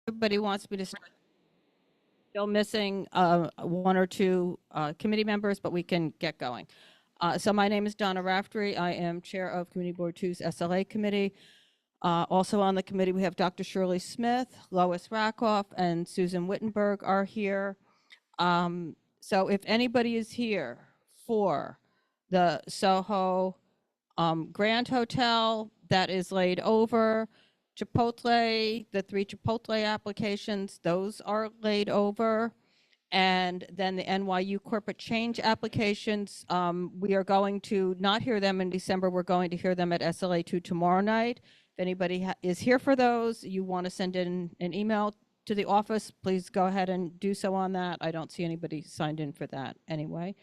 Everybody wants me to start. Still missing one or two committee members, but we can get going. So my name is Donna Raftery. I am Chair of Community Board 2's SLA Committee. Also on the committee, we have Dr. Shirley Smith, Lois Rakoff, and Susan Wittenberg are here. So if anybody is here for the Soho Grand Hotel that is laid over, Chipotle, the 3 Chipotle applications, those are laid over. And then the NYU corporate change applications, we are going to not hear them in December. We're going to hear them at SLA 2 tomorrow night. If anybody is here for those, you want to send in an email to the office, please go ahead and do so on that. I don't see anybody signed in for that anyway.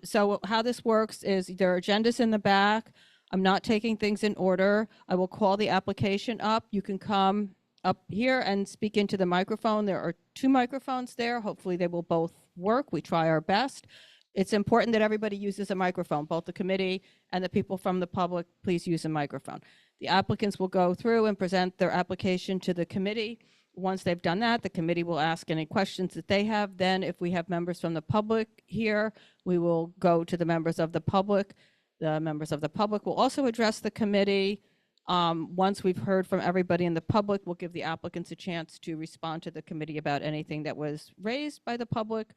So how this works is there are agendas in the back. I'm not taking things in order. I will call the application up. You can come up here and speak into the microphone. There are 2 microphones there. Hopefully they will both work. We try our best. It's important that everybody uses a microphone, both the committee and the people from the public. Please use a microphone. The applicants will go through and present their application to the committee. Once they've done that, the committee will ask any questions that they have. Then if we have members from the public here, we will go to the members of the public. The members of the public will also address the committee. Once we've heard from everybody in the public, we'll give the applicants a chance to respond to the committee about anything that was raised by the public.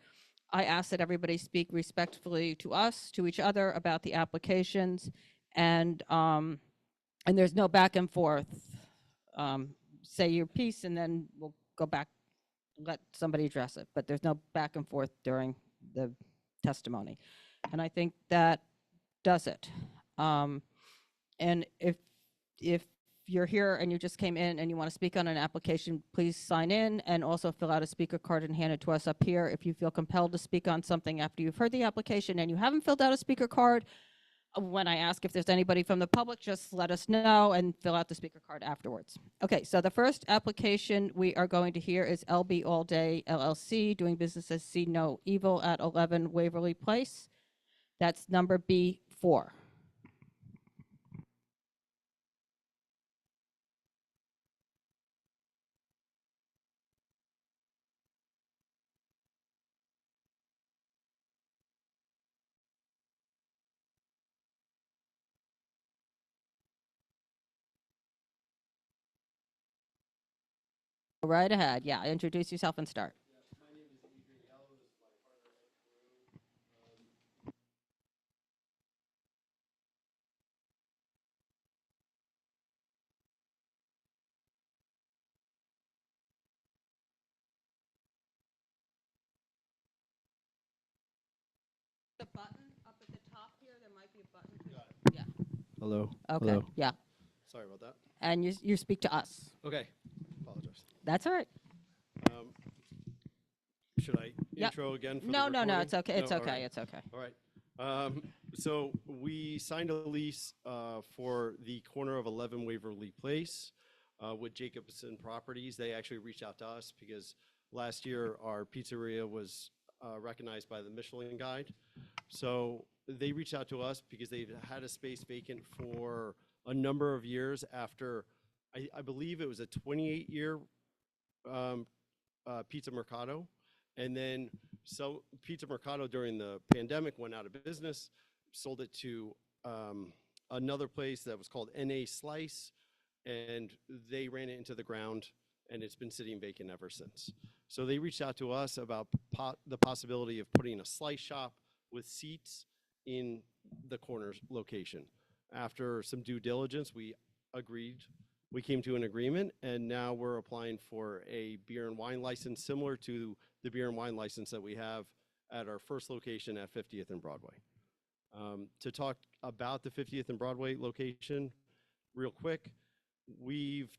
I ask that everybody speak respectfully to us, to each other about the applications, and there's no back and forth. Say your piece and then we'll go back, let somebody address it, but there's no back and forth during the testimony. And I think that does it. And if you're here and you just came in and you want to speak on an application, please sign in and also fill out a speaker card and hand it to us up here. If you feel compelled to speak on something after you've heard the application and you haven't filled out a speaker card, when I ask if there's anybody from the public, just let us know and fill out the speaker card afterwards. Okay, so the first application we are going to hear is LB All Day LLC, doing business as See No Evil at 11 Waverly Place. That's number B4. Right ahead. Yeah, introduce yourself and start. The button up at the top here, there might be a button. Yeah. Hello. Okay. Hello. Yeah. Sorry about that. And you speak to us. Okay. Apologize. That's all right. Should I intro again? For No, the no, recording? it's okay. It's No? okay. All right. It's okay. All right. So we signed a lease for the corner of 11 Waverly Place with Jacobson Properties. They actually reached out to us because last year our pizzeria was recognized by the Michelin Guide. So they reached out to us because they'd had a space vacant for a number of years after, I believe it was a 28-year Pizza Mercado. And then so Pizza Mercado during the pandemic went out of business, sold it to another place that was called NA Slice, and they ran it into the ground, and it's been sitting vacant ever since. So they reached out to us about the possibility of putting a slice shop with seats in the corner location. After some due diligence, we agreed. We came to an agreement, and now we're applying for a beer and wine license similar to the beer and wine license that we have at our first location at 50th and Broadway. To talk about the 50th and Broadway location real quick, we've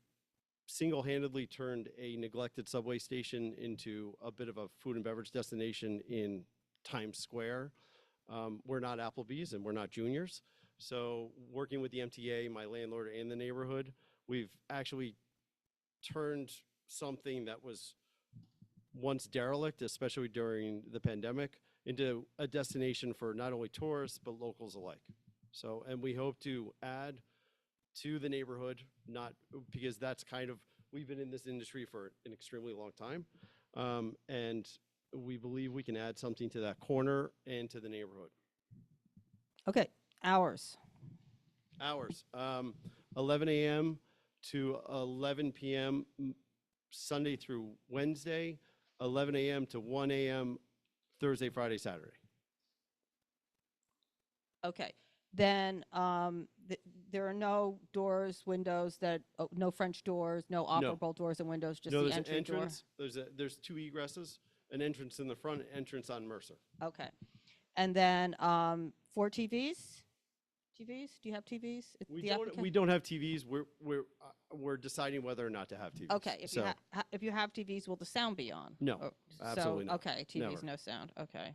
single-handedly turned a neglected subway station into a bit of a food and beverage destination in Times Square. We're not Applebee's and we're not Junior's. So working with the MTA, my landlord, and the neighborhood, we've actually turned something that was once derelict, especially during the pandemic, into a destination for not only tourists, but locals alike. So, and we hope to add to the neighborhood, not because that's kind of We've been in this industry for an extremely long time, and we believe we can add something to that corner and to the neighborhood. Okay, hours. Hours, 11 a.m. to 11 p.m. Sunday through Wednesday, 11 a.m. to 1 a.m. Thursday, Friday, Saturday. Okay, then there are no doors, windows no French doors, no operable doors and windows, just No, the there's an entry door. entrance. There's two egresses, an entrance in the front, entrance on Mercer. Okay, and then 4 TVs. TVs? Do you have TVs? We don't have TVs. We're deciding whether or not to have TVs. Okay, if you have TVs, will the sound be on? No, absolutely not. Okay, TVs, Never. no sound. Okay,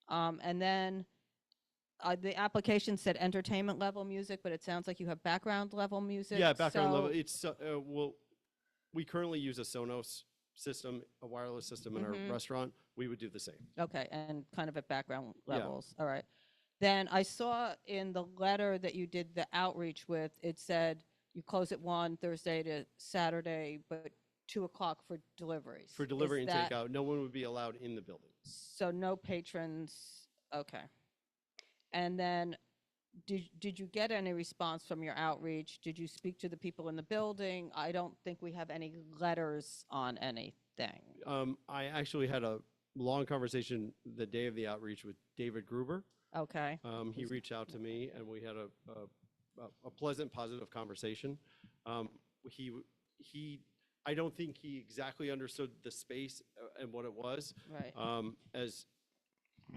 and then the application said entertainment level music, but it sounds like you have background level music. Yeah, background level. It's we currently use a Sonos system, a wireless system in our restaurant. We would do the same. Okay, and kind of at background Yeah. levels. All right. Then I saw in the letter that you did the outreach with, it said you close at 1 Thursday to Saturday, but 2 o'clock for deliveries. For delivery Is and that- takeout, no one would be allowed in the building. So no patrons. Okay. And then did you get any response from your outreach? Did you speak to the people in the building? I don't think we have any letters on anything. I actually had a long conversation the day of the outreach with David Gruber. Okay. He reached out to me, and we had a pleasant, positive conversation. I don't think he exactly understood the space and what it was. Right.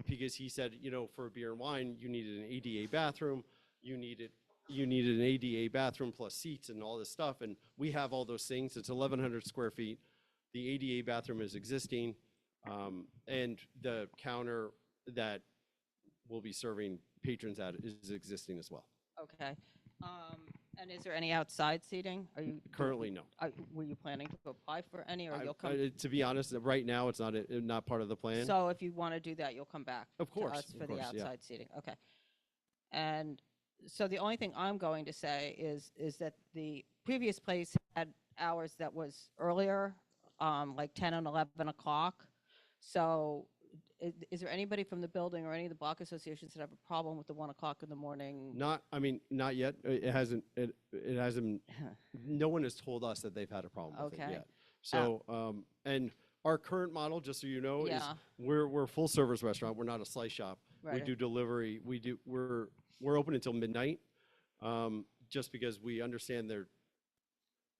Because he said, for a beer and wine, you needed an ADA bathroom, you needed an ADA bathroom plus seats and all this stuff, and we have all those things. It's 1,100 square feet. The ADA bathroom is existing, and the counter that we'll be serving patrons at is existing as well. Okay. And is there any outside seating? Are you Currently, no. Were you planning to apply for any, or you'll come? To be honest, right now it's not part of the plan. So if you want to do that, you'll come back. Of course, to us for of the course, yeah. outside seating. Okay. And so the only thing I'm going to say is that the previous place had hours that was earlier, like 10 and 11 o'clock. So is there anybody from the building or any of the block associations that have a problem with the 1 o'clock in the morning? Not yet. It hasn't. No one has told us that they've had a problem with it Okay. yet. So, and our current model, just so you know, is Yeah. we're a full service restaurant. We're not a slice shop. We Right. do delivery. We're open until midnight, just because we understand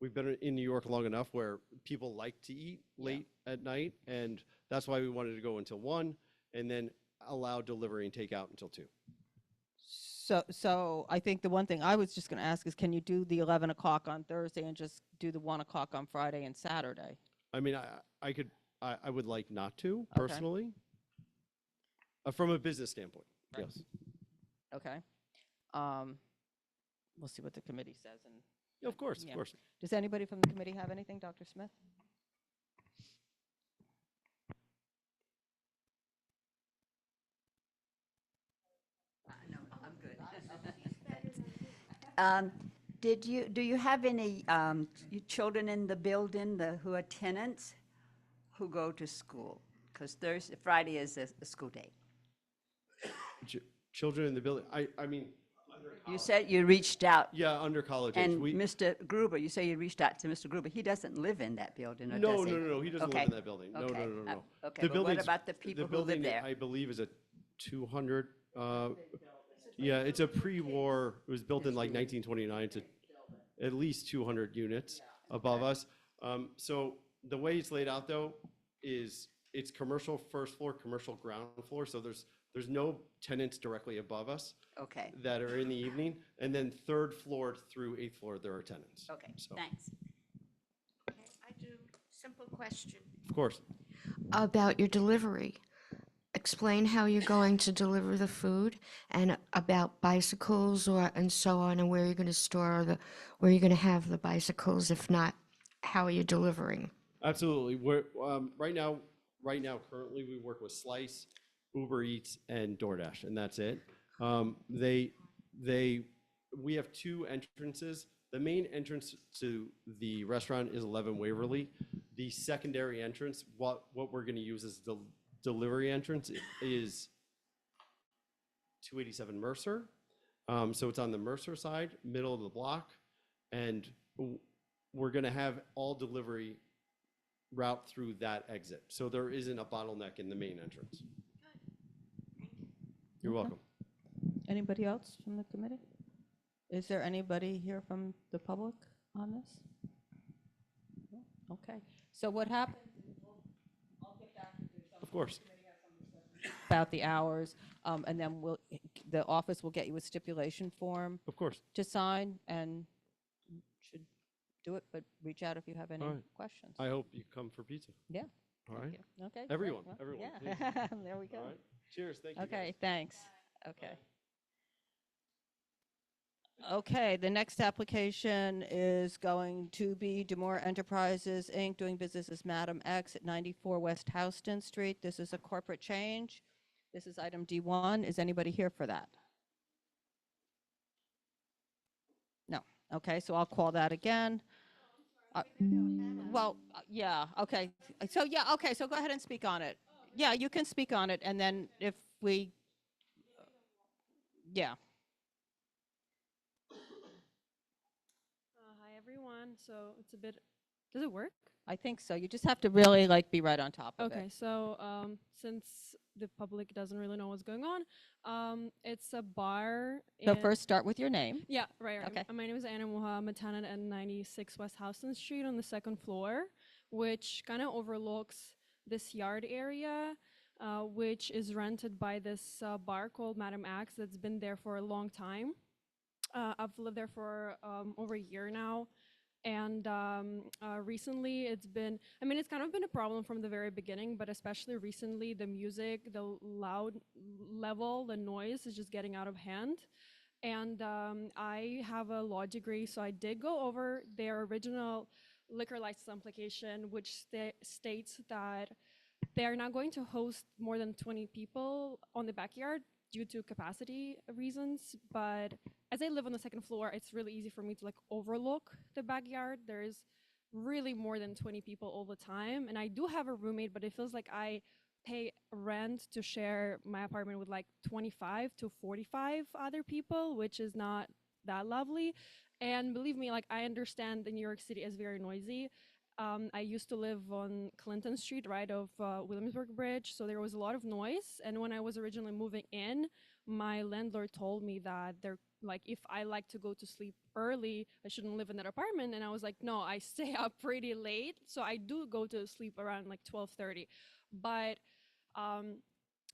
we've been in New York long enough where people like to eat late at night, and that's why we wanted to go until 1 and then allow delivery and takeout until 2. So I think the one thing I was just going to ask is, can you do the 11 o'clock on Thursday and just do the 1 o'clock on Friday and Saturday? I mean, I would like not to personally, from a business standpoint. Right. Yes. Okay. We'll see what the committee says. And Of course, Yeah. of course. does anybody from the committee have anything, Dr. Smith? No, I'm good. Do you have any children in the building who are tenants who go to school? Because Friday is a school day. Children in the building. I mean, You said you reached out, yeah, under college age. and Mr. Gruber, you say you reached out to Mr. Gruber. He doesn't live in that building, or No, does he? no. He doesn't live in that building. No, Okay. no. Okay, but what building's- about the people who live building, there? I believe, is a 200. Yeah, it's a pre-war. It was built in like 1929 to at least 200 units above us. So the way it's laid out, though, is it's commercial first floor, commercial ground floor. So there's no tenants directly above us Okay, that are in the evening, and then third floor through eighth floor there are tenants. okay, So, thanks. Okay, I do. Simple question. of course. About your delivery. Explain how you're going to deliver the food and about bicycles and so on, and where you're going to store where you're going to have the bicycles. If not, how are you delivering? Absolutely. We're right now currently we work with Slice, Uber Eats, and DoorDash, and that's it. We have 2 entrances The main entrance to the restaurant is 11 Waverly. The secondary entrance, what we're going to use as the delivery entrance is 287 Mercer. So it's on the Mercer side, middle of the block, and we're going to have all delivery route through that exit. So there isn't a bottleneck in the main entrance. You're Okay. welcome. Anybody else from the committee? Is there anybody here from the public on this? No? Okay, so what happens, I'll get back to some Of course. about the hours, and then the office will get you a stipulation form Of course. to sign, and should do it, but reach out if you have any All right. questions. I hope you come for pizza. Yeah. All Thank right. you. Okay. great. Everyone, Well, everyone, Yeah, there we go. All right. Cheers. Thank you. Okay, guys. thanks. Okay. Okay, the next application is going to be Demore Enterprises, Inc., doing business as Madam X at 94 West Houston Street. This is a corporate change. This is item D1. Is anybody here for that? No. Okay, so I'll call that again. Yeah, okay. Okay, so go ahead and speak on it. Yeah, you can speak on it, and then if we, yeah. Hi everyone. So it's a bit. Does it work? I think so. You just have to really like be right on top of Okay. it. So since the public doesn't really know what's going on, it's a bar. So first start with your name. Yeah. Right. Okay. My name is Anna Muha. I'm a tenant at 96 West Houston Street on the second floor, which kind of overlooks this yard area, which is rented by this bar called Madam X that's been there for a long time. I've lived there for over a year now. And recently it's been, it's kind of been a problem from the very beginning, but especially recently the music, the loud level, the noise is just getting out of hand. And I have a law degree, so I did go over their original liquor license application, which states that they are not going to host more than 20 people on the backyard due to capacity reasons. But as I live on the second floor, it's really easy for me to like overlook the backyard. There's really more than 20 people all the time. And I do have a roommate, but it feels like I pay rent to share my apartment with like 25 to 45 other people, which is not that lovely. And believe me, like I understand that New York City is very noisy. I used to live on Clinton Street, right of Williamsburg Bridge, so there was a lot of noise. And when I was originally moving in, my landlord told me that if I like to go to sleep early, I shouldn't live in that apartment. And I was like, no, I stay up pretty late, so I do go to sleep around like 12:30. But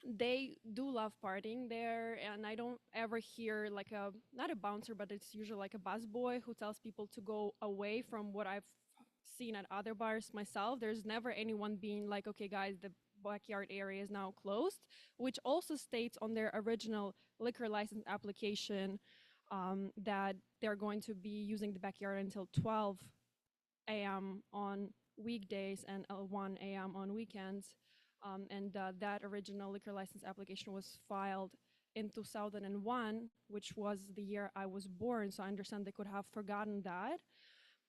they do love partying there, and I don't ever hear like not a bouncer, but it's usually like a busboy who tells people to go away from what I've seen at other bars myself. There's never anyone being like, okay guys, the backyard area is now closed, which also states on their original liquor license application that they're going to be using the backyard until 12 a.m. on weekdays and 1 a.m. on weekends. That original liquor license application was filed in 2001, which was the year I was born, so I understand they could have forgotten that.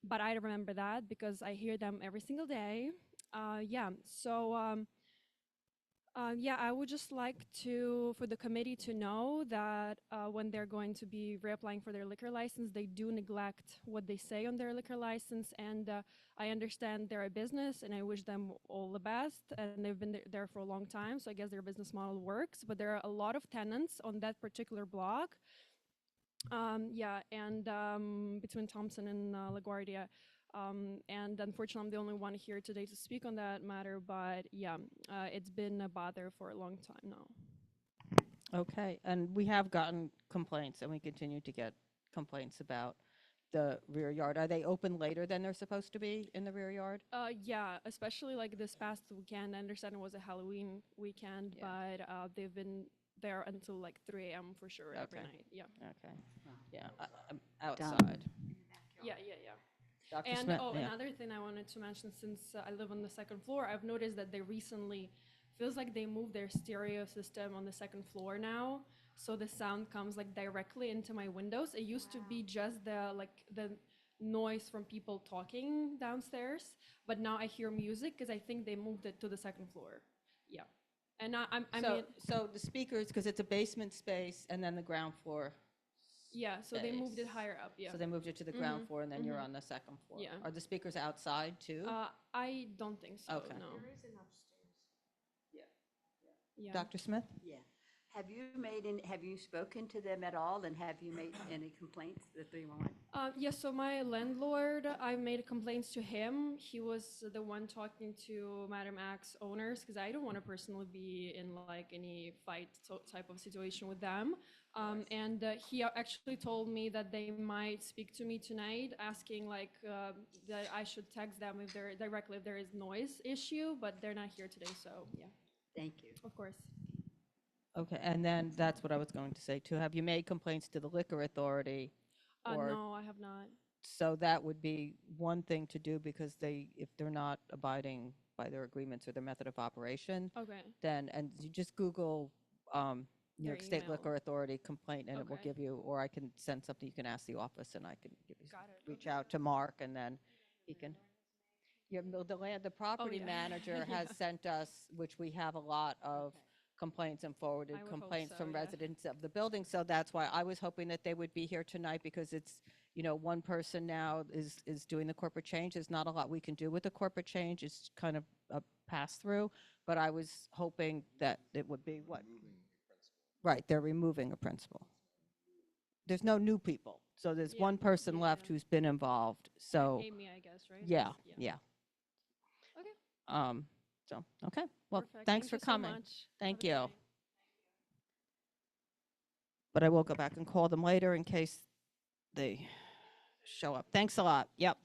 But I remember that because I hear them every single day. I would just like for the committee to know that when they're going to be reapplying for their liquor license, they do neglect what they say on their liquor license. And I understand they're a business, and I wish them all the best. And they've been there for a long time, so I guess their business model works. But there are a lot of tenants on that particular block. Between Thompson and LaGuardia. And unfortunately, I'm the only one here today to speak on that matter, but it's been a bother for a long time now. Okay, and we have gotten complaints, and we continue to get complaints about the rear yard. Are they open later than they're supposed to be in the rear yard? Especially like this past weekend. I understand it was a Halloween weekend, but they've been there until like 3 a.m. for sure every night. Yeah. Okay. Yeah, outside. Yeah. Dr. And Smith, another thing I wanted to mention, since I live on the second floor, I've noticed that they recently feels like they moved their stereo system on the second floor now, so the sound comes like directly into my windows. It used to be just the noise from people talking downstairs, but now I hear music because I think they moved it to the second floor. Yeah. And I So, mean, so the speakers, because it's a basement space and then the ground floor. yeah, so they moved it space. higher up, yeah. So they moved it to the ground Mhm, floor and then you're mhm. on the second floor. Yeah. Are the speakers outside too? I don't think so, Okay. no. Yeah. Dr. Smith? Yeah. Have you spoken to them at all, and have you made any complaints, the 311? Yes, so my landlord, I made complaints to him. He was the one talking to Madam X owners because I don't want to personally be in like any fight type of situation with them. And he actually told me that they might speak to me tonight, asking like that I should text them if there directly if there is noise issue, but they're not here today, so yeah, Thank you. of course. Okay, and then that's what I was going to say too. Have you made complaints to the liquor authority? Or, No, I have not. so that would be one thing to do because if they're not abiding by their agreements or their method of operation, Okay. then, and you just Google, New Their York State email. Liquor Authority complaint and it will Okay. give you, or I can send something, you can ask the office and I can give you, Got it. reach out to Mark and then he can. Yeah, the property yeah. manager has Yeah. sent us, which we have a lot of complaints and forwarded I would hope complaints so, from yeah. residents of the building. So that's why I was hoping that they would be here tonight because it's, one person now is doing the corporate change. There's not a lot we can do with the corporate change. It's kind of a pass through, but I was hoping that it would be what? Right, they're removing a principal. There's no new people. So there's Yeah, one person yeah, left yeah. who's been involved. So Amy, I guess, right? yeah, Is- yeah. Okay. So, okay. Well, Perfect. thanks Thank for you so coming. much. Thank Have a good you. night. But I will go back and call them later in case they show up. Thanks a lot. Yep.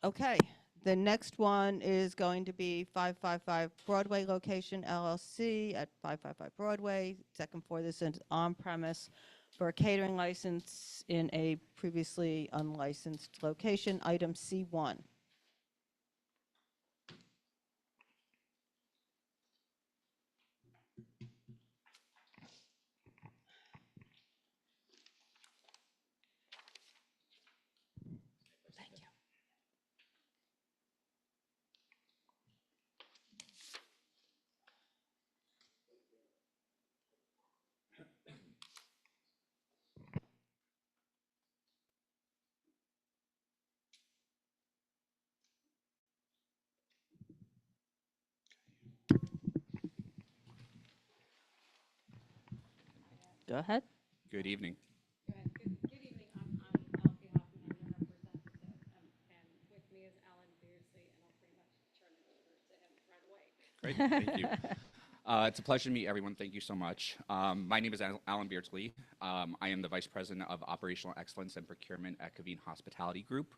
Okay. The next one is going to be 555 Broadway location LLC at 555 Broadway, second floor. This is on premise for a catering license in a previously unlicensed location, item C1. Thank you. Go ahead. Good evening. Good evening. I'm Alfie Hoffman. I'm the representative, and with me is Alan Beardsley, and I'll pretty much turn it over to him right away. Great, thank you. It's a pleasure to meet everyone. Thank you so much. My name is Alan Beardsley. I am the Vice President of Operational Excellence and Procurement at Caveen Hospitality Group.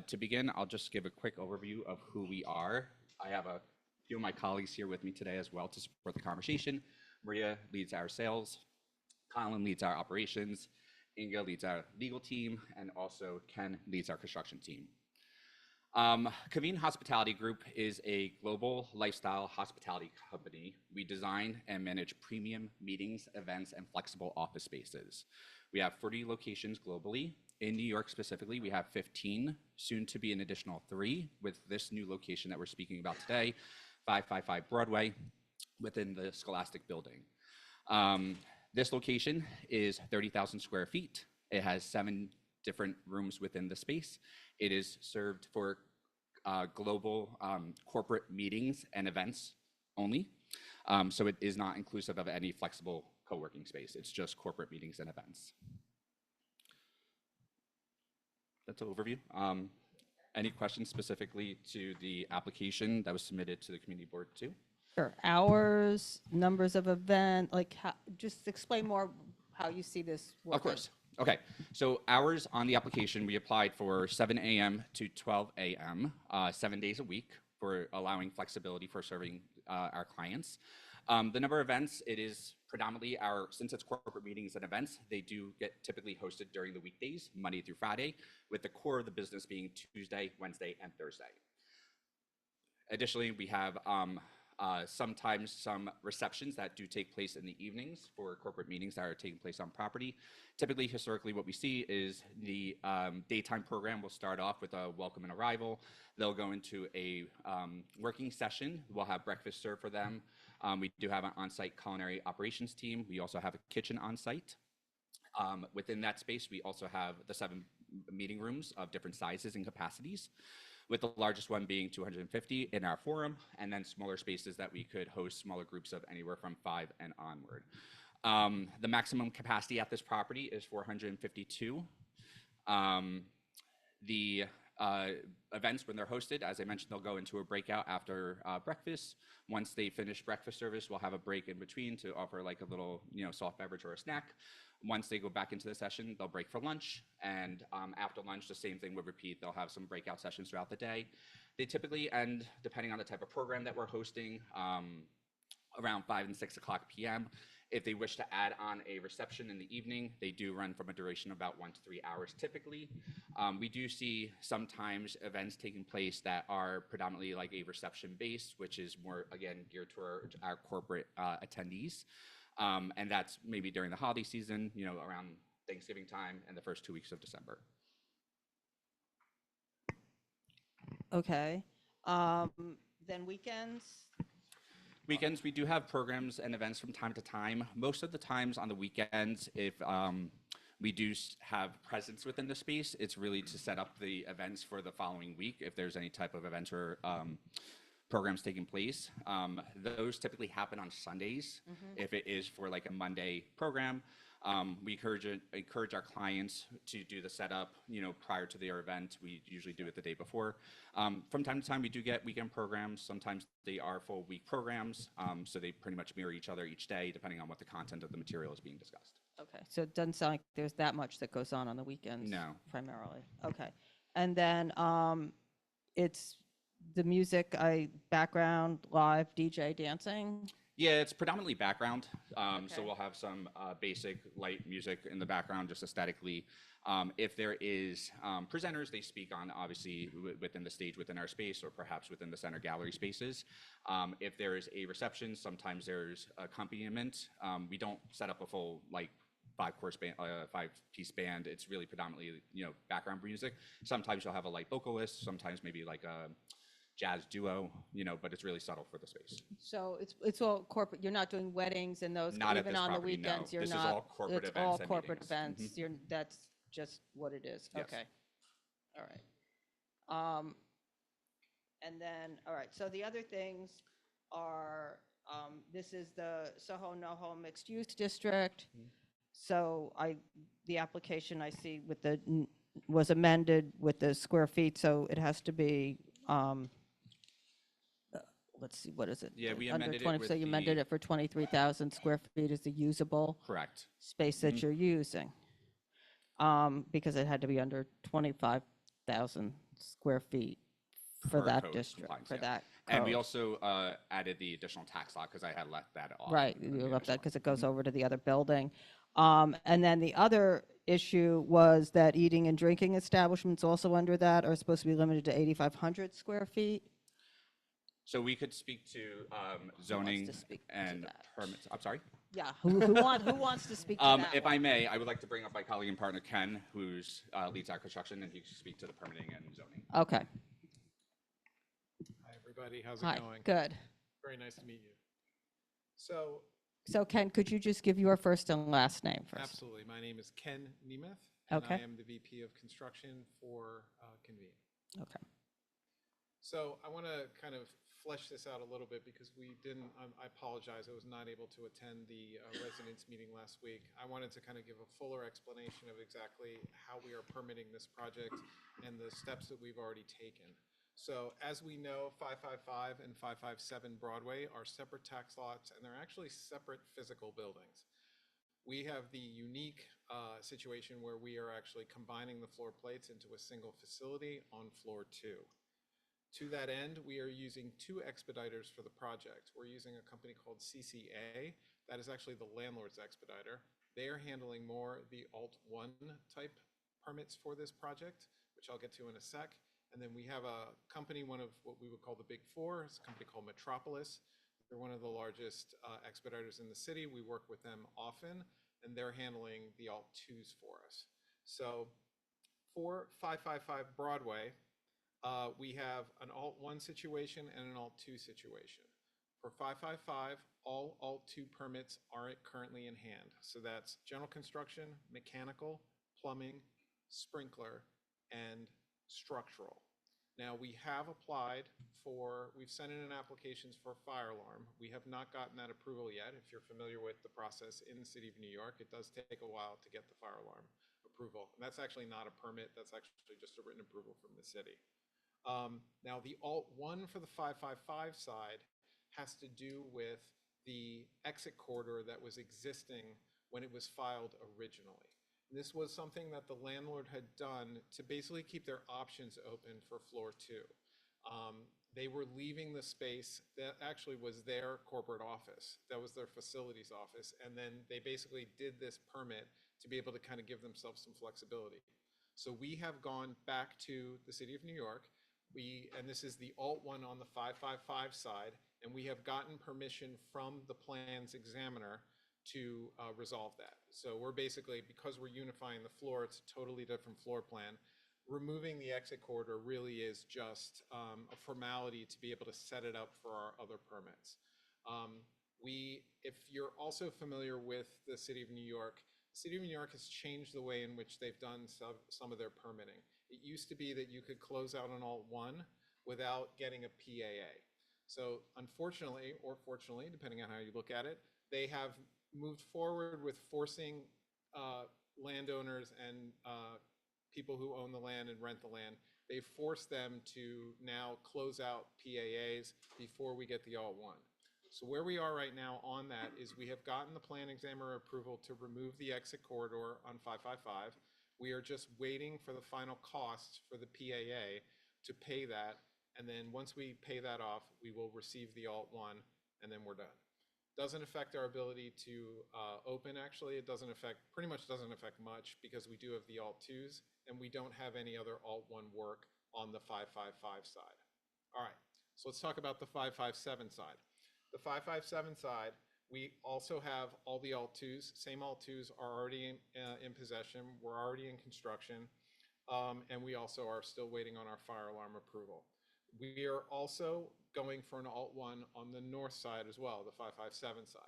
To begin, I'll just give a quick overview of who we are. I have a few of my colleagues here with me today as well to support the conversation. Maria leads our sales. Colin leads our operations. Inga leads our legal team. And also Ken leads our construction team. Caveen Hospitality Group is a global lifestyle hospitality company. We design and manage premium meetings, events, and flexible office spaces. We have 40 locations globally. In New York specifically, we have 15, soon to be an additional 3 with this new location that we're speaking about today, 555 Broadway, within the Scholastic building. This location is 30,000 square feet. It has 7 different rooms within the space. It is served for global corporate meetings and events only. So it is not inclusive of any flexible co-working space. It's just corporate meetings and events. That's an overview. Any questions specifically to the application that was submitted to the community board too? Sure. Hours, numbers of event, like just explain more how you see this working. Of course. Okay. So hours on the application, we applied for 7 a.m. to 12 a.m., 7 days a week for allowing flexibility for serving our clients. The number of events, it is predominantly since it's corporate meetings and events, they do get typically hosted during the weekdays, Monday through Friday, with the core of the business being Tuesday, Wednesday, and Thursday. Additionally, we have Sometimes some receptions that do take place in the evenings for corporate meetings that are taking place on property. Typically, historically, what we see is the daytime program will start off with a welcome and arrival. They'll go into a working session. We'll have breakfast served for them. We do have an on-site culinary operations team. We also have a kitchen on-site. Within that space, we also have the 7 meeting rooms of different sizes and capacities, with the largest one being 250 in our forum, and then smaller spaces that we could host smaller groups of anywhere from 5 and onward. The maximum capacity at this property is 452. The events, when they're hosted, as I mentioned, they'll go into a breakout after breakfast. Once they finish breakfast service, we'll have a break in between to offer like a little, soft beverage or a snack. Once they go back into the session, they'll break for lunch. And after lunch, the same thing would repeat. They'll have some breakout sessions throughout the day. They typically end, depending on the type of program that we're hosting, around 5 and 6 o'clock p.m. If they wish to add on a reception in the evening, they do run from a duration of about 1 to 3 hours typically. We do see sometimes events taking place that are predominantly like a reception based, which is more, again, geared toward our corporate attendees. And that's maybe during the holiday season, around Thanksgiving time and the first 2 weeks of December. Okay. Then weekends? Weekends, we do have programs and events from time to time. Most of the times on the weekends, if we do have presence within the space, it's really to set up the events for the following week, if there's any type of events or programs taking place. Those typically happen on Sundays. If it is for like a Monday program, we encourage our clients to do the setup, prior to their event. We usually do it the day before. From time to time, we do get weekend programs. Sometimes they are full week programs, so they pretty much mirror each other each day, depending on what the content of the material is being discussed. Okay, so it doesn't sound like there's that much that goes on the weekends? No. Primarily. Okay. And then it's the music, background, live, DJ, dancing? Yeah, it's predominantly background. So Okay. we'll have some basic light music in the background, just aesthetically. If there is presenters, they speak on obviously within the stage, within our space, or perhaps within the center gallery spaces. If there is a reception, sometimes there's accompaniment. We don't set up a full like 5-piece band. It's really predominantly background music. Sometimes you'll have a light vocalist. Sometimes maybe like a jazz duo, but it's really subtle for the space. So it's all corporate. You're not doing weddings and those Not at even this on property, the no. weekends. You're This is not. all corporate it's events all and corporate meetings. events. That's just what it is. Yes. Okay. All right. And then all right. So the other things are this is the Soho NoHo mixed use district. So the application I see with was amended with the square feet, so it has to be. Let's see, what is it? Yeah, we Under amended it 20, with so you amended the- it for 23,000 square feet is the usable Correct. space that you're using. Because it had to be under 25,000 square feet for Per that code district, compliance, for yeah. that And we code. also added the additional tax lot because I had left that off. Right, in you the left that original. because it goes over to the other building. And then the other issue was that eating and drinking establishments also under that are supposed to be limited to 8,500 square feet. So we could speak to zoning speak to and that? permits. I'm sorry. Yeah, who wants to speak to that If one? I may, I would like to bring up my colleague and partner Ken, who's leads our construction, and he can speak to the permitting and zoning. Okay, Hi, everybody. How's hi, it going? good. Very nice to meet you. So, So Ken, could you just give your first and last name first? absolutely. My name is Ken Nemeth, and Okay. I am the VP of Construction for Convene. Okay. So I want to kind of flesh this out a little bit because we didn't, I apologize, I was not able to attend the residents meeting last week. I wanted to kind of give a fuller explanation of exactly how we are permitting this project and the steps that we've already taken. So as we know, 555 and 557 Broadway are separate tax lots, and they're actually separate physical buildings. We have the unique situation where we are actually combining the floor plates into a single facility on floor 2. To that end, we are using 2 expediters for the project. We're using a company called CCA. That is actually the landlord's expediter. They are handling more the Alt 1 type permits for this project, which I'll get to in a sec. And then we have a company, one of what we would call the Big Four, it's a company called Metropolis. They're one of the largest expediters in the city. We work with them often, and they're handling the Alt 2s for us. So for 555 Broadway, we have an Alt 1 situation and an Alt 2 situation. For 555, all Alt 2 permits are currently in hand. So that's general construction, mechanical, plumbing, sprinkler, and structural. Now, we have applied for, we've sent in applications for a fire alarm. We have not gotten that approval yet. If you're familiar with the process in the city of New York, it does take a while to get the fire alarm approval. And that's actually not a permit, that's actually just a written approval from the city. Now, the Alt 1 for the 555 side has to do with the exit corridor that was existing when it was filed originally. And this was something that the landlord had done to basically keep their options open for floor 2. They were leaving the space that actually was their corporate office. That was their facilities office. And then they basically did this permit to be able to kind of give themselves some flexibility. So we have gone back to the city of New York. And this is the Alt 1 on the 555 side, and we have gotten permission from the plans examiner to resolve that. So we're basically, because we're unifying the floor, it's a totally different floor plan. Removing the exit corridor really is just a formality to be able to set it up for our other permits. If you're also familiar with the City of New York, the City of New York has changed the way in which they've done some of their permitting. It used to be that you could close out an Alt 1 without getting a PAA. So unfortunately, or fortunately, depending on how you look at it, they have moved forward with forcing landowners and people who own the land and rent the land. They've forced them to now close out PAAs before we get the Alt 1. So where we are right now on that is we have gotten the plan examiner approval to remove the exit corridor on 555. We are just waiting for the final costs for the PAA to pay that. And then once we pay that off, we will receive the Alt 1 and then we're done. Doesn't affect our ability to open, actually. It doesn't affect, pretty much doesn't affect much because we do have the Alt 2s and we don't have any other Alt 1 work on the 555 side. All right, so let's talk about the 557 side. The 557 side, we also have all the Alt 2s. Same Alt 2s are already in possession. We're already in construction. And we also are still waiting on our fire alarm approval. We are also going for an Alt 1 on the north side as well, the 557 side.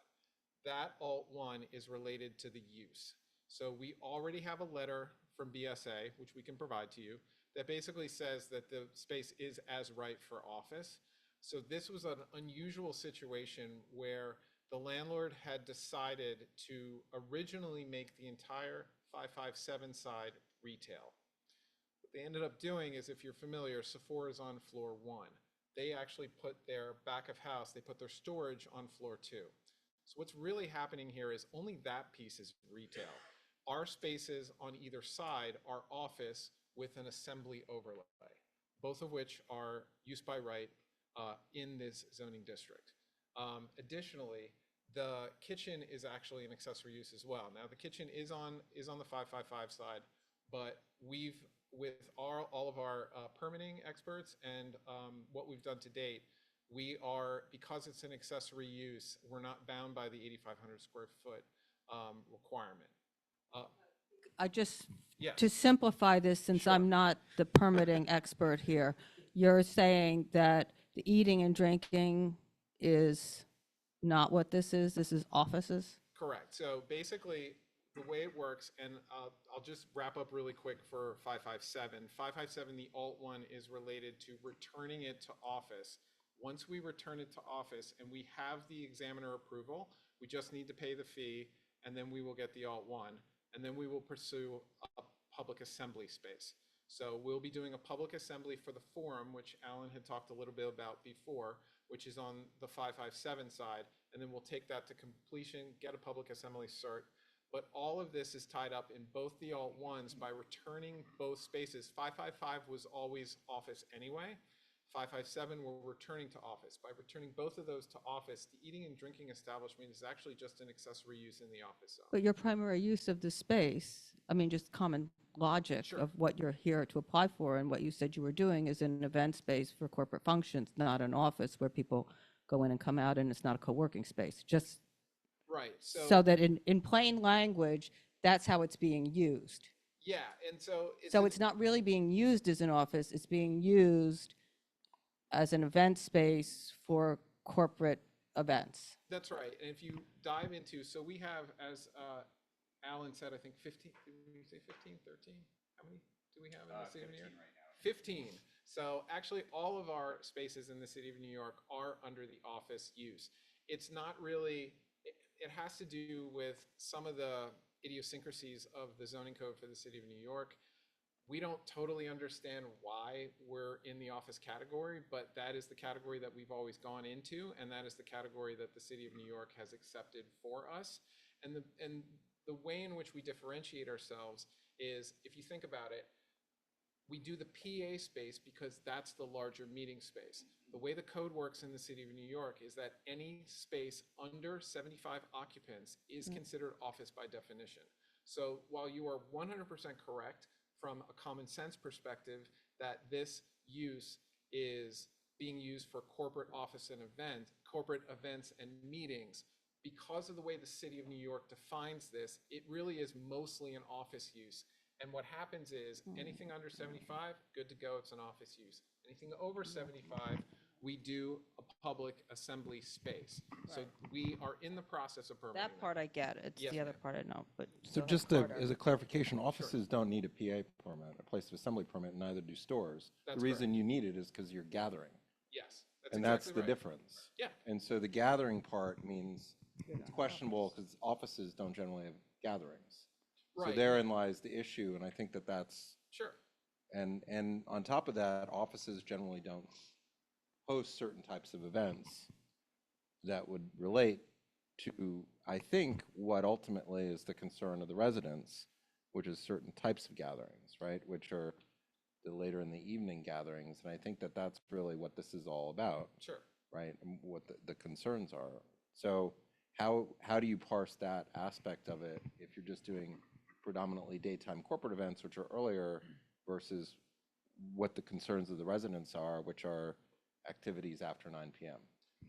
That Alt 1 is related to the use. So we already have a letter from BSA, which we can provide to you, that basically says that the space is as right for office. So this was an unusual situation where the landlord had decided to originally make the entire 557 side retail. What they ended up doing is, if you're familiar, Sephora is on floor 1. They actually put their back of house, they put their storage on floor 2. So what's really happening here is only that piece is retail. Our spaces on either side are office with an assembly overlay, both of which are use by right in this zoning district. Additionally, the kitchen is actually an accessory use as well. Now the kitchen is on the 555 side, but we've, with all of our permitting experts and what we've done to date, we are, because it's an accessory use, we're not bound by the 8,500 square foot requirement. I just, Yes. to simplify this, since Sure. I'm not the permitting expert here, you're saying that the eating and drinking is not what this is offices? Correct. So basically, the way it works, and I'll just wrap up really quick for 557. 557, the Alt 1 is related to returning it to office. Once we return it to office and we have the examiner approval, we just need to pay the fee, and then we will get the Alt 1, and then we will pursue a public assembly space. So we'll be doing a public assembly for the forum, which Alan had talked a little bit about before, which is on the 557 side, and then we'll take that to completion, get a public assembly cert. But all of this is tied up in both the Alt 1s by returning both spaces. 555 was always office anyway. 557 we're returning to office. By returning both of those to office, the eating and drinking establishment is actually just an accessory use in the office zone. But your primary use of the space, I mean, just common logic Sure. of what you're here to apply for and what you said you were doing is an event space for corporate functions, not an office where people go in and come out, and it's not a co-working space. Just Right, so that in plain language, that's how it's being used. yeah, and so So it's not really being used as an office, it's being used as an event space for corporate events. That's right. And if you dive into, so we have, as Alan said, I think 15, did we say 15, 13? How many do we have in the city of New York? Right now. 15. So actually all of our spaces in the city of New York are under the office use. It's not really, it has to do with some of the idiosyncrasies of the zoning code for the city of New York. We don't totally understand why we're in the office category, but that is the category that we've always gone into, and that is the category that the city of New York has accepted for us. And the way in which we differentiate ourselves is, if you think about it, we do the PA space because that's the larger meeting space. The way the code works in the city of New York is that any space under 75 occupants is considered office by definition. So while you are 100% correct from a common sense perspective that this use is being used for corporate office and corporate events and meetings, because of the way the city of New York defines this, it really is mostly an office use. And what happens is anything under 75, good to go, it's an office use. Anything over 75, we do a public assembly space. So we are in the process of permitting That part I get, it's Yes, the other ma'am. part I know, but. So go ahead, just Carter. as a clarification, offices don't need a PA permit, a place of assembly permit, and neither do stores. That's The reason you need it is because you're gathering, Yes, that's and that's exactly the right. difference. Yeah. And so the gathering part means it's questionable because offices don't generally have gatherings. So Right. therein lies the issue, and I think that that's, Sure. and on top of that, offices generally don't host certain types of events that would relate to, I think, what ultimately is the concern of the residents, which is certain types of gatherings, right? Which are the later in the evening gatherings. And I think that that's really what this is all about, Sure. right? And what the concerns are. So how do you parse that aspect of it if you're just doing predominantly daytime corporate events, which are earlier, versus what the concerns of the residents are, which are activities after 9 p.m.?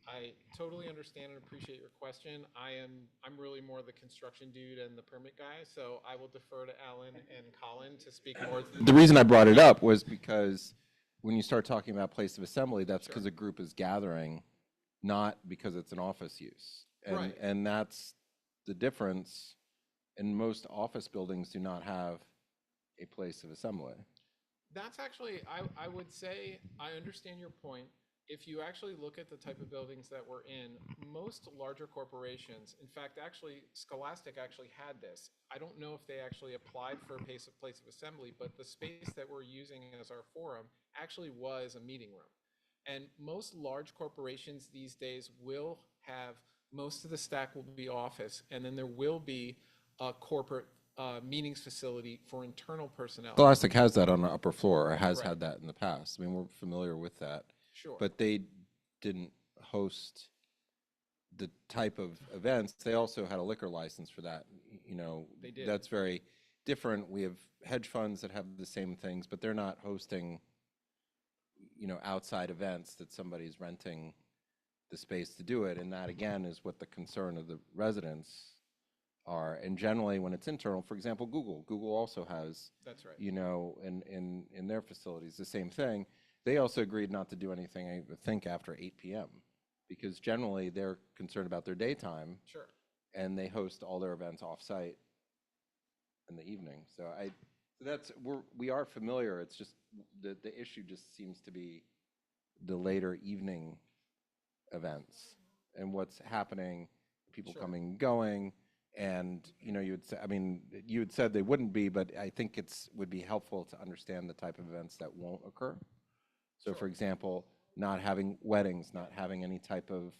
I totally understand and appreciate your question. I'm really more the construction dude and the permit guy, so I will defer to Alan and Colin to speak more. The reason I brought it up was because when you start talking about place of assembly, that's because a group is gathering, not because it's an office use. And, Right. and that's the difference. And most office buildings do not have a place of assembly. That's actually, I would say, I understand your point. If you actually look at the type of buildings that we're in, most larger corporations, in fact, actually, Scholastic actually had this. I don't know if they actually applied for a place of assembly, but the space that we're using as our forum actually was a meeting room. And most large corporations these days will have, most of the stack will be office, and then there will be a corporate meetings facility for internal personnel. Scholastic has that on the upper floor, or has Right. had that in the past. I mean, we're familiar with that. Sure. But they didn't host the type of events. They also had a liquor license for that. You know, They did. That's very different. We have hedge funds that have the same things, but they're not hosting, outside events that somebody's renting the space to do it. And that, again, is what the concern of the residents are. And generally, when it's internal, for example, Google also has, That's right. in their facilities, the same thing. They also agreed not to do anything, I think, after 8 p.m. because generally they're concerned about their daytime, Sure. and they host all their events off-site in the evening. So we are familiar. It's just the issue just seems to be the later evening events and what's happening, people Sure. coming and going. And, you had said they wouldn't be, but I think would be helpful to understand the type of events that won't occur. So, for example, not having weddings, not having any type of,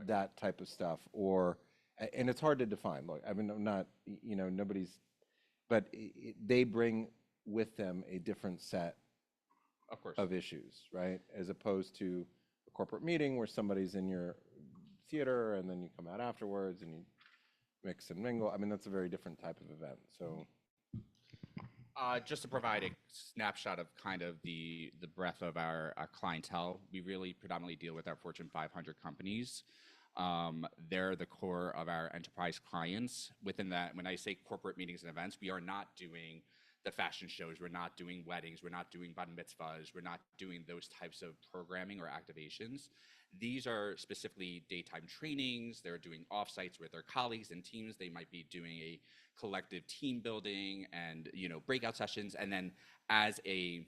that type of stuff, and it's hard to define. Look, I mean, I'm not, nobody's, but they bring with them a different set Of course. of issues, right? As opposed to a corporate meeting where somebody's in your theater and then you come out afterwards and you mix and mingle. I mean, that's a very different type of event. So Just to provide a snapshot of kind of the breadth of our clientele, we really predominantly deal with our Fortune 500 companies. They're the core of our enterprise clients. Within that, when I say corporate meetings and events, we are not doing the fashion shows, we're not doing weddings, we're not doing bar mitzvahs, we're not doing those types of programming or activations. These are specifically daytime trainings. They're doing offsites with their colleagues and teams. They might be doing a collective team building and breakout sessions. And then as a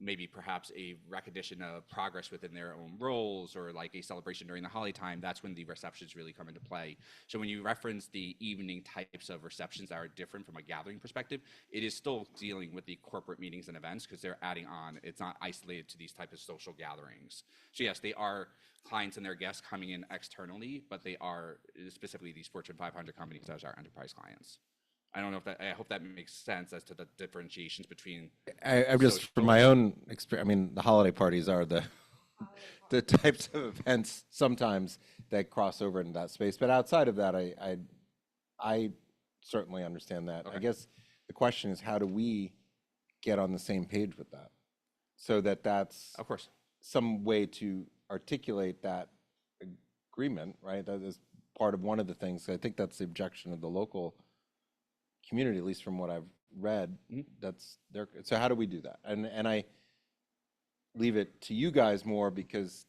maybe perhaps a recognition of progress within their own roles or like a celebration during the holiday time, that's when the receptions really come into play. So when you reference the evening types of receptions that are different from a gathering perspective, it is still dealing with the corporate meetings and events because they're adding on, it's not isolated to these types of social gatherings. So yes, they are clients and their guests coming in externally, but they are specifically these Fortune 500 companies as our enterprise clients. I don't know if that, I hope that makes sense as to the differentiations between. I'm just, from my own experience, I mean, the holiday parties are the types of events sometimes that cross over into that space. But outside of that, I certainly understand that. Okay. I guess the question is, how do we get on the same page with that? So that's Of course. some way to articulate that agreement, right? That is part of one of the things. I think that's the objection of the local community, at least from what I've read. That's their. So how do we do that? And I leave it to you guys more because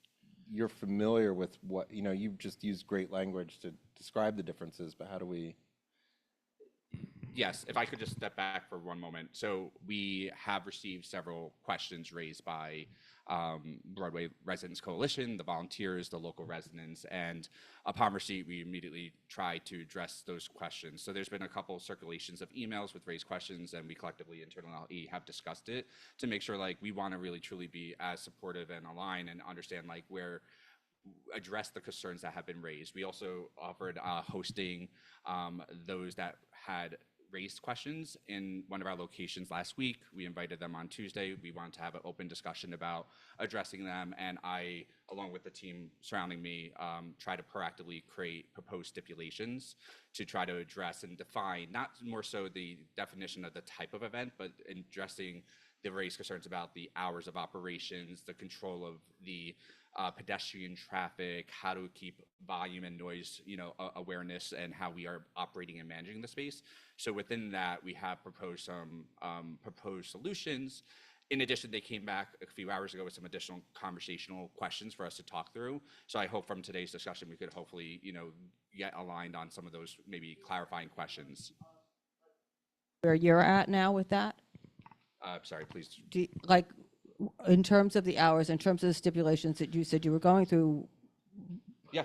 you're familiar with what, you've just used great language to describe the differences, but how do we? Yes, if I could just step back for one moment. So we have received several questions raised by Broadway Residents Coalition, the volunteers, the local residents, and upon receipt, we immediately try to address those questions. So there's been a couple circulations of emails with raised questions, and we collectively internally have discussed it to make sure we want to really truly be as supportive and aligned and understand where address the concerns that have been raised. We also offered hosting those that had raised questions in one of our locations last week. We invited them on Tuesday. We wanted to have an open discussion about addressing them, and I, along with the team surrounding me, try to proactively create proposed stipulations to try to address and define, not more so the definition of the type of event, but addressing the raised concerns about the hours of operations, the control of the pedestrian traffic, how to keep volume and noise, awareness, and how we are operating and managing the space. So within that, we have proposed some proposed solutions. In addition, they came back a few hours ago with some additional conversational questions for us to talk through. So I hope from today's discussion, we could hopefully, get aligned on some of those maybe clarifying questions. Where you're at now with that? Sorry, please. In terms of the hours, in terms of the stipulations that you said you were going through, Yeah.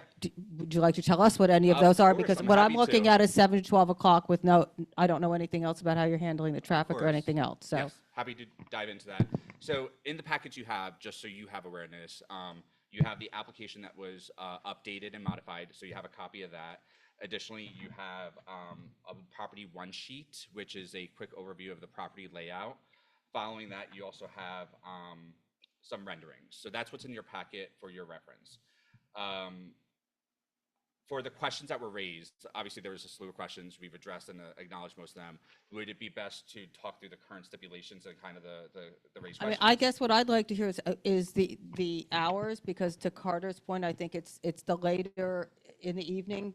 would you like to tell us what any of Of those are? course, Because I'm what I'm happy looking to. at is 7 to 12 o'clock with I don't know anything else about how you're handling the traffic or course. anything else. So Yes, happy to dive into that. So in the package you have, just so you have awareness, you have the application that was updated and modified, so you have a copy of that. Additionally, you have a property one sheet, which is a quick overview of the property layout. Following that, you also have some renderings. So that's what's in your packet for your reference. For the questions that were raised, obviously there was a slew of questions we've addressed and acknowledged most of them. Would it be best to talk through the current stipulations and kind of the raised I mean, questions? I guess what I'd like to hear is the hours, because to Carter's point, I think it's the later in the evening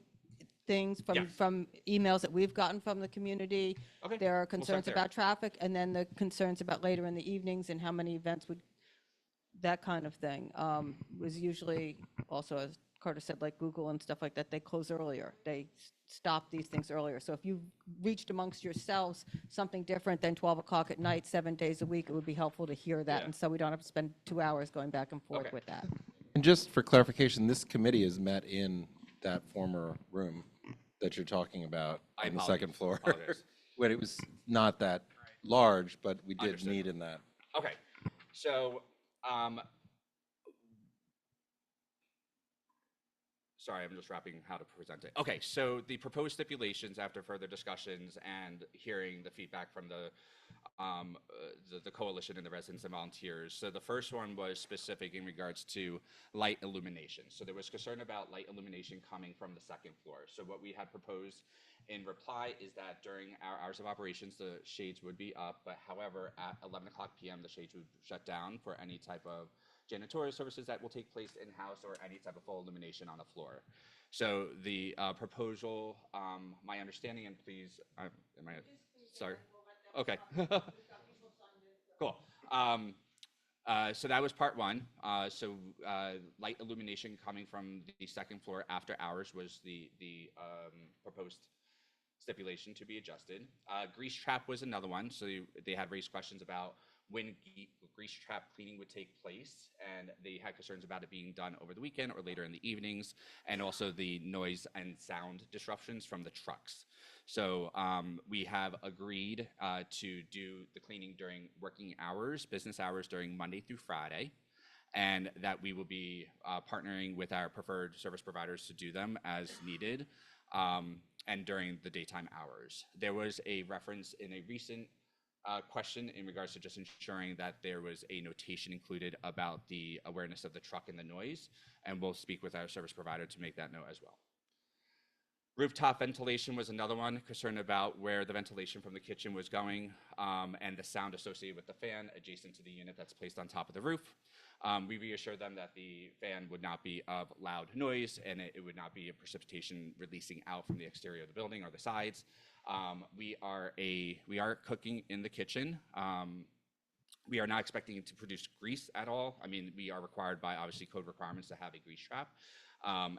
things Yes. from emails that we've gotten from the community. Okay, There are we'll start concerns there. about traffic, and then the concerns about later in the evenings and how many events that kind of thing. Was usually also, as Carter said, like Google and stuff like that, they close earlier. They stop these things earlier. So if you reached amongst yourselves something different than 12 o'clock at night, 7 days a week, it would be helpful to hear that. Yeah. And so we don't have to spend 2 hours going back and forth Okay. with that. And just for clarification, this committee is met in that former room that you're talking about I on the second floor. apologize. When it was not that large, but we did Understood. meet in that. Okay, so, sorry, I'm just wrapping how to present it. Okay, so the proposed stipulations after further discussions and hearing the feedback from the coalition and the residents and volunteers. So the first one was specific in regards to light illumination. So there was concern about light illumination coming from the second floor. So what we had proposed in reply is that during our hours of operations, the shades would be up, but however, at 11 o'clock p.m., the shades would shut down for any type of janitorial services that will take place in-house or any type of full illumination on the floor. So the proposal, my understanding, and please, am I, sorry? Okay. Cool. So that was part one. Light illumination coming from the second floor after hours was the proposed stipulation to be adjusted. Grease trap was another one. So they had raised questions about when grease trap cleaning would take place, and they had concerns about it being done over the weekend or later in the evenings, and also the noise and sound disruptions from the trucks. So we have agreed to do the cleaning during working hours, business hours during Monday through Friday, and that we will be partnering with our preferred service providers to do them as needed and during the daytime hours. There was a reference in a recent question in regards to just ensuring that there was a notation included about the awareness of the truck and the noise, and we'll speak with our service provider to make that note as well. Rooftop ventilation was another one, concerned about where the ventilation from the kitchen was going and the sound associated with the fan adjacent to the unit that's placed on top of the roof. We reassured them that the fan would not be of loud noise and it would not be a precipitation releasing out from the exterior of the building or the sides. We are cooking in the kitchen. We are not expecting it to produce grease at all. I mean, we are required by obviously code requirements to have a grease trap.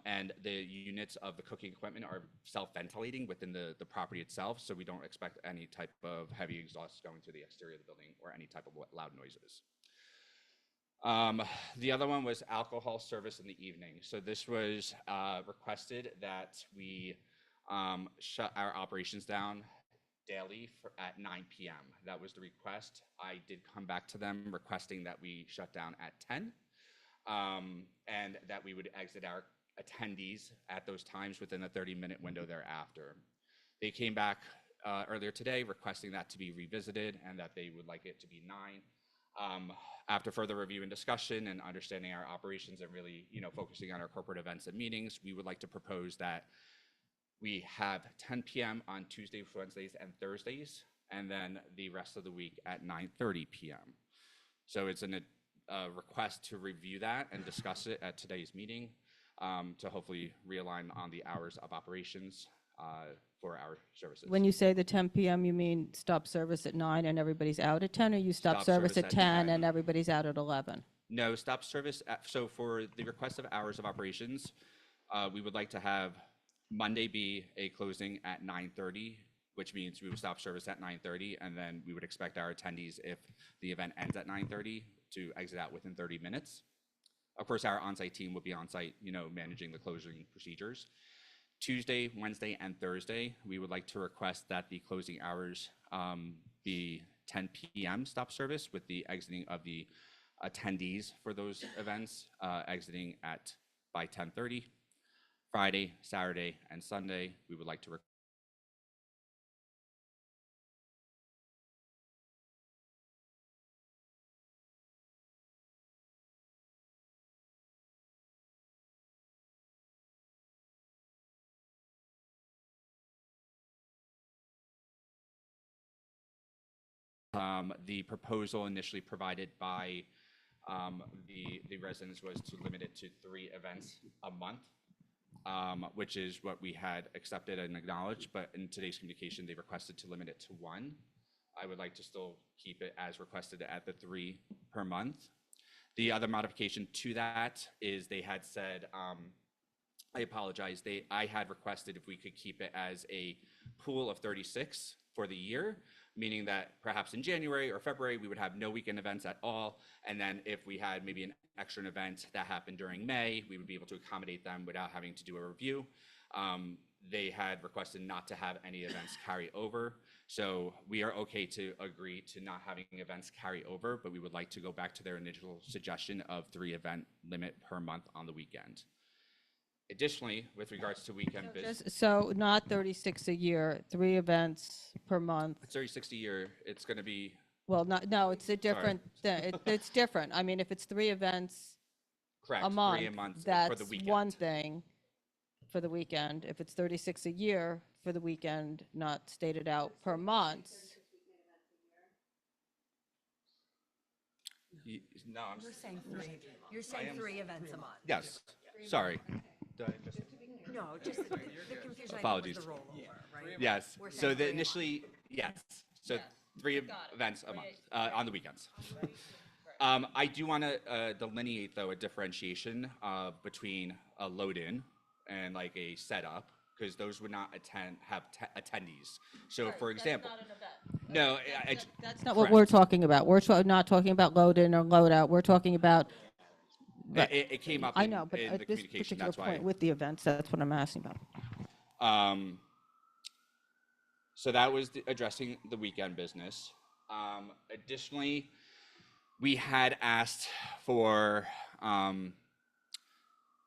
And the units of the cooking equipment are self-ventilating within the property itself, so we don't expect any type of heavy exhaust going to the exterior of the building or any type of loud noises. The other one was alcohol service in the evening. So this was requested that we shut our operations down daily at 9 p.m. That was the request. I did come back to them requesting that we shut down at 10 and that we would exit our attendees at those times within a 30-minute window thereafter. They came back earlier today requesting that to be revisited and that they would like it to be 9. After further review and discussion and understanding our operations and really, focusing on our corporate events and meetings, we would like to propose that we have 10 p.m. on Tuesdays, Wednesdays, and Thursdays, and then the rest of the week at 9:30 p.m. So it's a request to review that and discuss it at today's meeting to hopefully realign on the hours of operations for our services. When you say the 10 p.m., you mean stop service at 9 and everybody's out at 10, or you stop service at 10 and everybody's out at 11? No, stop service. So for the request of hours of operations, we would like to have Monday be a closing at 9:30, which means we would stop service at 9:30, and then we would expect our attendees, if the event ends at 9:30, to exit out within 30 minutes. Of course, our on-site team will be on-site, managing the closing procedures. Tuesday, Wednesday, and Thursday, we would like to request that the closing hours be 10 p.m. stop service, with the exiting of the attendees for those events exiting by 10:30. Friday, Saturday, and Sunday, we would like to the proposal initially provided by the residents was to limit it to 3 events a month, which is what we had accepted and acknowledged, but in today's communication, they requested to limit it to 1. I would like to still keep it as requested at the 3 per month. The other modification to that is they had said, I apologize, I had requested if we could keep it as a pool of 36 for the year, meaning that perhaps in January or February, we would have no weekend events at all. And then if we had maybe an extra event that happened during May, we would be able to accommodate them without having to do a review. They had requested not to have any events carry over. So we are okay to agree to not having events carry over, but we would like to go back to their initial suggestion of 3 event limit per month on the weekend. Additionally, with regards to weekend business. So not 36 a year, 3 events per month. It's 36 a year. It's going to be. Well, no, it's a different, it's different. I mean, if it's 3 events Correct, a month, 3 a month that's for the weekend. one thing. for the weekend. If it's 36 a year for the weekend, not stated out per month. No, I'm, You're saying three, you're saying 3 events a month? yes, sorry. Did I just- No, just the confusion I think was Apologies. the rollover, right? Yes, We're so saying the three a month. initially, yes, so Yes, three got it. events a month, Right. on the weekends. I do want to delineate though a differentiation between a load-in and like a setup, because those would not have attendees. So for example, no, That's not what we're correct. talking about. We're not talking about load in or load out. We're talking about, It came up I in, know, but in the at this communication, particular that's why. point with the events, that's what I'm asking about. So that was addressing the weekend business. Additionally, we had asked for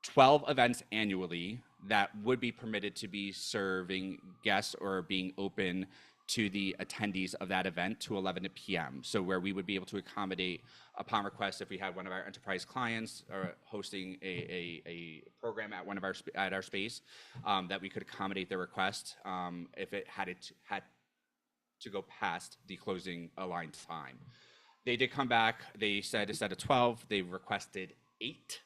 12 events annually that would be permitted to be serving guests or being open to the attendees of that event to 11 p.m. So where we would be able to accommodate upon request if we had one of our enterprise clients or hosting a program at one of our space, that we could accommodate their request if it had to go past the closing aligned time. They did come back. They said instead of 12, they requested 8.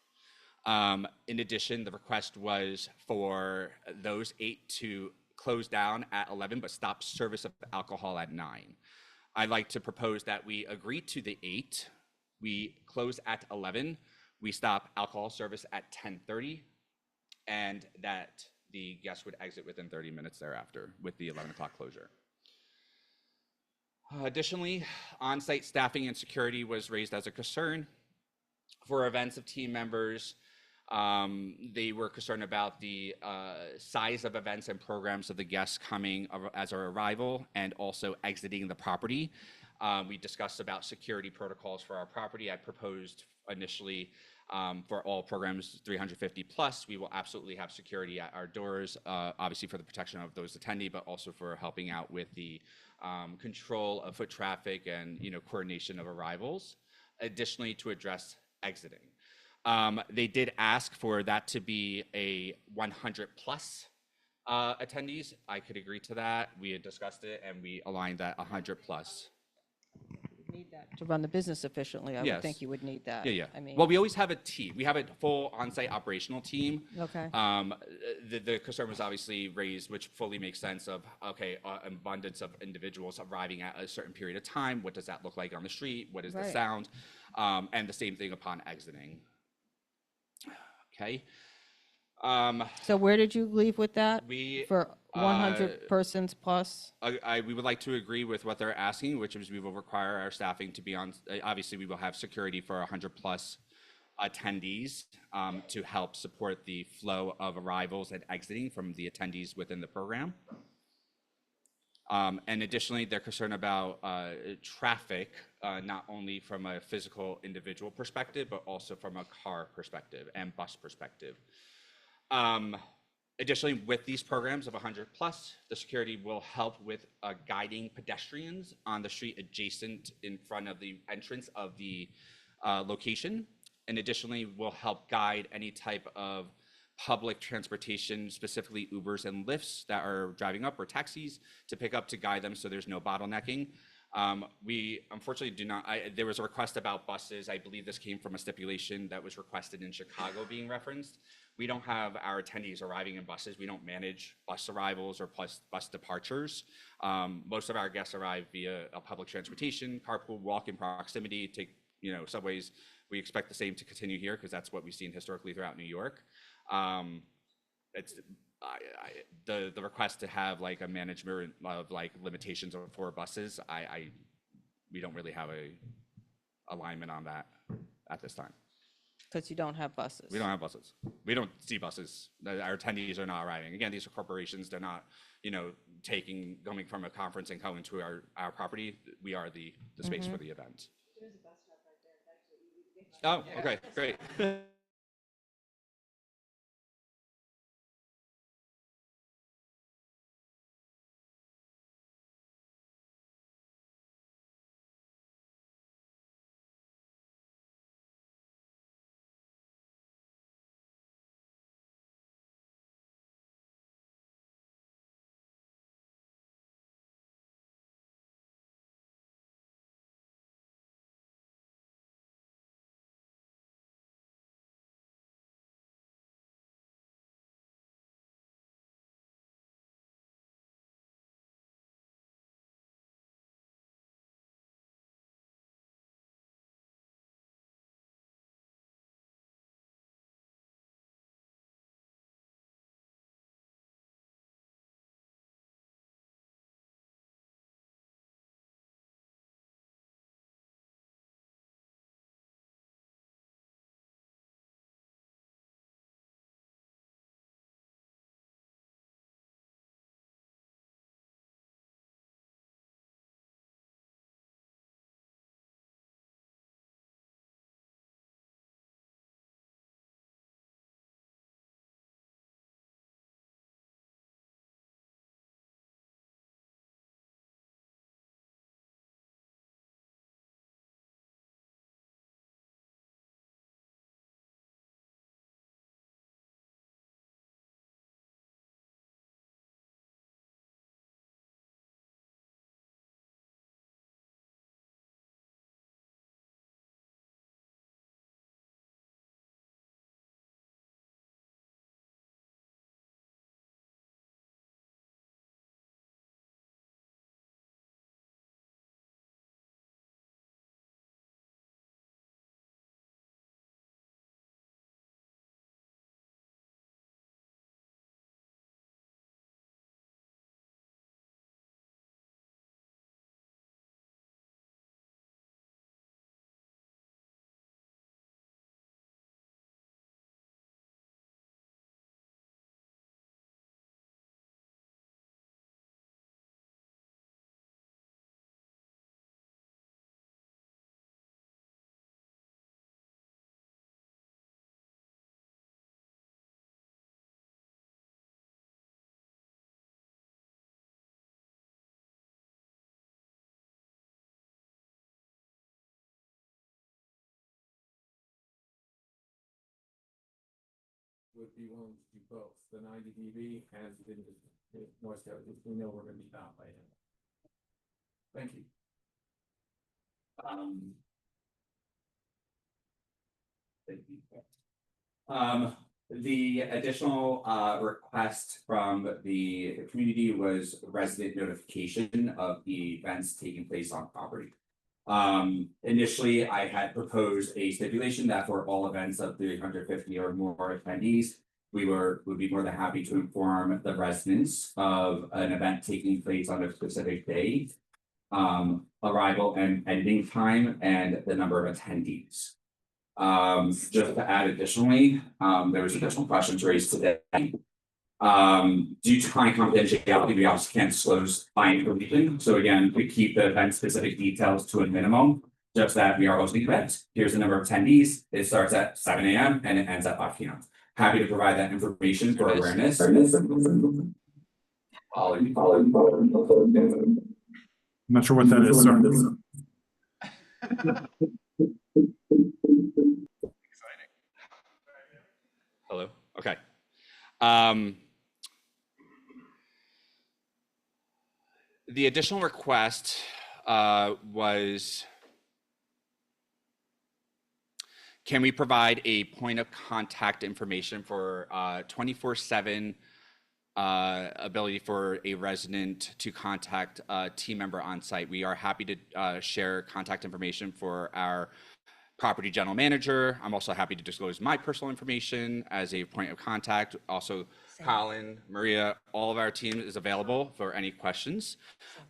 In addition, the request was for those 8 to close down at 11, but stop service of alcohol at 9. I'd like to propose that we agree to the 8. We close at 11. We stop alcohol service at 10:30, and that the guests would exit within 30 minutes thereafter with the 11 o'clock closure. Additionally, on-site staffing and security was raised as a concern. For events of team members, they were concerned about the size of events and programs of the guests coming as our arrival and also exiting the property. We discussed about security protocols for our property. I proposed initially for all programs 350 plus. We will absolutely have security at our doors, obviously for the protection of those attending, but also for helping out with the control of foot traffic and coordination of arrivals. Additionally, to address exiting. They did ask for that to be a 100 plus attendees. I could agree to that. We had discussed it and we aligned that 100 plus. Need that to run the business efficiently. I would think Yes. you would need that. Yeah. I mean, Well, we always have a team. We have a full on-site operational team. okay. The concern was obviously raised, which fully makes sense of, okay, abundance of individuals arriving at a certain period of time. What does that look like on the street? What is the Right. sound? And the same thing upon exiting. Okay. So where did you leave with that? We, For 100 persons plus? we would like to agree with what they're asking, which is we will require our staffing to be on, obviously we will have security for 100 plus attendees to help support the flow of arrivals and exiting from the attendees within the program. And additionally, they're concerned about traffic, not only from a physical individual perspective, but also from a car perspective and bus perspective. Additionally, with these programs of 100 plus, the security will help with guiding pedestrians on the street adjacent in front of the entrance of the location. And additionally, will help guide any type of public transportation, specifically Ubers and Lyfts that are driving up or taxis to pick up to guide them so there's no bottlenecking. We unfortunately do not, there was a request about buses. I believe this came from a stipulation that was requested in Chicago being referenced. We don't have our attendees arriving in buses. We don't manage bus arrivals or bus departures. Most of our guests arrive via a public transportation, carpool, walk in proximity, take subways. We expect the same to continue here because that's what we've seen historically throughout New York. It's the request to have like a management of like limitations for buses. We don't really have a alignment on that at this time. Because you don't have buses. We don't have buses. We don't see buses. Our attendees are not arriving. Again, these are corporations. They're not, coming from a conference and coming to our property. We are the space for the event. There's a bus stop right there. Actually, Oh, okay, great. would be willing to do both, the 90 dB and the noise level, if we know we're gonna be bound by it. Thank you. Thank you. The additional request from the community was resident notification of the events taking place on property. Initially, I had proposed a stipulation that for all events of 350 or more attendees, would be more than happy to inform the residents of an event taking place on a specific day, arrival and ending time, and the number of attendees. Just to add additionally, there was additional questions raised today. Due to client confidentiality, we also can't disclose client information. So again, we keep the event specific details to a minimum, just that we are hosting events. Here's the number of attendees. It starts at 7 a.m. and it ends at 5 p.m. Happy to provide that information for awareness. I'm not sure what that is, sir. Hello. Okay. The additional request was, can we provide a point of contact information for 24/7 ability for a resident to contact a team member on site? We are happy to share contact information for our property general manager. I'm also happy to disclose my personal information as a point of contact. Also, Colin, Maria, all of our team is available for any questions.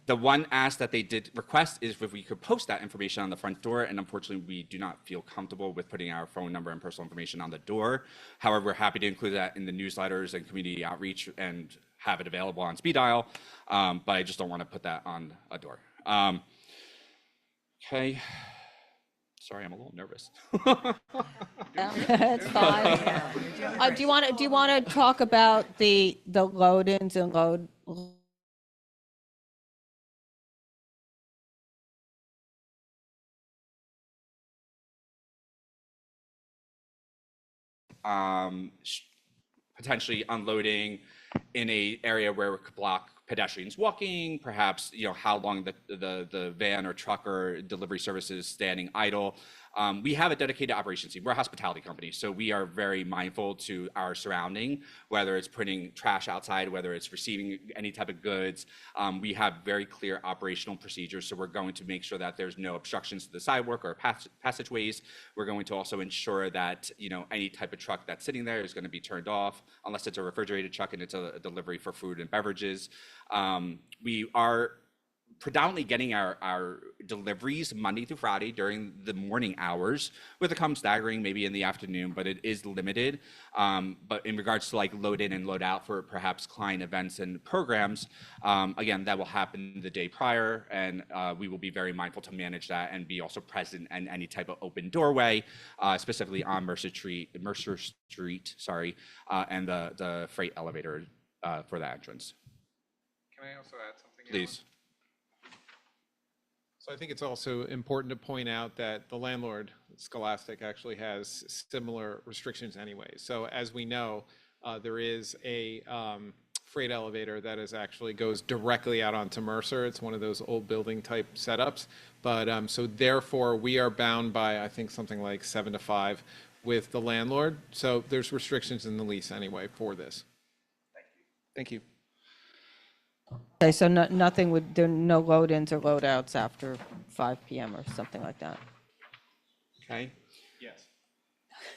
The one ask that they did request is if we could post that information on the front door, and unfortunately, we do not feel comfortable with putting our phone number and personal information on the door. However, we're happy to include that in the newsletters and community outreach and have it available on speed dial, but I just don't want to put that on a door. Okay. Sorry, I'm a little nervous. It's fine. Do you want to talk about the load-ins and load? Potentially unloading in a area where it could block pedestrians walking, perhaps, how long the van or truck or delivery service is standing idle. We have a dedicated operations team. We're a hospitality company, so we are very mindful to our surrounding, whether it's putting trash outside, whether it's receiving any type of goods. We have very clear operational procedures, so we're going to make sure that there's no obstructions to the sidewalk or passageways. We're going to also ensure that, any type of truck that's sitting there is going to be turned off, unless it's a refrigerated truck and it's a delivery for food and beverages. We are predominantly getting our deliveries Monday through Friday during the morning hours, with a come staggering maybe in the afternoon, but it is limited. But in regards to like load in and load out for perhaps client events and programs, again, that will happen the day prior, and we will be very mindful to manage that and be also present in any type of open doorway, specifically on Mercer Street, and the freight elevator for the entrance. Can I also add something? Please. So I think it's also important to point out that the landlord, Scholastic, actually has similar restrictions anyway. So as we know, there is a freight elevator that goes directly out onto Mercer. It's one of those old building type setups. But so therefore we are bound by, I think, something like 7 to 5 with the landlord. So there's restrictions in the lease anyway for this. Thank you. Okay, so there are no load-ins or load-outs after 5 p.m. or something like that. Okay. Yes.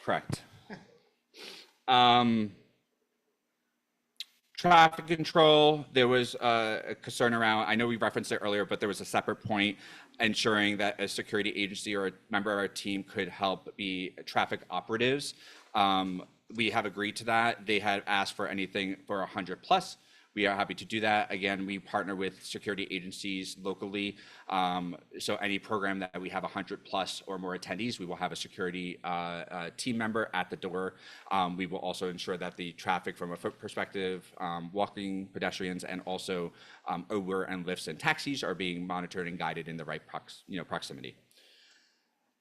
Correct. Traffic control, there was a concern around, I know we referenced it earlier, but there was a separate point ensuring that a security agency or a member of our team could help be traffic operatives. We have agreed to that. They had asked for anything for 100 plus. We are happy to do that. Again, we partner with security agencies locally. So any program that we have 100 plus or more attendees, we will have a security team member at the door. We will also ensure that the traffic from a foot perspective, walking pedestrians, and also Uber and Lyfts and taxis are being monitored and guided in the right proximity.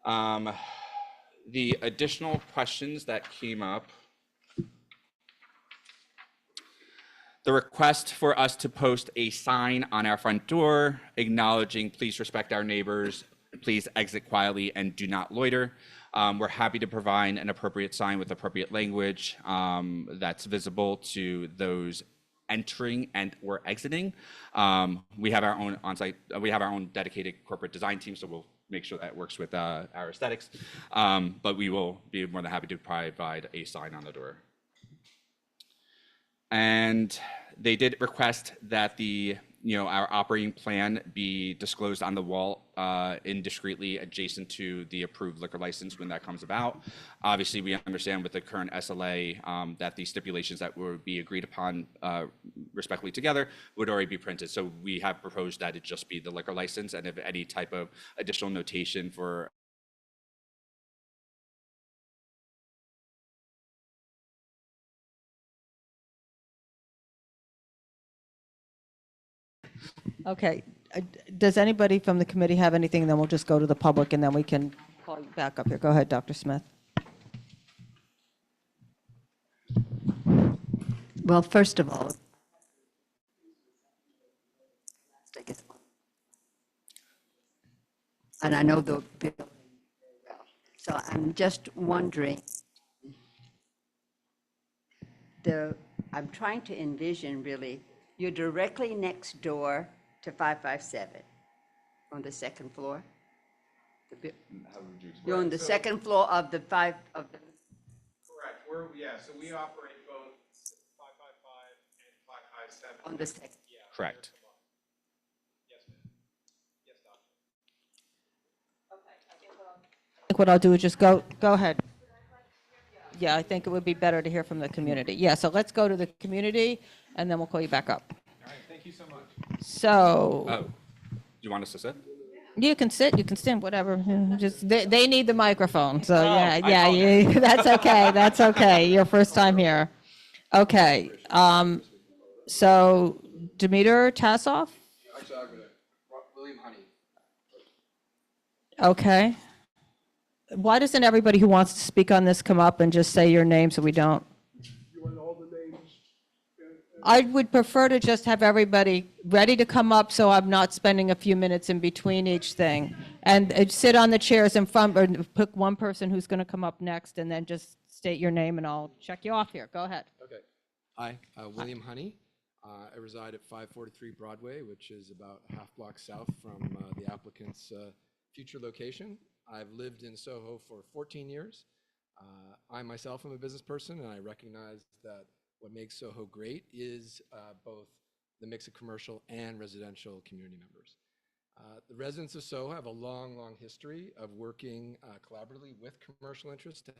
The additional questions that came up The request for us to post a sign on our front door acknowledging, please respect our neighbors, please exit quietly and do not loiter. We're happy to provide an appropriate sign with appropriate language that's visible to those entering and or exiting. We have our own on-site, we have our own dedicated corporate design team, so we'll make sure that works with our aesthetics. But we will be more than happy to provide a sign on the door. And they did request that our operating plan be disclosed on the wall indiscreetly adjacent to the approved liquor license when that comes about. Obviously, we understand with the current SLA that the stipulations that would be agreed upon respectfully together would already be printed. So we have proposed that it just be the liquor license, and if any type of additional notation for Okay, does anybody from the committee have anything? Then we'll just go to the public and then we can call you back up here. Go ahead, Dr. Smith. Well, first of all, and I know the building very well, so I'm just wondering, I'm trying to envision really, you're directly next door to 557 on the second floor? You're on the second floor of the Correct. So we operate both 555 and 557. on the second. Yeah. correct. Yes, ma'am. Yes, doctor. I think what I'll do is just go ahead. Yeah, I think it would be better to hear from the community. Yeah, so let's go to the community and then we'll call you back up. All right, thank you so much. So Oh, do you want us to sit? you can sit, you can stand, whatever. Just they need the microphone. So I that's okay. That's okay. Your first time here. Okay. So Demeter Tassoff? Actually, I'm gonna, William Honey. Okay. Why doesn't everybody who wants to speak on this come up and just say your name so we don't? You want all the names? I would prefer to just have everybody ready to come up so I'm not spending a few minutes in between each thing. And sit on the chairs in front, or pick one person who's going to come up next and then just state your name and I'll check you off here. Go ahead. Okay. Hi, William Honey. I reside at 543 Broadway, which is about a half block south from the applicant's future location. I've lived in Soho for 14 years. I myself am a business person, and I recognize that what makes Soho great is both the mix of commercial and residential community members. The residents of Soho have a long, long history of working collaboratively with commercial interests to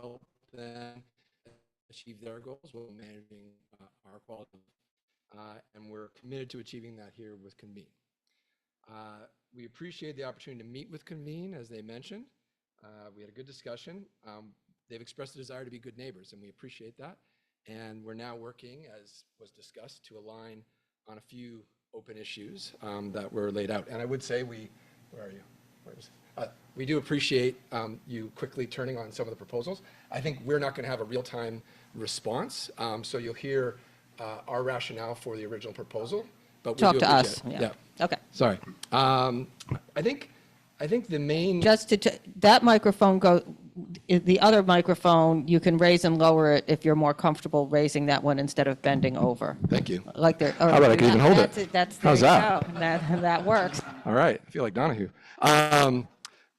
help them achieve their goals while managing our quality. And we're committed to achieving that here with Convene. We appreciate the opportunity to meet with Convene, as they mentioned. We had a good discussion. They've expressed a desire to be good neighbors, and we appreciate that. And we're now working, as was discussed, to align on a few open issues that were laid out. And I would say where are you? We do appreciate you quickly turning on some of the proposals. I think we're not going to have a real-time response, so you'll hear our rationale for the original proposal. But we Talk do to us. appreciate it. Yeah. Okay. Sorry. I think the main. Just that microphone the other microphone, you can raise and lower it if you're more comfortable raising that one instead of bending over. Thank you. Like there. How about I can even hold it? How's that? That works. All right. I feel like Donahue.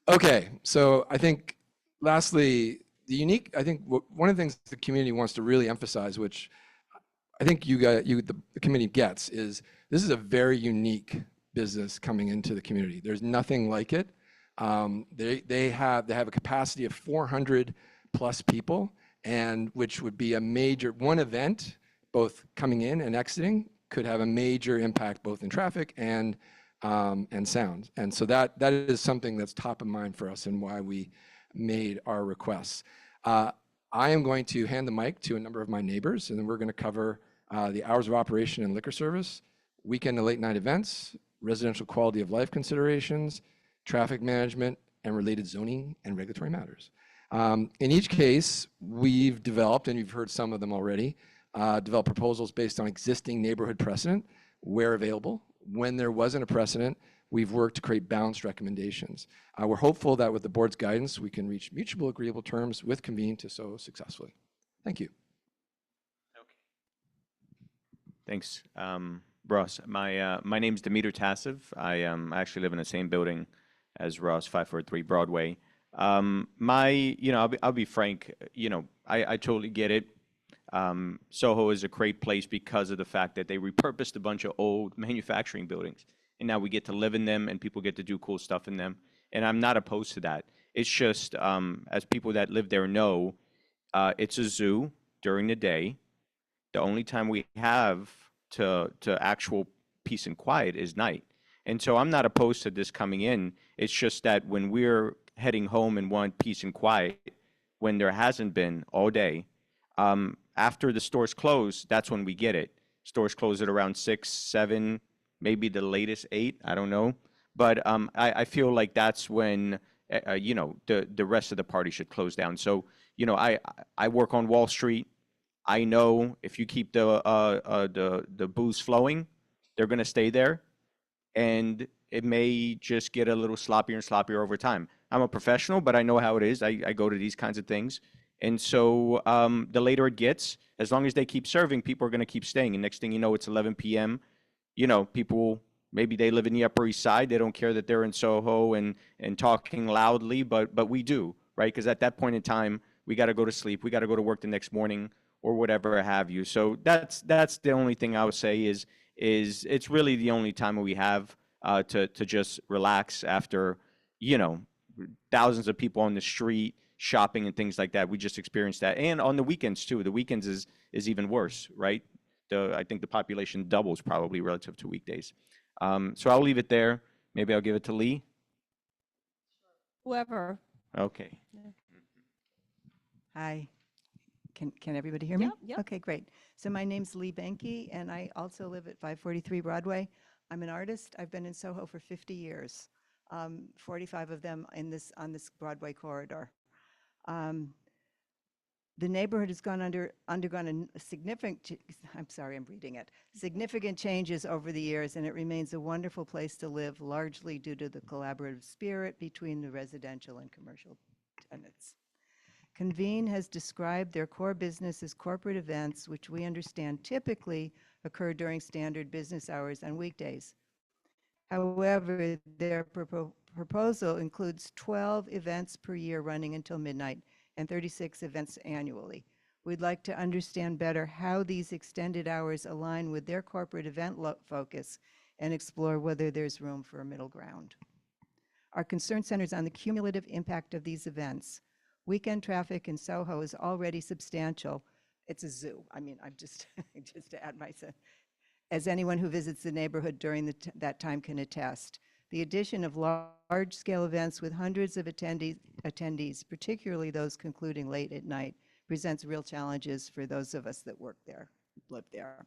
Okay. So I think lastly, one of the things the community wants to really emphasize, which I think the committee gets, is this is a very unique business coming into the community. There's nothing like it. They have a capacity of 400 plus people, and which would be one event, both coming in and exiting, could have a major impact both in traffic and sound. And so that is something that's top of mind for us and why we made our requests. I am going to hand the mic to a number of my neighbors, and then we're going to cover the hours of operation and liquor service, weekend and late night events, residential quality of life considerations, traffic management, and related zoning and regulatory matters. In each case, we've developed, and you've heard some of them already, develop proposals based on existing neighborhood precedent where available. When there wasn't a precedent, we've worked to create balanced recommendations. We're hopeful that with the board's guidance, we can reach mutual agreeable terms with Convene to Soho successfully. Thank you. Thanks, Ross. My name's Demeter Tassev. I actually live in the same building as Ross, 543 Broadway. I'll be frank. I totally get it. Soho is a great place because of the fact that they repurposed a bunch of old manufacturing buildings, and now we get to live in them, and people get to do cool stuff in them. And I'm not opposed to that. It's just, as people that live there know, it's a zoo during the day. The only time we have to actual peace and quiet is night. And so I'm not opposed to this coming in. It's just that when we're heading home and want peace and quiet, when there hasn't been all day, after the stores close, that's when we get it. Stores close at around 6, 7, maybe the latest 8, I don't know. But I feel like that's when, the rest of the party should close down. So, I work on Wall Street. I know if you keep the booze flowing, they're going to stay there. And it may just get a little sloppier and sloppier over time. I'm a professional, but I know how it is. I go to these kinds of things. And so the later it gets, as long as they keep serving, people are going to keep staying. And next thing you know, it's 11 p.m. People, maybe they live in the Upper East Side. They don't care that they're in Soho and talking loudly, but we do, right? Because at that point in time, we got to go to sleep. We got to go to work the next morning or whatever have you. So that's the only thing I would say is it's really the only time we have to just relax after, thousands of people on the street shopping and things like that. We just experienced that. And on the weekends too. The weekends is even worse, right? I think the population doubles probably relative to weekdays. So I'll leave it there. Maybe I'll give it to Lee. Whoever. Okay. Hi. Can everybody hear me? Yep. Okay, great. So my name's Lee Benke, and I also live at 543 Broadway. I'm an artist. I've been in Soho for 50 years, 45 of them on this Broadway corridor. The neighborhood has undergone a significant, I'm sorry, I'm reading it, significant changes over the years, and it remains a wonderful place to live, largely due to the collaborative spirit between the residential and commercial tenants. Convene has described their core business as corporate events, which we understand typically occur during standard business hours on weekdays. However, their proposal includes 12 events per year running until midnight and 36 events annually. We'd like to understand better how these extended hours align with their corporate event focus and explore whether there's room for a middle ground. Our concern centers on the cumulative impact of these events. Weekend traffic in Soho is already substantial. It's a zoo. I mean, I'm just to add myself, as anyone who visits the neighborhood during that time can attest. The addition of large-scale events with hundreds of attendees, particularly those concluding late at night, presents real challenges for those of us that work there, live there.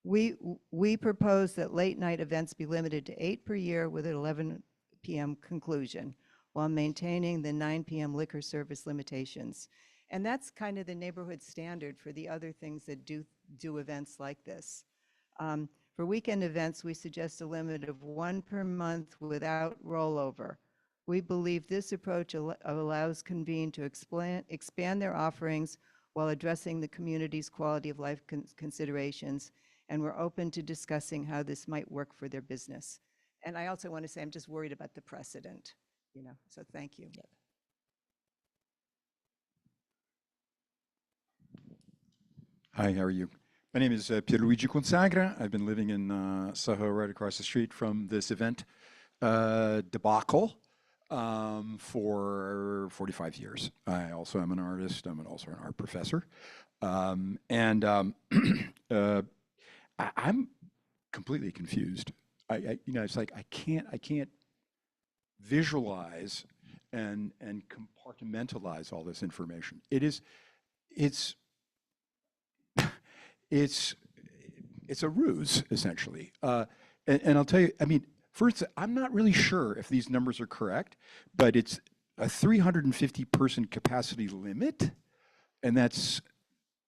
We propose that late-night events be limited to 8 per year with an 11 p.m. conclusion, while maintaining the 9 p.m. liquor service limitations. And that's kind of the neighborhood standard for the other things that do events like this. For weekend events, we suggest a limit of 1 per month without rollover. We believe this approach allows Convene to expand their offerings while addressing the community's quality of life considerations, and we're open to discussing how this might work for their business. And I also want to say I'm just worried about the precedent. So thank you. Yep. Hi, how are you? My name is Pierluigi Consagra. I've been living in Soho right across the street from this event debacle for 45 years. I also am an artist. I'm also an art professor. I'm completely confused. It's like I can't visualize and compartmentalize all this information. It's a ruse, essentially. And I'll tell you, I mean, first, I'm not really sure if these numbers are correct, but it's a 350 person capacity limit, and that's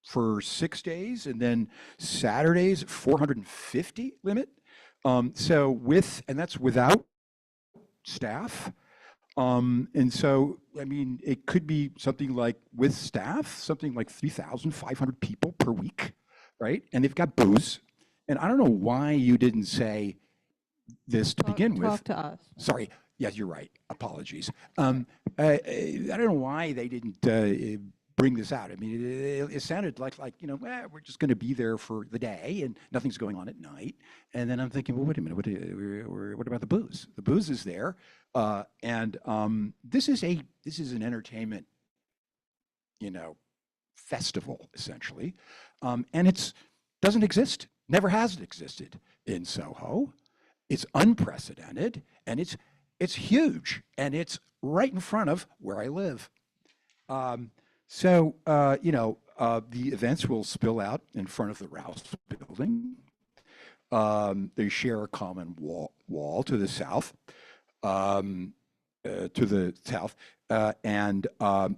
for 6 days, and then Saturdays 450 limit. And that's without staff. And so, I mean, it could be something like with staff, something like 3,500 people per week, right? And they've got booze. And I don't know why you didn't say this to begin with. Talk to us. Sorry. Yes, you're right. Apologies. I don't know why they didn't bring this out. I mean, it sounded like we're just going to be there for the day and nothing's going on at night. And then I'm thinking, well, wait a minute. What about the booze? The booze is there, and this is an entertainment, festival essentially, and it's doesn't exist. Never has existed in Soho. It's unprecedented, and it's huge, and it's right in front of where I live. The events will spill out in front of the Rouse building. They share a common wall to the south, and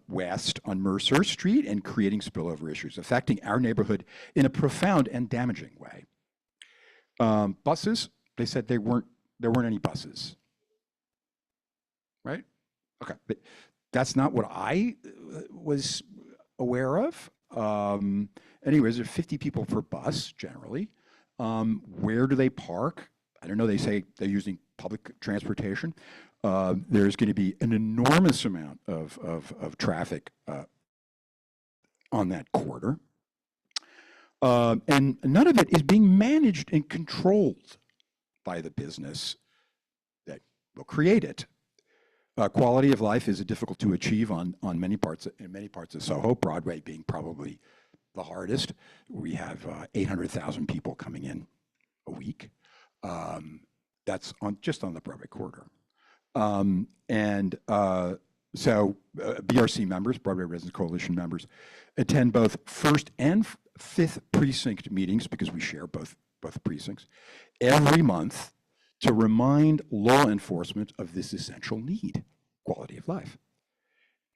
west on Mercer Street, and creating spillover issues affecting our neighborhood in a profound and damaging way. Buses, they said there weren't any buses. Right? Okay. But that's not what I was aware of. Anyways, there are 50 people per bus generally. Where do they park? I don't know. They say they're using public transportation. There's going to be an enormous amount of traffic on that corridor. And none of it is being managed and controlled by the business that will create it. Quality of life is difficult to achieve in many parts of Soho, Broadway being probably the hardest. We have 800,000 people coming in a week. That's just on the Broadway corridor. BRC members, Broadway Residents Coalition members, attend both 1st and 5th precinct meetings, because we share both precincts, every month, to remind law enforcement of this essential need, quality of life,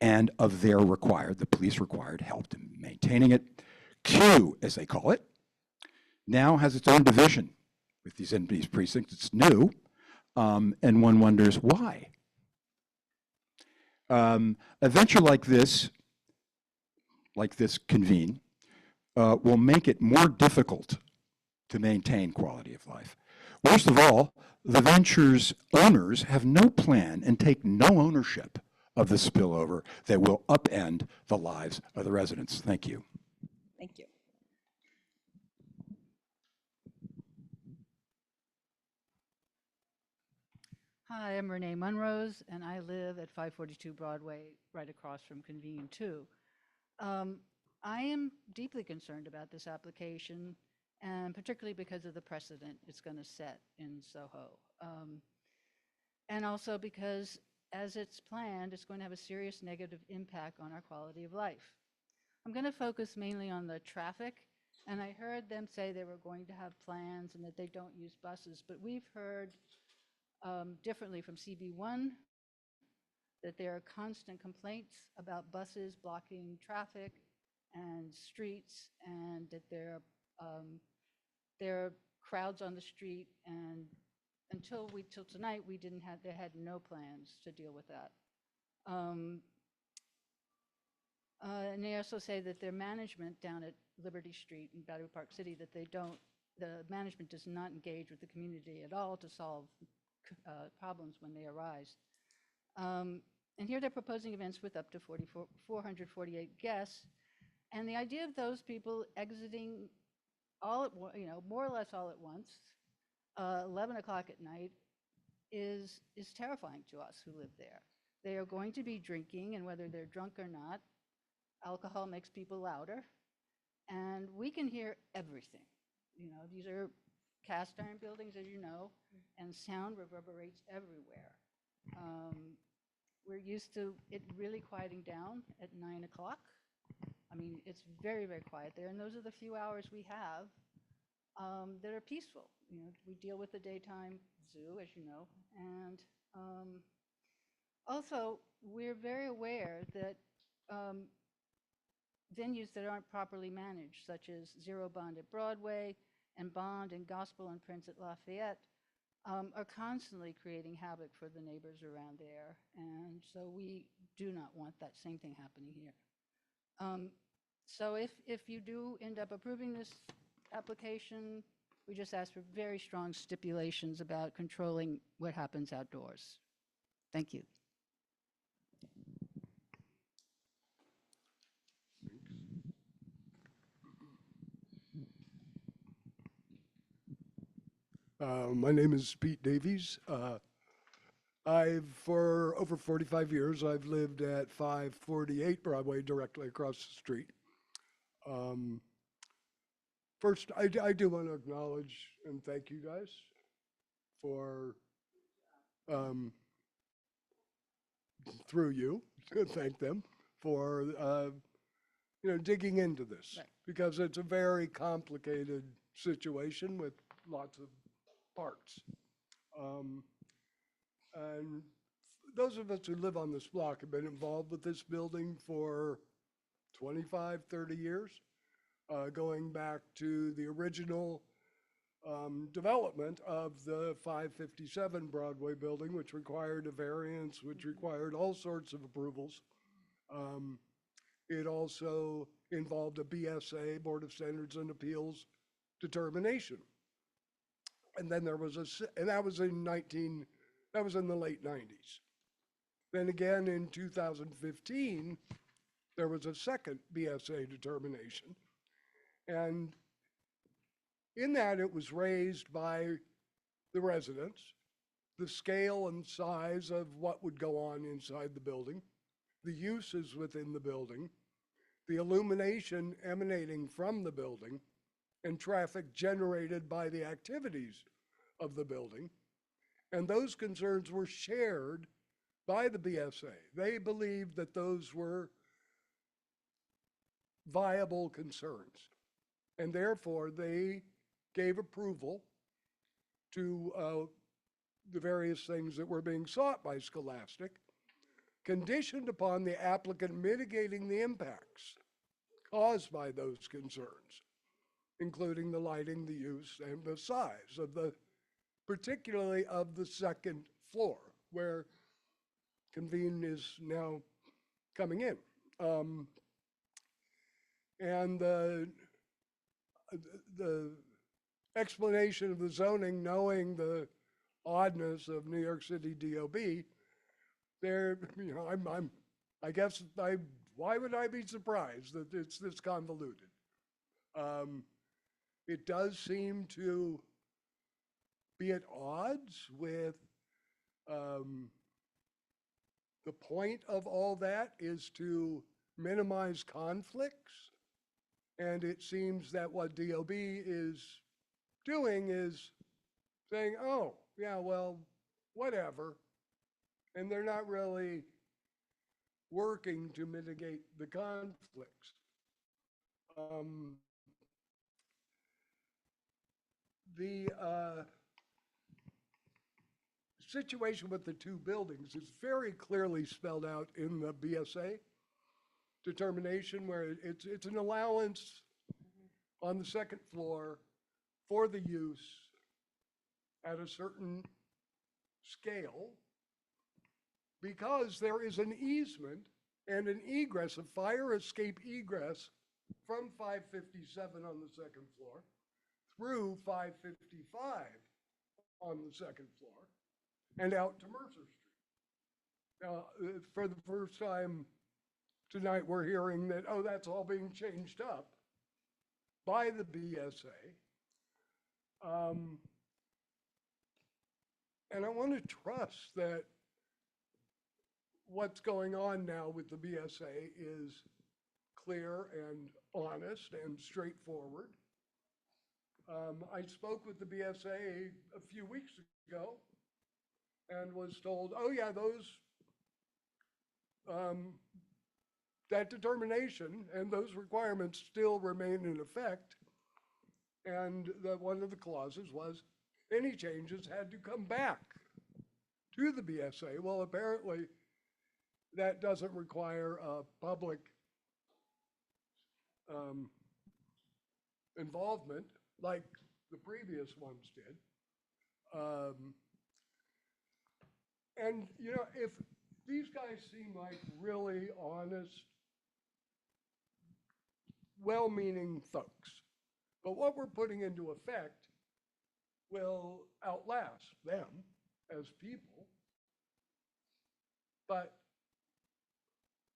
and of the police required help in maintaining it. Q, as they call it, now has its own division with these precincts. It's new, and one wonders why. A venture like this convene, will make it more difficult to maintain quality of life. Worst of all, the venture's owners have no plan and take no ownership of the spillover that will upend the lives of the residents. Thank you. Thank you. Hi, I'm Renee Munrose, and I live at 542 Broadway, right across from Convene 2. I am deeply concerned about this application, and particularly because of the precedent it's going to set in Soho. And also because, as it's planned, it's going to have a serious negative impact on our quality of life. I'm going to focus mainly on the traffic, and I heard them say they were going to have plans and that they don't use buses, but we've heard differently from CB1 that there are constant complaints about buses blocking traffic and streets, and that there are crowds on the street, and till tonight, they had no plans to deal with that. And they also say that their management down at Liberty Street in Battery Park City, that the management does not engage with the community at all to solve problems when they arise. And here they're proposing events with up to 448 guests. And the idea of those people exiting more or less all at once, 11 o'clock at night, is terrifying to us who live there. They are going to be drinking, and whether they're drunk or not, alcohol makes people louder, and we can hear everything. These are cast iron buildings, as you know, and sound reverberates everywhere. We're used to it really quieting down at 9 o'clock. I mean, it's very, very quiet there, and those are the few hours we have that are peaceful. We deal with the daytime zoo, as you know, and also we're very aware that venues that aren't properly managed, such as Zero Bond at Broadway and Bond and Gospel and Prince at Lafayette, are constantly creating havoc for the neighbors around there. And so we do not want that same thing happening here. So if you do end up approving this application, we just ask for very strong stipulations about controlling what happens outdoors. Thank you. My name is Pete Davies. For over 45 years, I've lived at 548 Broadway, directly across the street. First, I do want to acknowledge and thank you guys for, through you, thank them for, digging into this. Right. Because it's a very complicated situation with lots of parts. And those of us who live on this block have been involved with this building for 25, 30 years, going back to the original development of the 557 Broadway building, which required a variance, which required all sorts of approvals. It also involved a BSA, Board of Standards and Appeals, determination. And then there was and that was in the late 90s. Then again in 2015, there was a second BSA determination. And in that it was raised by the residents, the scale and size of what would go on inside the building, the uses within the building, the illumination emanating from the building, and traffic generated by the activities of the building. And those concerns were shared by the BSA. They believed that those were viable concerns. And therefore, they gave approval to the various things that were being sought by Scholastic, conditioned upon the applicant mitigating the impacts caused by those concerns, including the lighting, the use, and the size of particularly of the second floor, where Convene is now coming in. And the explanation of the zoning, knowing the oddness of New York City DOB, there, I guess, why would I be surprised that it's this convoluted? It does seem to be at odds with the point of all that is to minimize conflicts. And it seems that what DOB is doing is saying, oh, yeah, well, whatever. And they're not really working to mitigate the conflicts. The situation with the two buildings is very clearly spelled out in the BSA determination, where it's an allowance on the second floor for the use at a certain scale, because there is an easement and an egress, a fire escape egress from 557 on the second floor through 555 on the second floor and out to Mercer Street. Now, for the first time tonight, we're hearing that, oh, that's all being changed up by the BSA. And I want to trust that what's going on now with the BSA is clear and honest and straightforward. I spoke with the BSA a few weeks ago and was told, oh yeah, that determination and those requirements still remain in effect. And that one of the clauses was any changes had to come back to the BSA. Well, apparently that doesn't require a public involvement like the previous ones did. And, you know, if these guys seem like really honest, well-meaning folks, but what we're putting into effect will outlast them as people. But,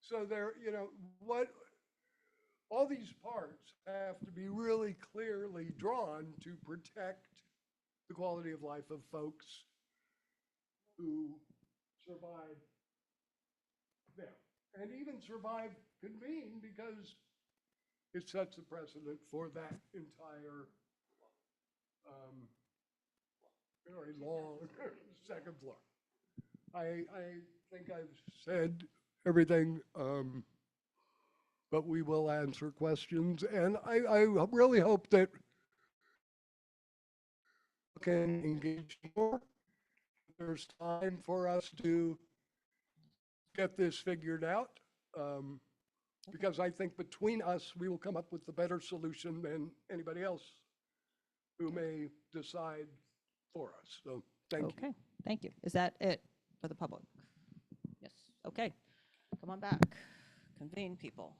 so they're, you know, all these parts have to be really clearly drawn to protect the quality of life of folks who survive them, and even survive Convene, because it sets a precedent for that entire very long second floor. I think I've said everything, but we will answer questions, and I really hope that we can engage more. There's time for us to get this figured out, because I think between us, we will come up with a better solution than anybody else who may decide for us. So thank you. Okay, thank you. Is that it for the public? Yes, okay. Come on back. Convene, people.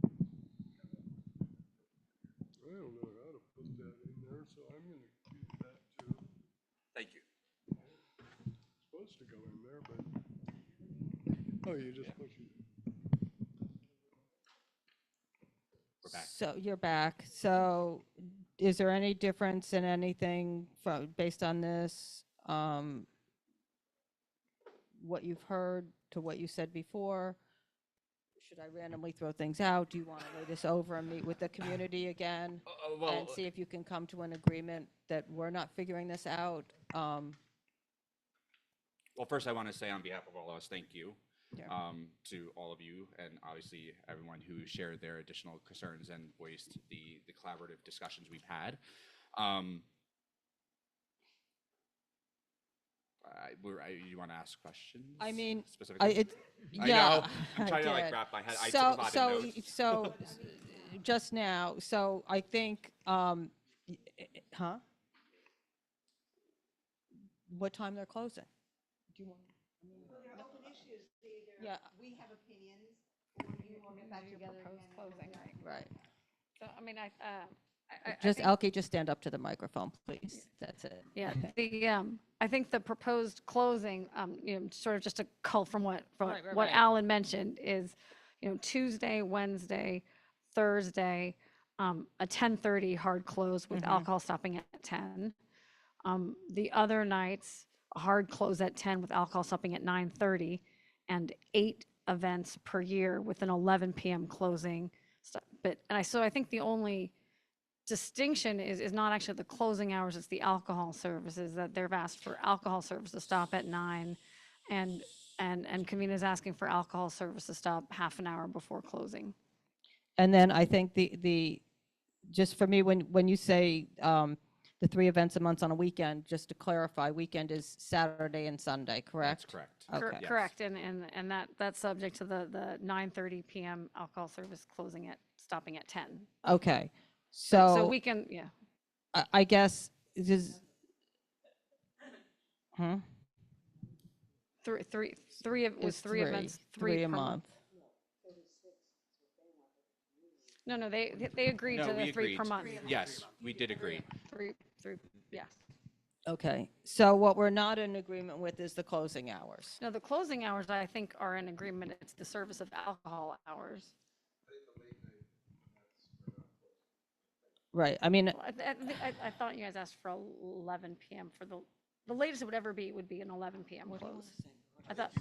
I don't know how to put that in there, so I'm going to do that too. Thank you. It's supposed to go in there, but, oh, you just push it. We're back. So you're back. So is there any difference in anything based on this? What you've heard to what you said before? Should I randomly throw things out? Do you want to lay this over and meet with the community again? And see if you can come to an agreement that we're not figuring this out? Well, first I want to say on behalf of all of us, thank you to all of you, and obviously everyone who shared their additional concerns and voiced the collaborative discussions we've had. You want to ask questions? I mean, specifically? yeah, I know. I'm I trying to like did. wrap my head. I took a lot of notes. So just now, so I think, what time they're closing? Do you want? There are open issues, Yeah. we have opinions, or you want to get back together again. Closing. Right. So, I mean, I Just, think- Elke, just stand up to the microphone, please. That's it. Yeah, I think the proposed closing, sort of just to cull from what Right. Alan mentioned is, Tuesday, Wednesday, Thursday, a 10:30 hard close with alcohol stopping at 10. The other nights, a hard close at 10 with alcohol stopping at 9:30, and 8 events per year with an 11 p.m. closing. So I think the only distinction is not actually the closing hours, it's the alcohol services, that they've asked for alcohol service to stop at 9, and Convene is asking for alcohol service to stop half an hour before closing. And then I think just for me, when you say the 3 events a month on a weekend, just to clarify, weekend is Saturday and Sunday, correct? That's correct. Okay. Correct, and that's subject to the 9:30 p.m. alcohol service stopping at 10. Okay. So we can, I guess it is. three It's events, three a per month. No, they agreed No, to we the 3 per agreed. month. Yes, we did agree. Three, yes. Okay. So what we're not in agreement with is the closing hours. No, the closing hours, I think, are in agreement. It's the service of alcohol hours. Right. I mean, Well, I thought you guys asked for 11 p.m. for the latest it would ever be would be an 11 p.m. close. I thought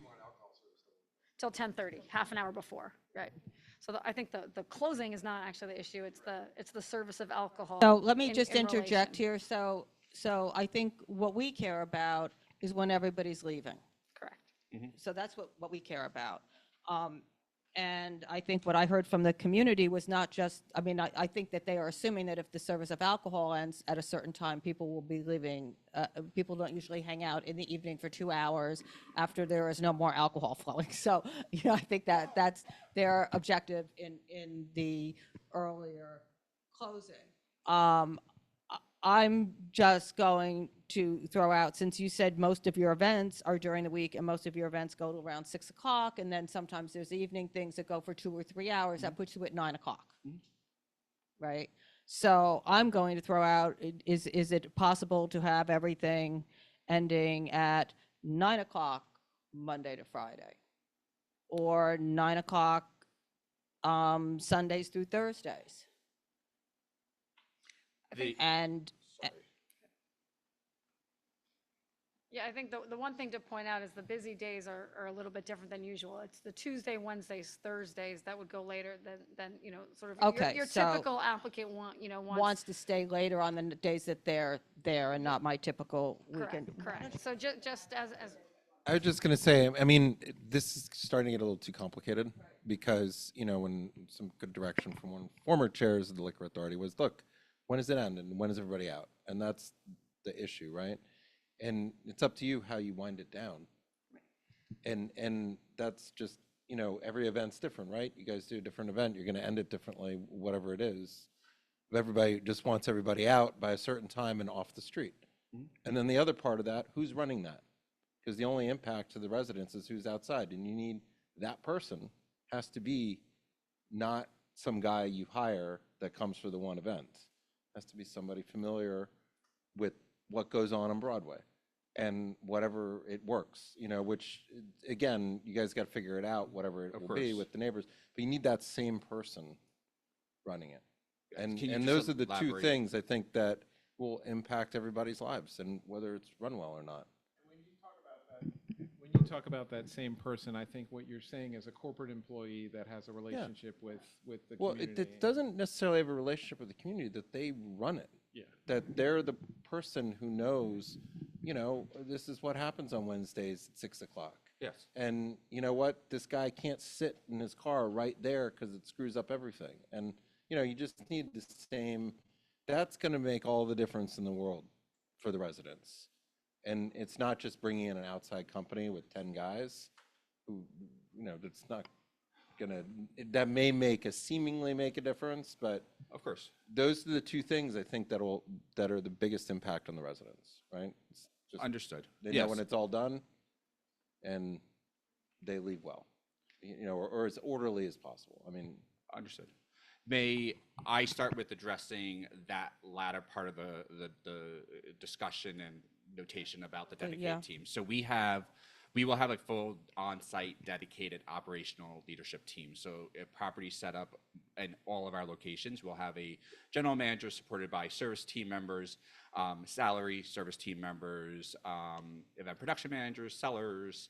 till 10:30, half an hour before, right? So I think the closing is not actually the issue. It's the service of alcohol. so let me just in interject relation. here. So I think what we care about is when everybody's leaving. Correct. So that's what we care about. And I think what I heard from the community was not just, I mean, I think that they are assuming that if the service of alcohol ends at a certain time, people will be leaving. People don't usually hang out in the evening for 2 hours after there is no more alcohol flowing. So, you know, I think that that's their objective in the earlier closing. I'm just going to throw out, since you said most of your events are during the week and most of your events go to around 6 o'clock, and then sometimes there's evening things that go for 2 or 3 hours, that puts you at 9 o'clock. Right? So I'm going to throw out, is it possible to have everything ending at 9 o'clock Monday to Friday? Or 9 o'clock Sundays through Thursdays? And Yeah, I think the one thing to point out is the busy days are a little bit different than usual. It's the Tuesday, Wednesdays, Thursdays that would go later than you know, sort of Okay, your so typical applicant wants to stay later on the days that they're there and not my typical weekend. correct. So just as I was just going to say, I mean, this is starting to get a little too complicated because, you know, when some good direction from one former chairs of the Liquor Authority was, look, when does it end and when is everybody out? And that's the issue, right? And it's up to you how you wind it down. And that's just, you know, every event's different, right? You guys do a different event, you're going to end it differently, whatever it is. If everybody just wants everybody out by a certain time and off the street. And then the other part of that, who's running that? Because the only impact to the residents is who's outside, and you need that person has to be not some guy you hire that comes for the one event. Has to be somebody familiar with what goes on Broadway and whatever it works, you know, which again, you guys got to figure it out, whatever it will be with the neighbors, but you need that same person running it. And those are the two things I think that will impact everybody's lives and whether it's run well or not. When you talk about that same person, I think what you're saying is a corporate employee that has a relationship with the community. Well, it doesn't necessarily have a relationship with the community, that they run it. Yeah. That they're the person who knows, you know, this is what happens on Wednesdays at 6 o'clock. Yes. And you know what? This guy can't sit in his car right there because it screws up everything. And, you know, you just need the same, that's going to make all the difference in the world for the residents. And it's not just bringing in an outside company with 10 guys who, you know, that's not gonna, that may seemingly make a difference, but of course, those are the two things I think that are the biggest impact on the residents, right? It's just, understood. they know when it's all done and they leave well, you know, or as orderly as possible. I mean, understood. May I start with addressing that latter part of the discussion and notation about the dedicated team? So we will have a full on-site dedicated operational leadership team. So if property set up in all of our locations, we'll have a general manager supported by service team members, salary service team members, event production managers, sellers,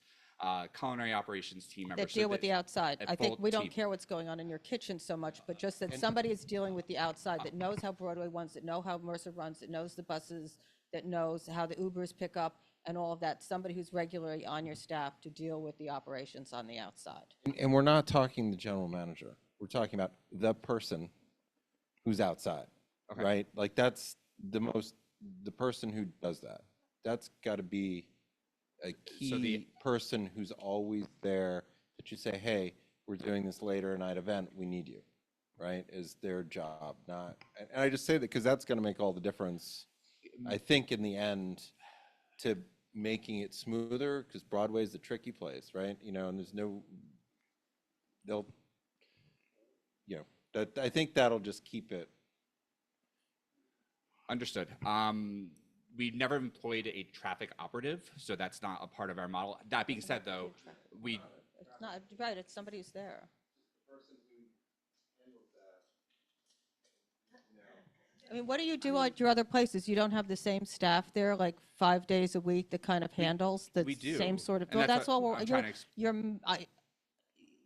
culinary operations team members. That deal with the outside. I think we don't team. care what's going on in your kitchen so much, but just that somebody is dealing with the outside, that knows how Broadway runs, that know how Mercer runs, that knows the buses, that knows how the Ubers pick up and all of that. Somebody who's regularly on your staff to deal with the operations on the outside. and we're not talking the general manager. We're talking about the person who's outside, right? Like that's the person who does that. That's got to be a key person who's always there that you say, hey, we're doing this later night event, we need you, right? Is their job, not, and I just say that because that's going to make all the difference, I think, in the end, to making it smoother, because Broadway is the tricky place, right? You know, and there's no, you know, that I think that'll just keep it. Understood. We never employed a traffic operative, so that's not a part of our model. That being said, though, It's not, right, it's somebody who's there. I mean, what do you do at your other places? You don't have the same staff there, like 5 days a week, that kind of handles the we do. same sort of, And well, that's that's what all I'm trying to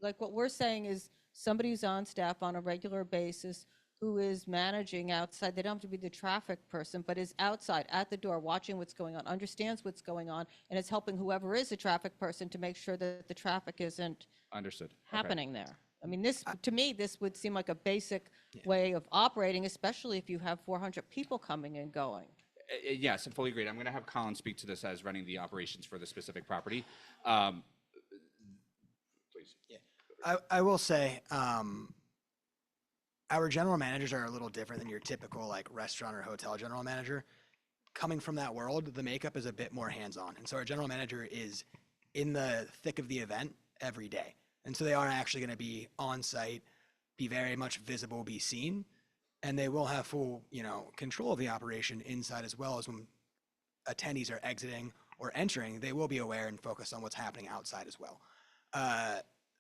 like what we're saying is somebody who's on staff on a regular basis who is managing outside. They don't have to be the traffic person, but is outside at the door watching what's going on, understands what's going on, and is helping whoever is a traffic person to make sure that the traffic isn't understood happening there. I mean, this, to me, this would seem like a basic way of operating, especially if you have 400 people coming and going. Yes, I fully agree. I'm going to have Colin speak to this as running the operations for the specific property. Please. I will say, our general managers are a little different than your typical like restaurant or hotel general manager. Coming from that world, the makeup is a bit more hands-on. And so our general manager is in the thick of the event every day. And so they are actually going to be on site, be very much visible, be seen, and they will have full, control of the operation inside as well as when attendees are exiting or entering, they will be aware and focused on what's happening outside as well.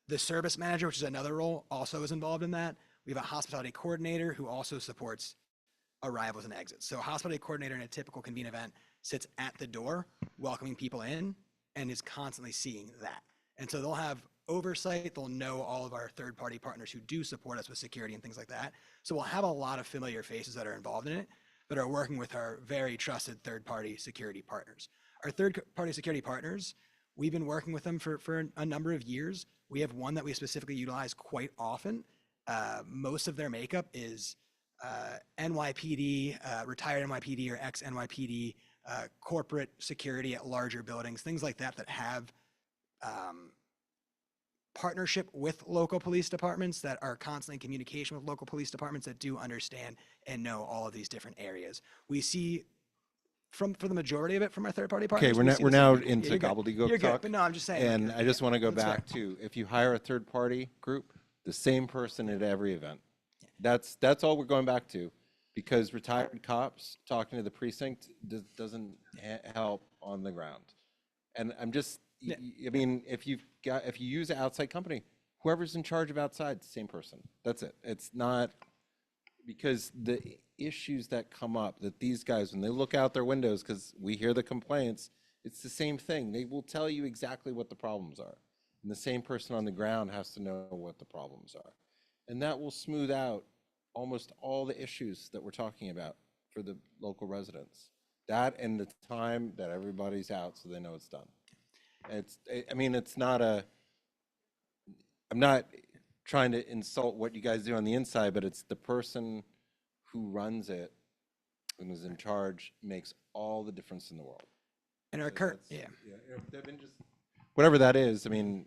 The service manager, which is another role, also is involved in that. We have a hospitality coordinator who also supports arrivals and exits. So a hospitality coordinator in a typical convene event sits at the door, welcoming people in, and is constantly seeing that. And so they'll have oversight. They'll know all of our third-party partners who do support us with security and things like that. So we'll have a lot of familiar faces that are involved in it, that are working with our very trusted third-party security partners. Our third-party security partners, we've been working with them for a number of years. We have one that we specifically utilize quite often. Most of their makeup is NYPD, retired NYPD or ex-NYPD, corporate security at larger buildings, things like that that have partnership with local police departments, that are constantly in communication with local police departments, that do understand and know all of these different areas. We see for the majority of it from our third-party partners. Okay, we're now into You're gobbledygook good, talk. but no, I'm just saying. And I just want to go That's fair. back to, if you hire a third-party group, the same person at every event. That's all we're going back to, because retired cops talking to the precinct doesn't help on the ground. And I'm just, I mean, if you use an outside company, whoever's in charge of outside, same person. That's it. It's not, because the issues that come up, that these guys, when they look out their windows, because we hear the complaints, it's the same thing. They will tell you exactly what the problems are. And the same person on the ground has to know what the problems are. And that will smooth out almost all the issues that we're talking about for the local residents. That and the time that everybody's out so they know it's done. I mean, it's not I'm not trying to insult what you guys do on the inside, but it's the person who runs it and is in charge makes all the difference in the world. And our current, Whatever that is, I mean.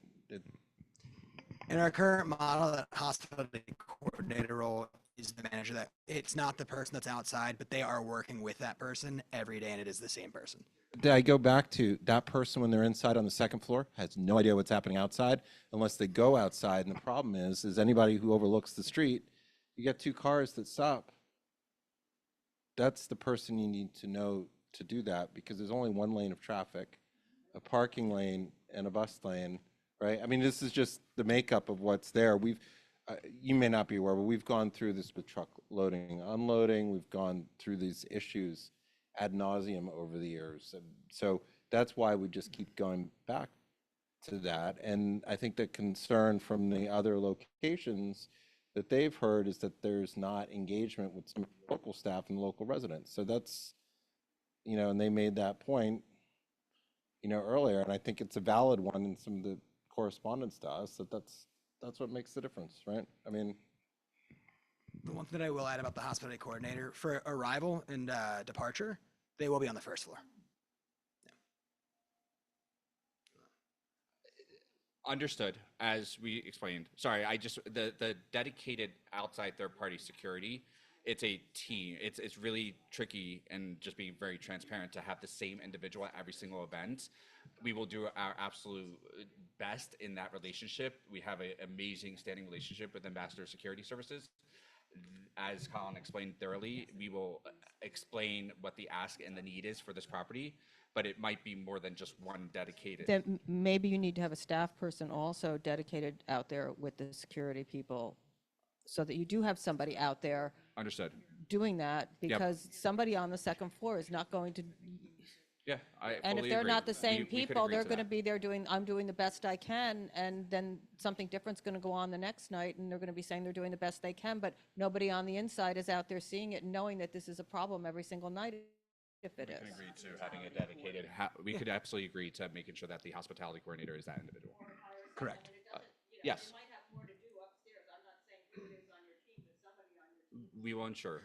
In our current model, that hospitality coordinator role is the manager. That it's not the person that's outside, but they are working with that person every day, and it is the same person. I go back to that person when they're inside on the second floor has no idea what's happening outside unless they go outside. And the problem is anybody who overlooks the street, you get two cars that stop. That's the person you need to know to do that, because there's only one lane of traffic, a parking lane and a bus lane, right? I mean, this is just the makeup of what's there. You may not be aware, but we've gone through this with truck loading, unloading. We've gone through these issues ad nauseum over the years. And so that's why we just keep going back to that. And I think the concern from the other locations that they've heard is that there's not engagement with some local staff and local residents. So that's, and they made that point, earlier, and I think it's a valid one in some of the correspondence to us, that's what makes the difference, right? I mean, The one thing that I will add about the hospitality coordinator, for arrival and departure, they will be on the first floor. Understood, as we explained. Sorry, the dedicated outside third-party security, it's a team. It's really tricky, and just being very transparent, to have the same individual at every single event. We will do our absolute best in that relationship. We have an amazing standing relationship with Ambassador Security Services. As Colin explained thoroughly, we will explain what the ask and the need is for this property, but it might be more than just one dedicated. Then maybe you need to have a staff person also dedicated out there with the security people, so that you do have somebody out there Understood. doing that, because somebody on the second floor is not going to. Yeah, I And if fully they're agree. not the same We could people, agree they're to going to that. be there I'm doing the best I can, and then something different's going to go on the next night, and they're going to be saying they're doing the best they can, but nobody on the inside is out there seeing it and knowing that this is a problem every single night, if it We is. can agree to having a dedicated, we could absolutely agree to making sure that the hospitality coordinator is that individual. Correct. Yes. We will ensure.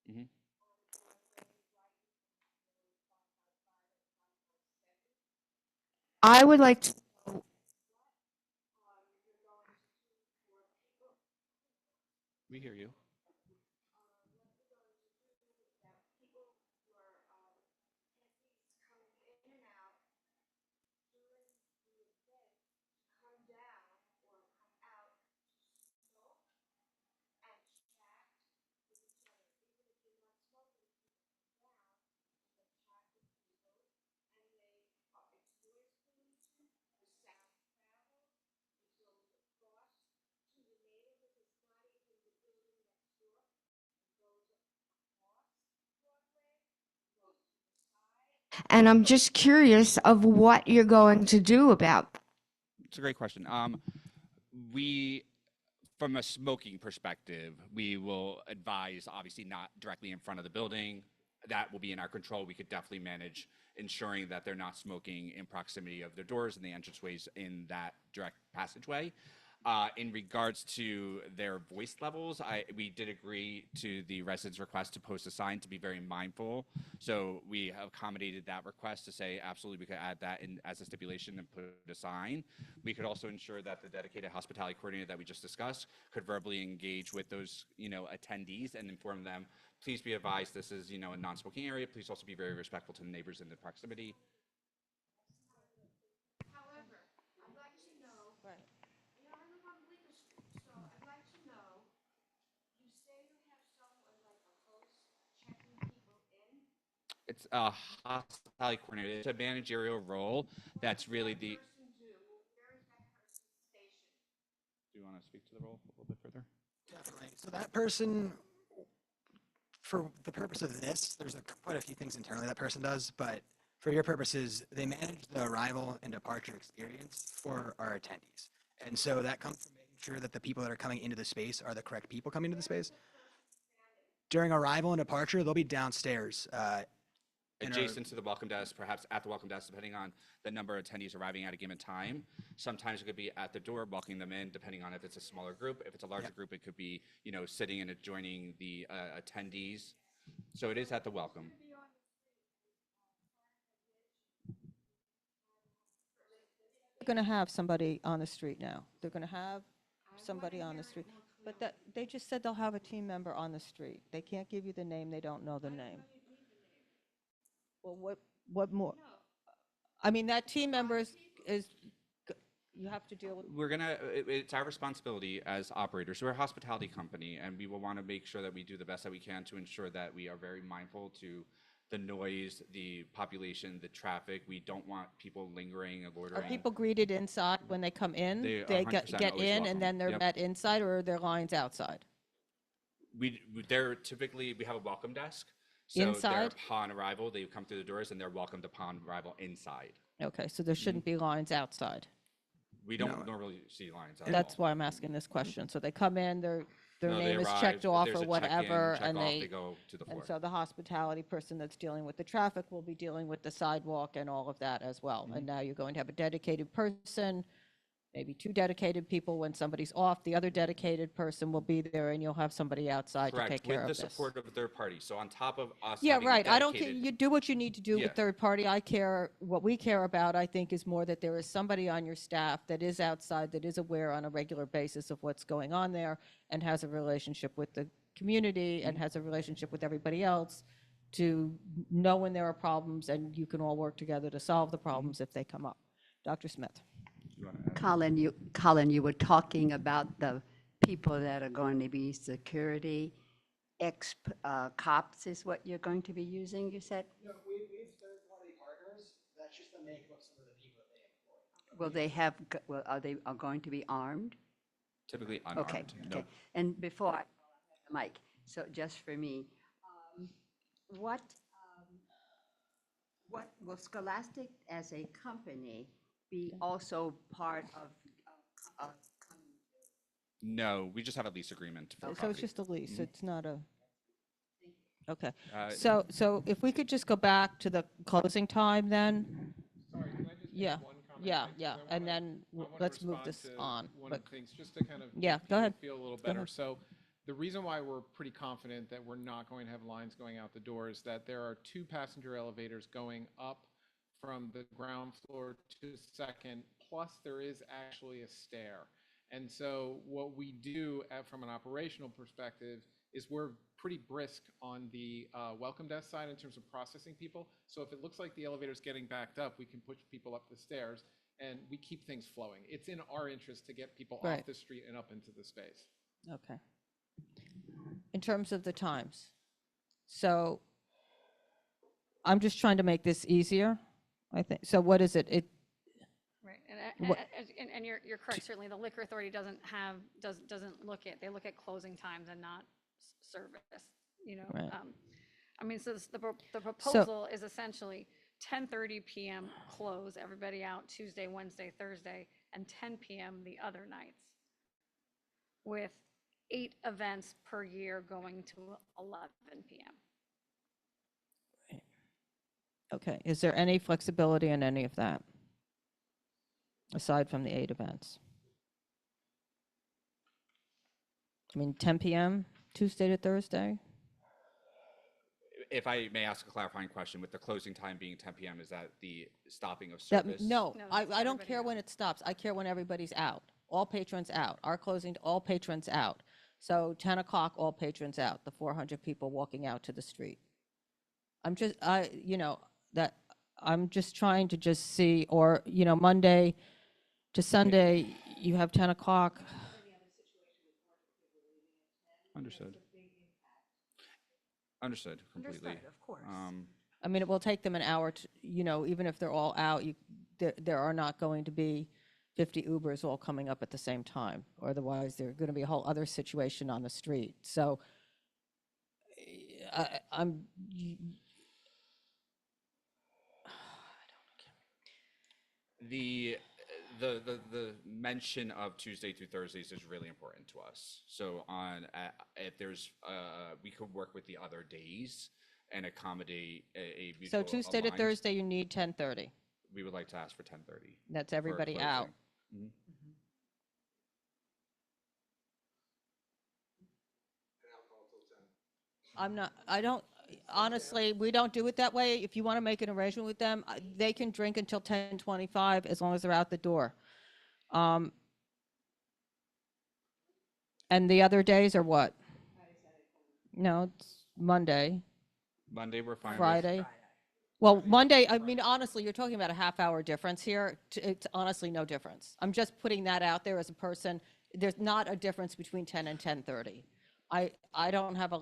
Mhm. I would like to We hear you. and I'm just curious of what you're going to do about. It's a great question. We, from a smoking perspective, we will advise, obviously not directly in front of the building. That will be in our control. We could definitely manage ensuring that they're not smoking in proximity of their doors and the entranceways in that direct passageway. In regards to their voice levels, we did agree to the residents' request to post a sign to be very mindful. So we accommodated that request to say, absolutely, we could add that in as a stipulation and put a sign. We could also ensure that the dedicated hospitality coordinator that we just discussed could verbally engage with those, attendees and inform them, please be advised, this is, a non-smoking area. Please also be very respectful to the neighbors in the proximity. However, I'd like to know, I live on Bleecker Street, so I'd like to know, you say you have someone like a host checking people in? It's a hospitality coordinator. It's a managerial role. That's really the. Do you want to speak to the role a little bit further? Definitely. So that person, for the purpose of this, there's quite a few things internally that person does, but for your purposes, they manage the arrival and departure experience for our attendees. And so that comes from making sure that the people that are coming into the space are the correct people coming into the space. During arrival and departure, they'll be downstairs. Adjacent to the welcome desk, perhaps at the welcome desk, depending on the number of attendees arriving at a given time. Sometimes it could be at the door, welcoming them in, depending on if it's a smaller group. If it's a larger group, it could be, sitting and adjoining the attendees. So it is at the welcome. They're going to have somebody on the street now. They're going to have somebody on the street. But that, they just said they'll have a team member on the street. They can't give you the name. They don't know the name. Well, what more? I mean, that team member is you have to deal with. We're gonna, it's our responsibility as operators. We're a hospitality company, and we will want to make sure that we do the best that we can to ensure that we are very mindful to the noise, the population, the traffic. We don't want people lingering and loitering. Are people greeted inside when they come in? They get 100% always in welcome. and then they're Yep. met inside, or are there lines outside? They're typically, we have a welcome desk. So Inside? they're upon arrival, they come through the doors and they're welcomed upon arrival inside. Okay, so there shouldn't be lines outside. We don't normally see lines at That's all. why I'm asking this question. So they come in, their No, they name is arrive, checked if off there's or a check-in, whatever, check and off, they they go to the floor. And so the hospitality person that's dealing with the traffic will be dealing with the sidewalk and all of that as well. And now you're going to have a dedicated person, maybe two dedicated people. When somebody's off, the other dedicated person will be there, and you'll have somebody outside to take Correct, care with of the this. support of a third party. So on top of us Yeah, having a right. I don't care. dedicated- You do what you need to do Yeah. with third party. What we care about, I think, is more that there is somebody on your staff that is outside, that is aware on a regular basis of what's going on there, and has a relationship with the community and has a relationship with everybody else to know when there are problems, and you can all work together to solve the problems if they come up. Dr. Smith. Colin, you were talking about the people that are going to be security, cops is what you're going to be using, you said? No, we have third-party partners. That's just the makeup of some of the people that they employ. Will they have, are they going to be armed? Typically unarmed. Okay, No. okay. And before I the mic, so just for me, what will Scholastic as a company be also part of No, we just have a lease agreement for So it's property. just a lease, it's not a, okay. Uh, So if we could just go back to the closing time then? Sorry, can I just make Yeah, one comment? yeah, Thanks, 'cause yeah, I and wanna- then I wanna let's move respond this to on. One but- of the things, just to kind of Yeah, make go people ahead. feel a little Go better. ahead. So the reason why we're pretty confident that we're not going to have lines going out the door is that there are 2 passenger elevators going up from the ground floor to the second, plus there is actually a stair. And so what we do from an operational perspective is we're pretty brisk on the welcome desk side in terms of processing people. So if it looks like the elevator's getting backed up, we can push people up the stairs and we keep things flowing. It's in our interest to get people Right. off the street and up into the space. Okay. In terms of the times, so I'm just trying to make this easier, I think. So what is it? Right, What- and you're correct, certainly the liquor authority doesn't look at, they look at closing times and not service, you know? Right. I mean, so the proposal is essentially 10:30 PM close, everybody out Tuesday, Wednesday, Thursday, and 10 PM the other nights, with 8 events per year going to 11 PM. Okay, is there any flexibility in any of that? Aside from the 8 events? I mean, 10 PM, Tuesday to Thursday? If I may ask a clarifying question, with the closing time being 10 PM, is that the stopping of That, service? no, No, I that's don't everybody care out. when it stops. I care when everybody's out. All patrons out. Our closing, all patrons out. So 10 o'clock, all patrons out, the 400 people walking out to the street. I'm just, I'm just trying to just see, or, Monday to Sunday, you have 10 o'clock. Understood. Understood completely. Understood, of course. I mean, it will take them an hour to, even if they're all out, there are not going to be 50 Ubers all coming up at the same time. Or otherwise, there's going to be a whole other situation on the street. So I'm, The mention of Tuesday through Thursdays is really important to us. So if there's, we could work with the other days and accommodate a so mutual Tuesday to aligned- Thursday, you need 10:30. We would like to ask for 10:30. That's for everybody closing. out. Mhm. Honestly, we don't do it that way. If you want to make an arrangement with them, they can drink until 10:25 as long as they're out the door. And the other days are what? No, it's Monday, Monday, we're fine with. Friday. Well, Monday, I mean, honestly, you're talking about a half-hour difference here. It's honestly no difference. I'm just putting that out there as a person. There's not a difference between 10 and 10:30. I don't have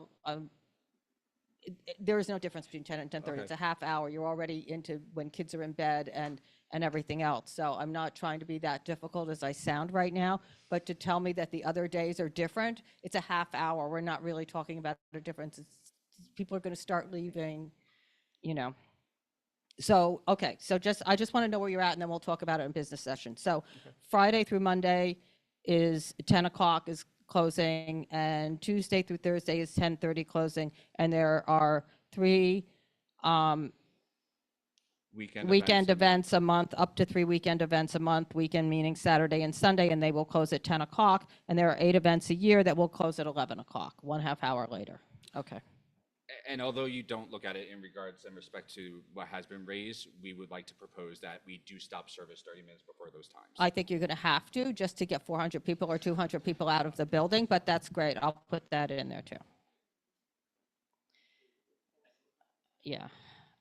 there is no difference between 10 and 10:30. It's a half hour. You're already into when kids are in bed and everything else. So I'm not trying to be that difficult as I sound right now, but to tell me that the other days are different, it's a half hour. We're not really talking about a difference. People are going to start leaving, So, okay, so I just want to know where you're at, and then we'll talk about it in business session. So Friday through Monday is 10 o'clock is closing, and Tuesday through Thursday is 10:30 closing, and there are 3 weekend events a month, up to 3 weekend events a month, weekend meaning Saturday and Sunday, and they will close at 10 o'clock, and there are 8 events a year that will close at 11 o'clock, 1/2 hour later. Okay. And although you don't look at it in regards and respect to what has been raised, we would like to propose that we do stop service 30 minutes before those times. I think you're going to have to, just to get 400 people or 200 people out of the building, but that's great. I'll put that in there too. Yeah.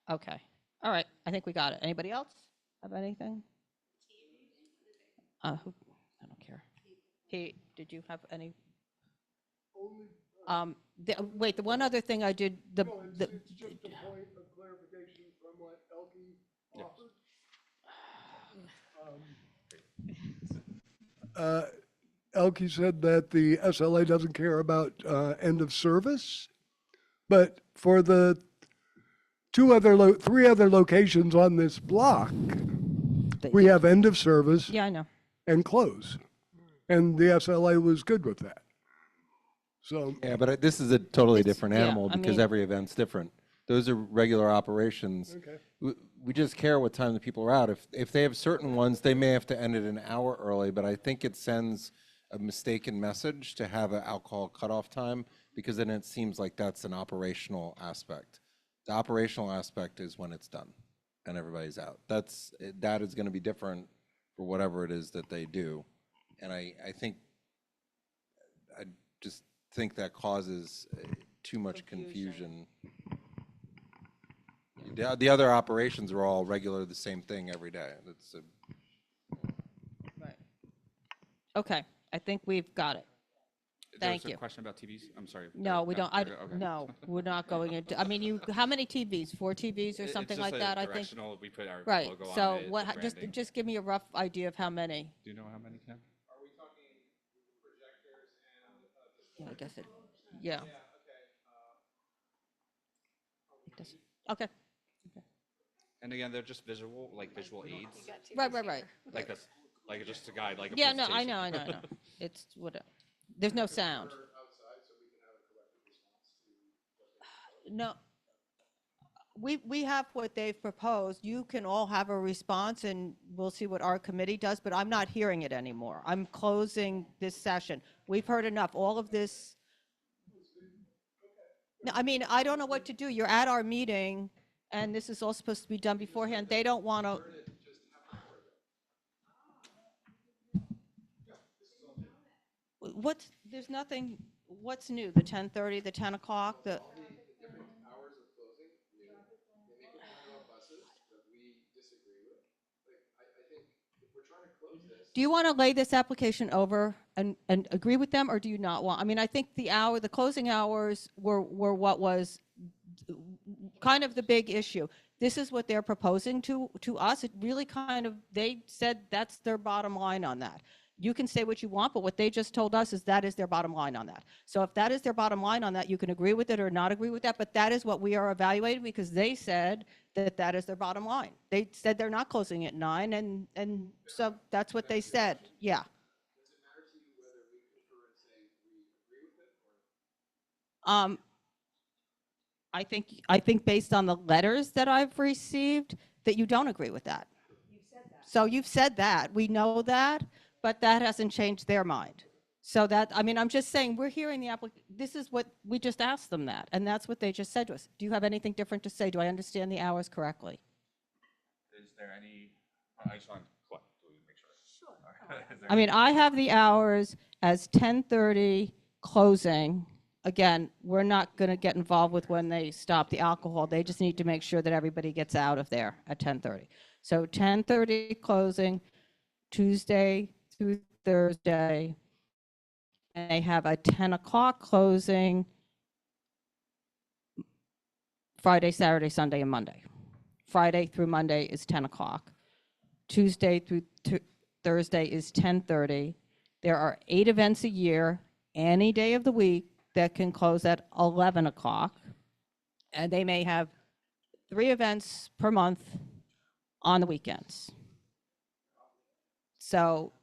Okay. All right. I think we got it. Anybody else have anything? I don't care. Pete, did you have any? Wait, the one other thing I did, It's just a point of clarification from what Elke offered. Elke said that the SLA doesn't care about end of service, but for the 3 other locations on this block, we have end of service Yeah, I know. and close. And the SLA was good with that. So. Yeah, but this is a totally different yeah, animal I because mean- every event's different. Those are regular operations. Okay. We just care what time the people are out. If they have certain ones, they may have to end it an hour early, but I think it sends a mistaken message to have an alcohol cutoff time because then it seems like that's an operational aspect. The operational aspect is when it's done and everybody's out. That is going to be different for whatever it is that they do. And I just think that causes too much confusion. The other operations are all regular, the same thing every day. That's Right. Okay, I think we've got it. Thank There's you. a question about TVs? I'm sorry. No, we don't, Okay. no, we're not going into, I mean, how many TVs? 4 TVs or It's something just like a that, I think? directional, we put our Right, logo on so it, what, the branding. just give me a rough idea of how many. Do you know how many, Ken? Are we talking projectors and? Yeah, I guess it, yeah. It doesn't- Okay, And again, they're just visual, like visual aids. right. Like a, like just a guide, like a Yeah, no, I presentation. know. It's what, there's no sound. No, we have what they've proposed. You can all have a response and we'll see what our committee does, but I'm not hearing it anymore. I'm closing this session. We've heard enough. All of this. No, I mean, I don't know what to do. You're at our meeting and this is all supposed to be done beforehand. They don't want to. There's nothing, what's new? The 10:30, the 10 o'clock, the. Hours of closing, they make a point about buses that we disagree with. Like, I think if we're trying to close this. Do you want to lay this application over and agree with them, or do you not want? I mean, I think the closing hours were what was kind of the big issue. This is what they're proposing to us. It really kind of, they said that's their bottom line on that. You can say what you want, but what they just told us is that is their bottom line on that. So if that is their bottom line on that, you can agree with it or not agree with that, but that is what we are evaluating because they said that is their bottom line. They said they're not closing at 9, and so that's what they said. Yeah. Does it matter to you whether we confer and say we agree with it or? I think based on the letters that I've received that you don't agree with that. So you've said that, we know that, but that hasn't changed their mind. So that, I mean, I'm just saying, we're hearing the this is what, we just asked them that, and that's what they just said to us. Do you have anything different to say? Do I understand the hours correctly? Is there any, I just want to make sure. Sure. I mean, I have the hours as 10:30 closing. Again, we're not going to get involved with when they stop the alcohol. They just need to make sure that everybody gets out of there at 10:30. So 10:30 closing, Tuesday through Thursday. And they have a 10 o'clock closing Friday, Saturday, Sunday, and Monday. Friday through Monday is 10 o'clock. Tuesday through Thursday is 10:30. There are 8 events a year, any day of the week, that can close at 11 o'clock. And they may have 3 events per month on the weekends. So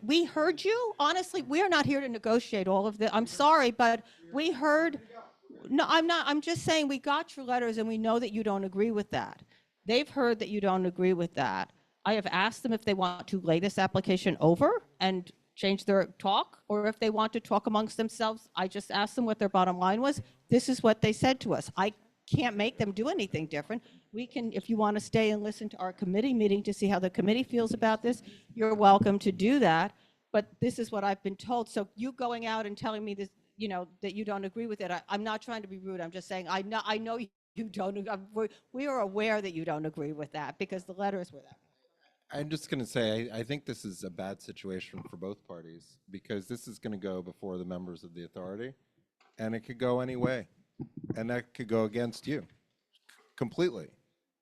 we heard you. Honestly, we are not here to negotiate all of this. I'm sorry, but we heard, no, I'm just saying we got your letters and we know that you don't agree with that. They've heard that you don't agree with that. I have asked them if they want to lay this application over and change their talk, or if they want to talk amongst themselves. I just asked them what their bottom line was. This is what they said to us. I can't make them do anything different. We can, if you want to stay and listen to our committee meeting to see how the committee feels about this, you're welcome to do that. But this is what I've been told. So you going out and telling me this, you know, that you don't agree with it, I'm not trying to be rude. I'm just saying, I know you don't, we are aware that you don't agree with that because the letters were that. I'm just going to say, I think this is a bad situation for both parties because this is going to go before the members of the authority, and it could go any way, and that could go against you completely,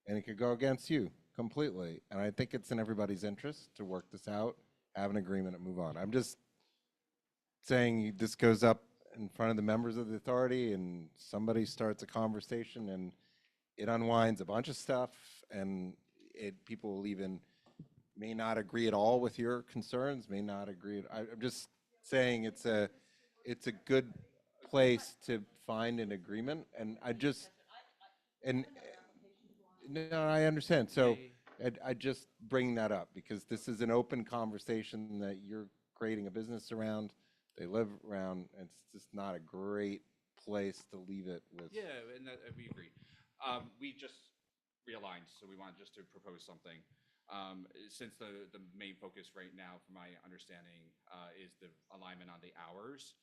and it could go against you completely. And I think it's in everybody's interest to work this out, have an agreement, and move on. I'm just saying this goes up in front of the members of the authority, and somebody starts a conversation, and it unwinds a bunch of stuff, and people will even may not agree at all with your concerns, may not agree. I'm just saying it's a good place to find an agreement, and and no, I understand. So I just bring that up because this is an open conversation that you're creating a business around. They live around, and it's just not a great place to leave it with. Yeah, and we agree. We just realigned, so we wanted just to propose something. Since the main focus right now, from my understanding, is the alignment on the hours,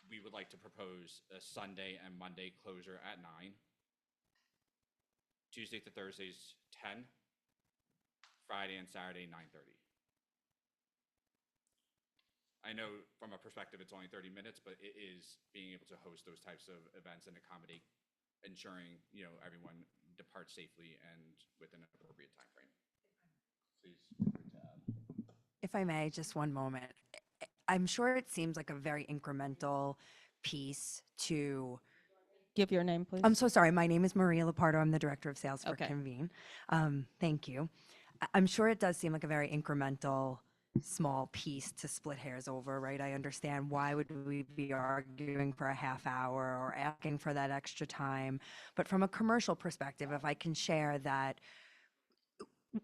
we would like to propose a Sunday and Monday closure at 9, Tuesday to Thursdays 10, Friday and Saturday 9:30. I know from a perspective it's only 30 minutes, but it is being able to host those types of events and accommodate, ensuring everyone departs safely and within an appropriate time frame. Please. If I may, just one moment. I'm sure it seems like a very incremental piece to. Give your name, please. I'm so sorry. My name is Maria Lapardo. I'm the director of sales for Okay. Convene. Thank you. I'm sure it does seem like a very incremental, small piece to split hairs over, right? I understand why would we be arguing for a half hour or asking for that extra time. But from a commercial perspective, if I can share that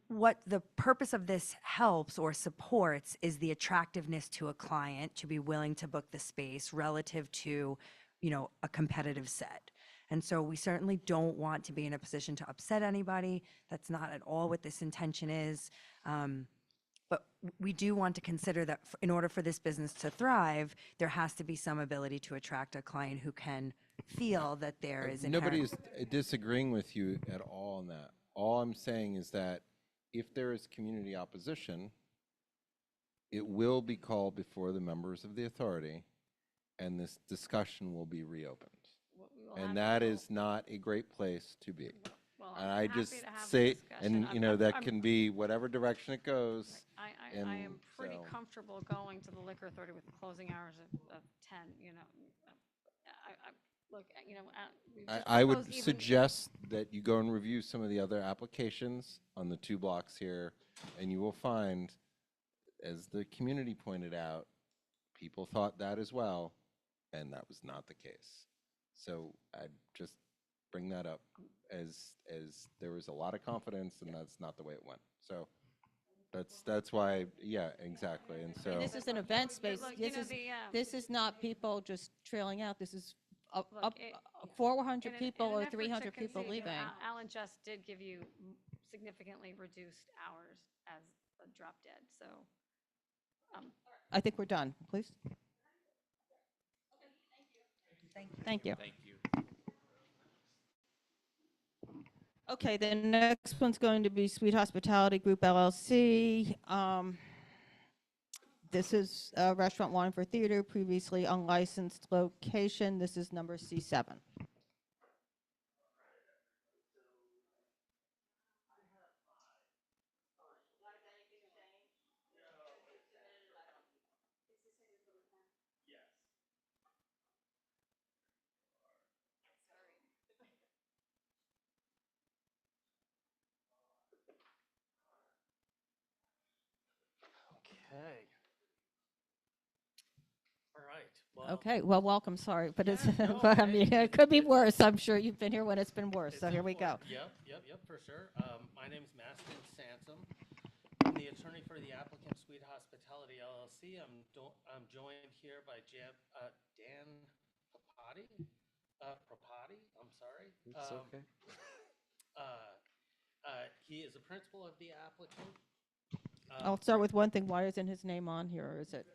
what the purpose of this helps or supports is the attractiveness to a client to be willing to book the space relative to, a competitive set. And so we certainly don't want to be in a position to upset anybody. That's not at all what this intention is. But we do want to consider that in order for this business to thrive, there has to be some ability to attract a client who can feel that there is Nobody's disagreeing with you at all on that. All I'm saying is that if there is community opposition, it will be called before the members of the authority, and this discussion will be reopened. And that is not a great place to be. Well, And I'm I happy just to have the say, discussion. and that can be whatever direction it goes. I and am pretty so- comfortable going to the liquor authority with closing hours of 10, look, we've just I would proposed even- suggest that you go and review some of the other applications on the 2 blocks here, and you will find, as the community pointed out, people thought that as well, and that was not the case. So I'd just bring that up as there was a lot of confidence, and that's not the way it went. So that's why, yeah, exactly. And so This is an event space. Look, This is not people just trailing out. This is up Look, it- 400 in people an or effort to 300 people concede, leaving. Alan just did give you significantly reduced hours as a drop dead, so. I think we're done, please. Thank you. Thank you. Okay, the next one's going to be Sweet Hospitality Group LLC. This is a restaurant wine for theater, previously unlicensed location. This is number C7. Okay. All right. Well, Okay, well, welcome, sorry, but it's, no, but I hey, mean, it could be worse. I'm sure you've been here when it's been worse, so it's here we go. important. Yep, for sure. My name is Mastin Sansom. I'm the attorney for the applicant Sweet Hospitality LLC. I'm joined here by Dan Propati, I'm sorry. It's okay. He is a principal of the applicant. I'll start with one thing. Why isn't his name on here, or is it?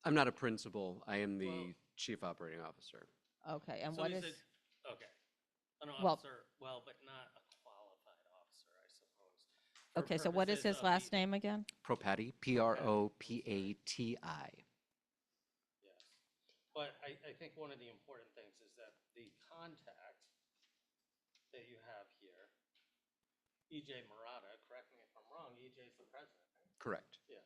I'm not a principal. I am the chief operating officer. Okay, and So what he's is? Okay. An Well- officer, but not a qualified officer, I suppose. For Okay, so what is purposes his of last the- name again? Propati, Propati. Yes. But I think one of the important things is that the contact that you have here, EJ Murata, correct me if I'm wrong, EJ is the president, right? Correct. Yeah.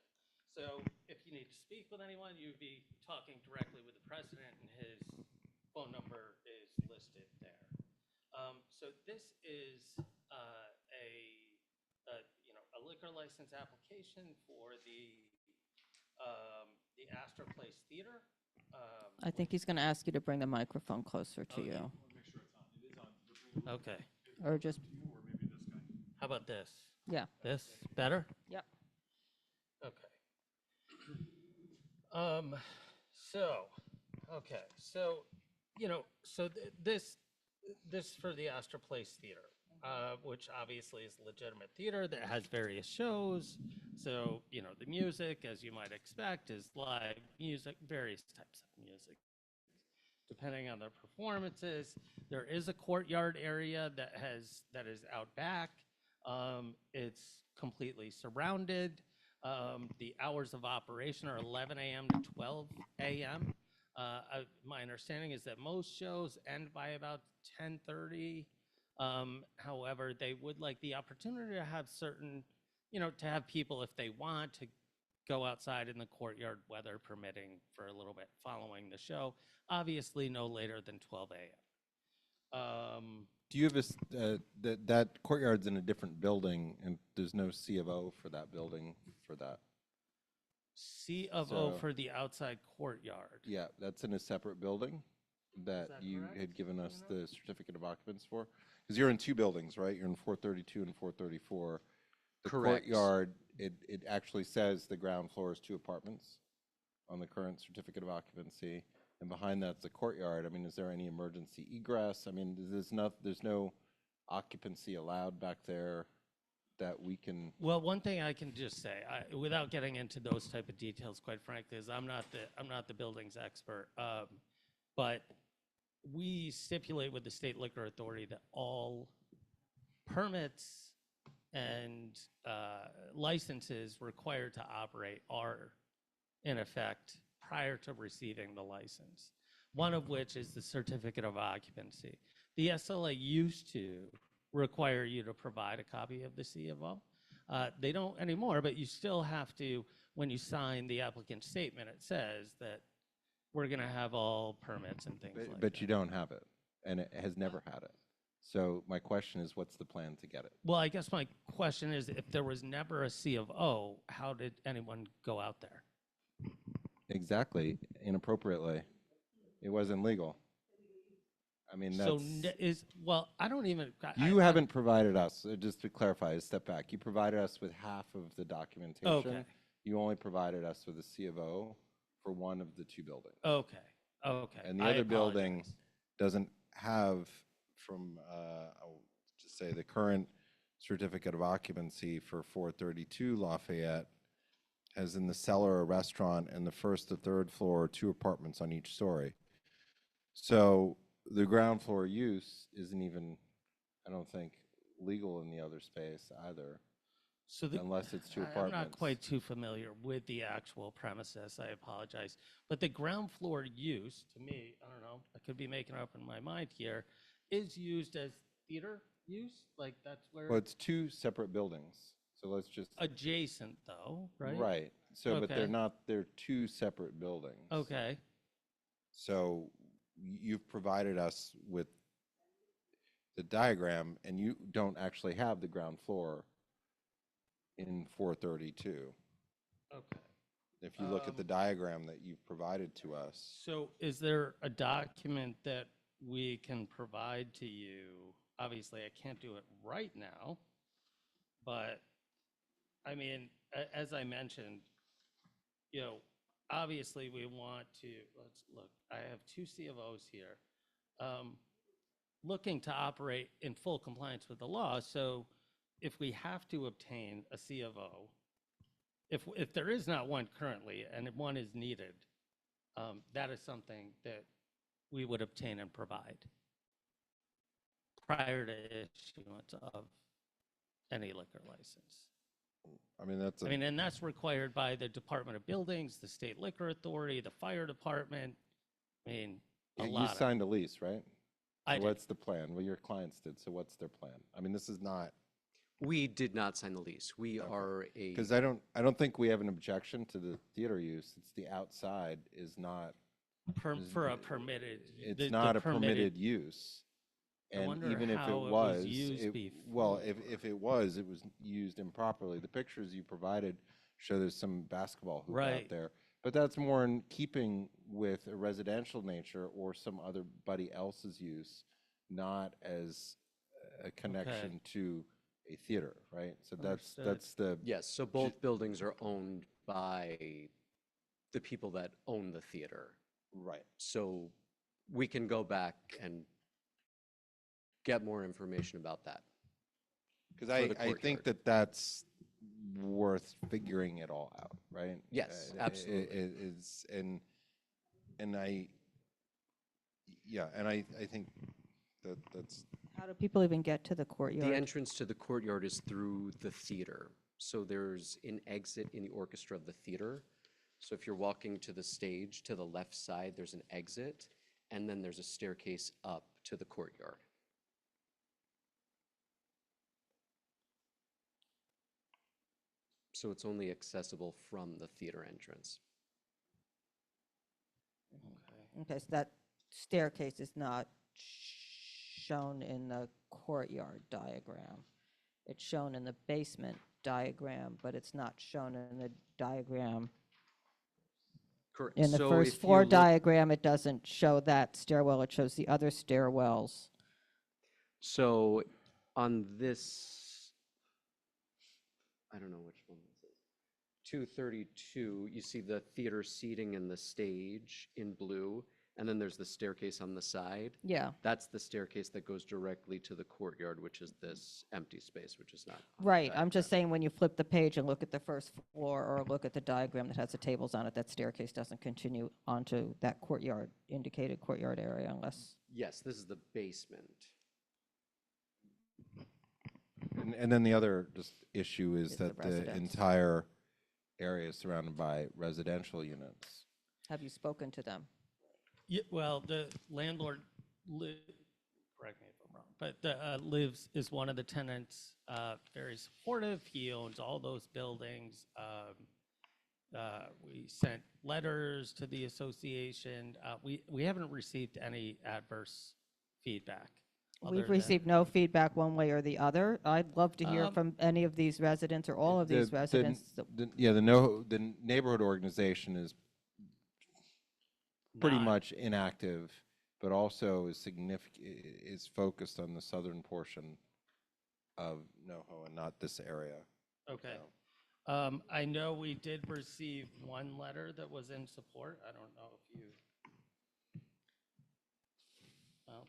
So if you need to speak with anyone, you'd be talking directly with the president, and his phone number is listed there. So this is a liquor license application for the Astor Place Theater. I think he's going to ask you to bring the microphone closer to you. Okay. Or just, How about this? yeah. This better? Yep. Okay. So, this for the Astor Place Theater, which obviously is a legitimate theater that has various shows. So, the music, as you might expect, is live music, various types of music. Depending on the performances, there is a courtyard area that is out back. It's completely surrounded. The hours of operation are 11 a.m. to 12 a.m. My understanding is that most shows end by about 10:30. However, they would like the opportunity to have certain, to have people, if they want, to go outside in the courtyard, weather permitting, for a little bit following the show. Obviously, no later than 12 a.m. Do you have that courtyard's in a different building, and there's no C of O for that building for that? C of O for the outside courtyard. Yeah, that's in a separate building that that you correct? had given us the certificate of occupants for? Because you're in two buildings, right? You're in 432 and 434. The Correct. courtyard, it actually says the ground floor is 2 apartments on the current certificate of occupancy. And behind that's the courtyard. I mean, is there any emergency egress? I mean, there's no occupancy allowed back there that we can. Well, one thing I can just say, without getting into those type of details, quite frankly, is I'm not the buildings expert, but we stipulate with the state liquor authority that all permits and licenses required to operate are in effect prior to receiving the license, one of which is the certificate of occupancy. The SLA used to require you to provide a copy of the C of O. They don't anymore, but you still have to, when you sign the applicant statement, it says that we're going to have all permits and things like that. But you don't have it, and it has never had it. So my question is, what's the plan to get it? Well, I guess my question is, if there was never a C of O, how did anyone go out there? Exactly, inappropriately. It wasn't legal. I mean, that's. So well, I don't even. You haven't provided us, just to clarify, step back. You provided us with half of the documentation. Okay. You only provided us with a C of O for one of the 2 buildings. Okay. Okay. And the other building doesn't have, from, I'll just say, the current certificate of occupancy for 432 Lafayette has in the cellar a restaurant, and the first to third floor 2 apartments on each story. So the ground floor use isn't even, I don't think, legal in the other space either. So unless it's 2 apartments. I'm not quite too familiar with the actual premises. I apologize. But the ground floor use, to me, I don't know, I could be making up in my mind here, is used as theater use? Like that's where. Well, it's 2 separate buildings. So let's just. Adjacent though, right? Right. So, but Okay. they're 2 separate buildings. Okay. So you've provided us with the diagram, and you don't actually have the ground floor in 432. Okay. If you look at the diagram that you've provided to us. So is there a document that we can provide to you? Obviously, I can't do it right now, but I mean, as I mentioned, obviously we want to, let's look, I have 2 C of Os here, looking to operate in full compliance with the law. So if we have to obtain a C of O, if there is not one currently and if one is needed, that is something that we would obtain and provide prior to issuance of any liquor license. I mean, that's. And that's required by the Department of Buildings, the State Liquor Authority, the Fire Department. I mean, a lot. You signed a lease, right? I did. What's the plan? Well, your clients did. So what's their plan? I mean, this is not. We did not sign the lease. We are a. Because I don't think we have an objection to the theater use. It's the outside is not. For a permitted. It's not a permitted use. I wonder even if it how was, used well, before. if it was used improperly. The pictures you provided show there's some basketball hoop out Right. there, but that's more in keeping with a residential nature or some other buddy else's use, not as a connection to a theater, right? So Understood. that's the Yes, so both buildings are owned by the people that own the theater. right. So we can go back and get more information about that. Because for the I think courtyard. that's worth figuring it all out, right? Yes, absolutely. Is and I yeah, and I think that's How do people even get to the courtyard? The entrance to the courtyard is through the theater. So there's an exit in the orchestra of the theater. So if you're walking to the stage, to the left side, there's an exit, and then there's a staircase up to the courtyard. So it's only accessible from the theater entrance. Okay, so that staircase is not shown in the courtyard diagram. It's shown in the basement diagram, but it's not shown in the diagram. Correct. In the So first if you floor look- diagram, it doesn't show that stairwell, it shows the other stairwells. So on this, I don't know which one this is. 232, you see the theater seating and the stage in blue, and then there's the staircase on the side. Yeah. That's the staircase that goes directly to the courtyard, which is this empty space, which is not. on the Right, I'm diagram. just saying when you flip the page and look at the first floor or look at the diagram that has the tables on it, that staircase doesn't continue onto that courtyard, indicated courtyard area unless. Yes, this is the basement. and then the other just issue is Is the that the residence. entire area is surrounded by residential units. Have you spoken to them? Yeah, well, the landlord, correct me if I'm wrong, but is one of the tenants, very supportive. He owns all those buildings. We sent letters to the association. We haven't received any adverse feedback. other We've than- received no feedback one way or the other. I'd love to hear Um, from any of these residents or all of these residents. The neighborhood organization is pretty Not- much inactive, but also is is focused on the southern portion of NoHo and not this area. Okay. I know we did receive one letter that was in support. I don't know if you. Well,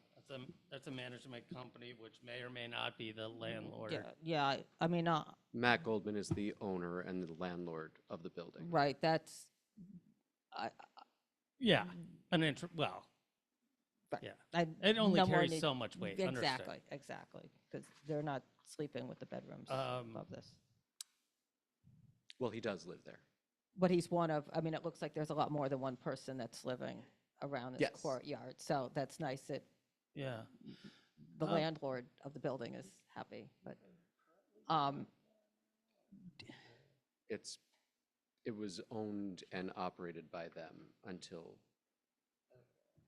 that's a management company, which may or may not be the landlord. Yeah, I mean, Matt Goldman is the owner and the landlord of the building. right, that's, Yeah, well, right. yeah. I- It only no more carries need- so much weight, understood. Exactly, because they're not sleeping with the bedrooms of this. Well, he does live there. But he's one of, I mean, it looks like there's a lot more than one person that's living around this Yes. courtyard, so that's nice that Yeah. the landlord of the building is happy, but, It was owned and operated by them until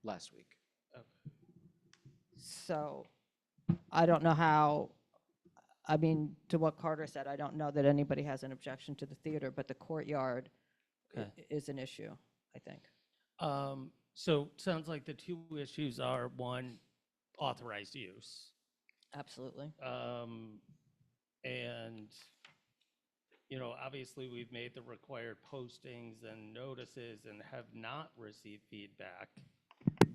last week. so I don't know how, I mean, to what Carter said, I don't know that anybody has an objection to the theater, but the courtyard Okay. is an issue, I think. So it sounds like the two issues are, one, authorized use. Absolutely. And, obviously, we've made the required postings and notices and have not received feedback.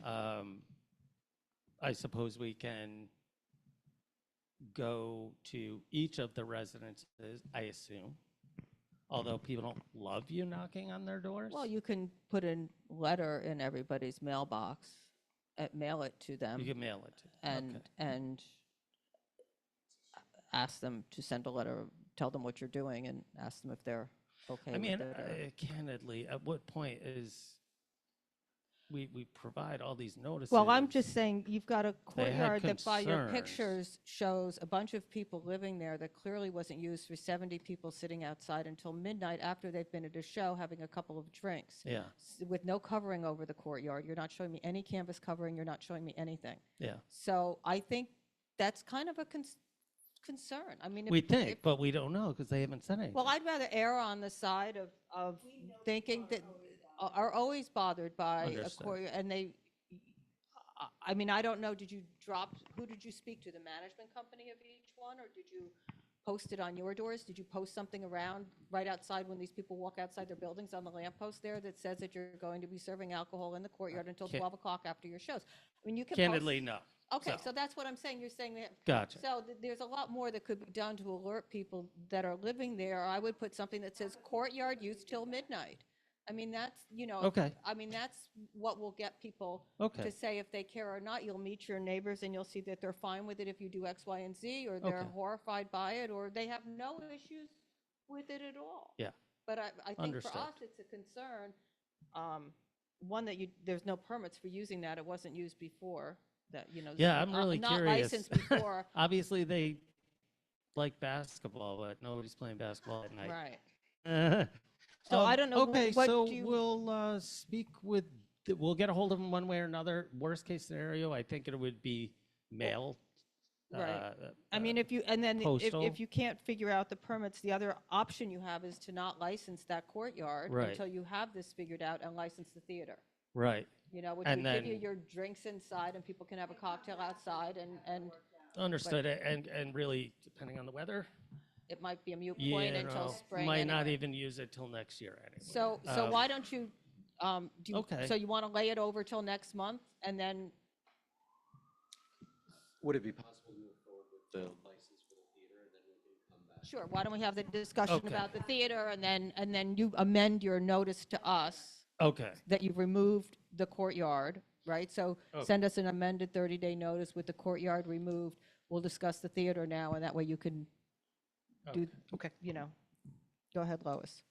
I suppose we can go to each of the residences, I assume, although people don't love you knocking on their doors. Well, you can put a letter in everybody's mailbox, mail it to them. You can mail it to And, okay. and ask them to send a letter, tell them what you're doing and ask them if they're okay I with mean, it. or- candidly, at what point is we provide all these notices. Well, I'm just saying, you've got a They had courtyard that by your concerns. pictures shows a bunch of people living there that clearly wasn't used for 70 people sitting outside until midnight after they've been at a show having a couple of drinks. Yeah. With no covering over the courtyard. You're not showing me any canvas covering, you're not showing me anything. Yeah. So I think that's kind of a concern. I mean, We if- think, but we don't know because they haven't said anything. Well, I'd rather err on the side of thinking that are always bothered by a Understood. courtyard, and they, I mean, I don't know, who did you speak to, the management company of each one, or did you post it on your doors? Did you post something around right outside when these people walk outside their buildings on the lamppost there that says that you're going to be serving alcohol in the courtyard until Ca- 12 o'clock after your shows? I mean, you can Candidly, post. no. Okay, so that's what I'm saying. You're saying that. Gotcha. So there's a lot more that could be done to alert people that are living there. I would put something that says courtyard use till midnight. I mean, that's, Okay. I mean, that's what will get people Okay. to say if they care or not. You'll meet your neighbors and you'll see that they're fine with it if you do X, Y, and Z, or they're Okay. horrified by it, or they have no issues with it at all. Yeah. But I think Understood. for us, it's a concern, one, that there's no permits for using that. It wasn't used before, that, Yeah, I'm really not curious. licensed before. Obviously, they like basketball, but nobody's playing basketball at night. Right. So I don't know, Okay, what so do you- we'll speak with. We'll get a hold of them one way or another. Worst case scenario, I think it would be mail. Right. I mean, if you, and then postal. if you can't figure out the permits, the other option you have is to not license that courtyard Right. until you have this figured out, and license the theater. Right. Which And would give you then- your drinks inside, and people can have a cocktail outside, and. Understood. but And really, depending on the weather, It might be a mute point until spring. might not anyway. even use it till next year anyway. So why don't you, Okay. so you want to lay it over till next month, and then, Would it be possible to move forward with the license for the theater and then we can come back? sure, why don't we have the discussion Okay. about the theater, and then you amend your notice to us Okay. that you've removed the courtyard, right? So Okay. send us an amended 30-day notice with the courtyard removed. We'll discuss the theater now, and that way you can do, Okay. Go ahead, Lois.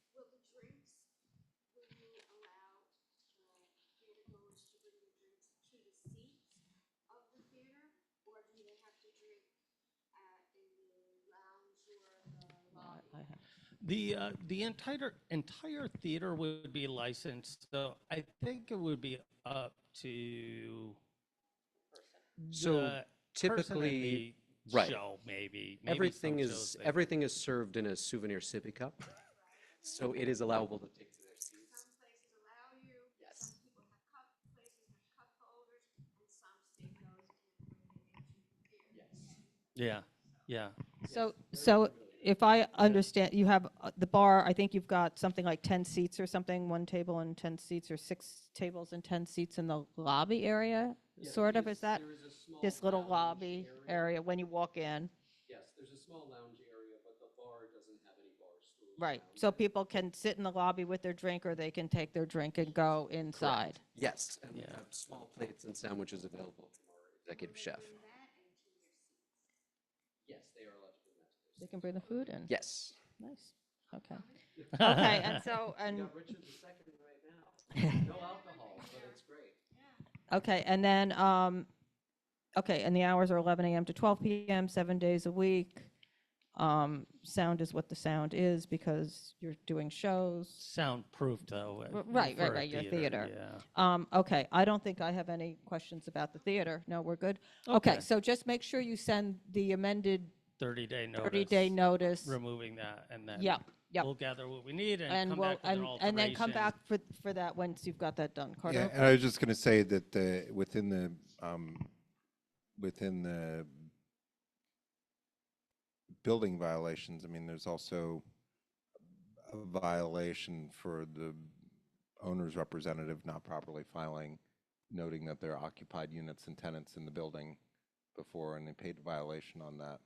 The entire theater would be licensed, so I think it would be up to So the person at typically, the right. show, maybe Everything some is shows they- everything is served in a souvenir sippy cup, so it is allowable to take to their seats. Yeah, yeah. So if I understand, you have the bar, I think you've got something like 10 seats or something, one table and 10 seats, or 6 tables and 10 seats in the lobby area, sort of, is that? There is a small This little lounge lobby area when you walk in? Yes, there's a small lounge area, but the bar doesn't have any bar stools. Right, so people can sit in the lobby with their drink, or they can take their drink and go inside. Yes, and we have small plates and sandwiches available from our executive chef. Yes, they are allowed to bring that to their They can bring the food in? Yes. Nice, okay. Okay, and so, We and, got Richard II right now. No alcohol, but it's great. okay, and then, okay, and the hours are 11 a.m. to 12 p.m., 7 days a week. Sound is what the sound is, because you're doing shows. Soundproof, though. Right, for a right, your theater. Yeah. Okay, I don't think I have any questions about the theater. No, we're good? Okay, Okay. so just make sure you send the amended 30-day notice. 30-day notice. Removing that, and then Yep, yep. we'll gather what we need and And come we'll, back with an and then come alteration. back for that once you've got that done. Yeah, Carter? and I was just going to say that within the building violations, I mean, there's also a violation for the owner's representative not properly filing, noting that there are occupied units and tenants in the building before, and they paid a violation on that.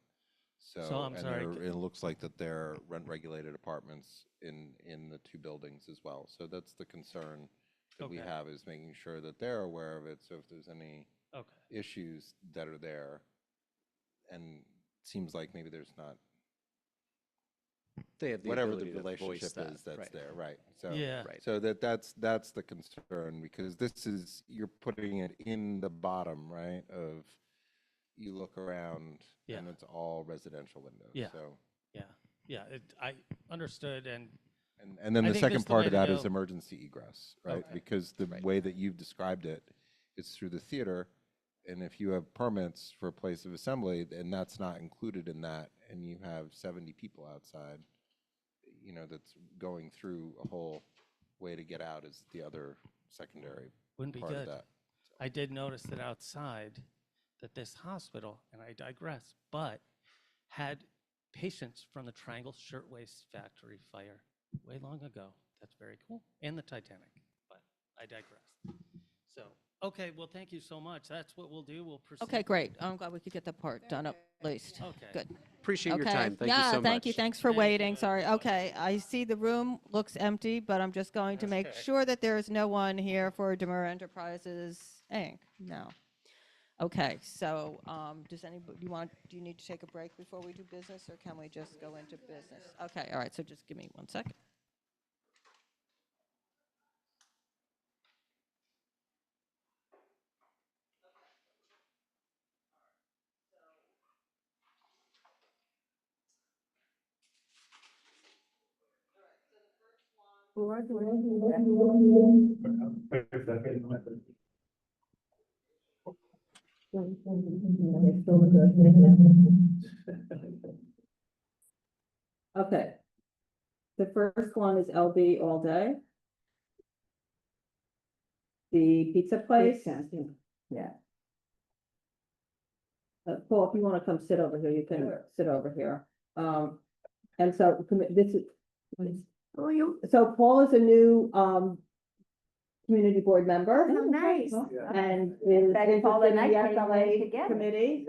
So I'm and sorry, it looks like that they're rent-regulated apartments in the 2 buildings as well. So that's the concern that we Okay. have, is making sure that they're aware of it. So if there's any Okay. issues that are there, and it seems like maybe there's not They have the whatever the ability to voice relationship that, is that's right. there, right? So, Yeah. Right. so that's the concern, because this is, you're putting it in the bottom, right, of, you look around Yeah. and it's all residential windows, Yeah. so. Yeah, I understood, and And then I the think second this is the part way of to that is go. emergency egress, right? Okay. Because the way that you've described it is through the theater, and if you have permits for a place of assembly, and that's not included in that, and you have 70 people outside, you know, that's going through a whole way to get out is the other secondary Wouldn't be part of good. that. I did notice that outside, that this hospital, and I digress, but had patients from the Triangle Shirtwaist Factory fire way long ago. That's very cool. And the Titanic, but I digress. So, okay, well, thank you so much. That's what we'll do. We'll proceed. Okay, great. I'm glad we could get that part done at least. Okay. Good. Appreciate your Okay. time. Thank you Yeah, so much. thank you. Thanks for Thank you, waiting. Sorry. Okay, I see the room looks empty, but I'm just going to make Okay. sure that there is no one here for Demur Enterprises, Inc. No. Okay, so does anybody, do you need to take a break before we do business, or can we just go into business? Okay, all right, so just give me 1 second. Okay. The first one is LB All Day. The pizza place. Yeah. Paul, if you want to come sit over here, you can sit over here. And so this is, so Paul is a new, community board member. Oh, nice. And is Better Paul interested and in I the came away SLA together. committee.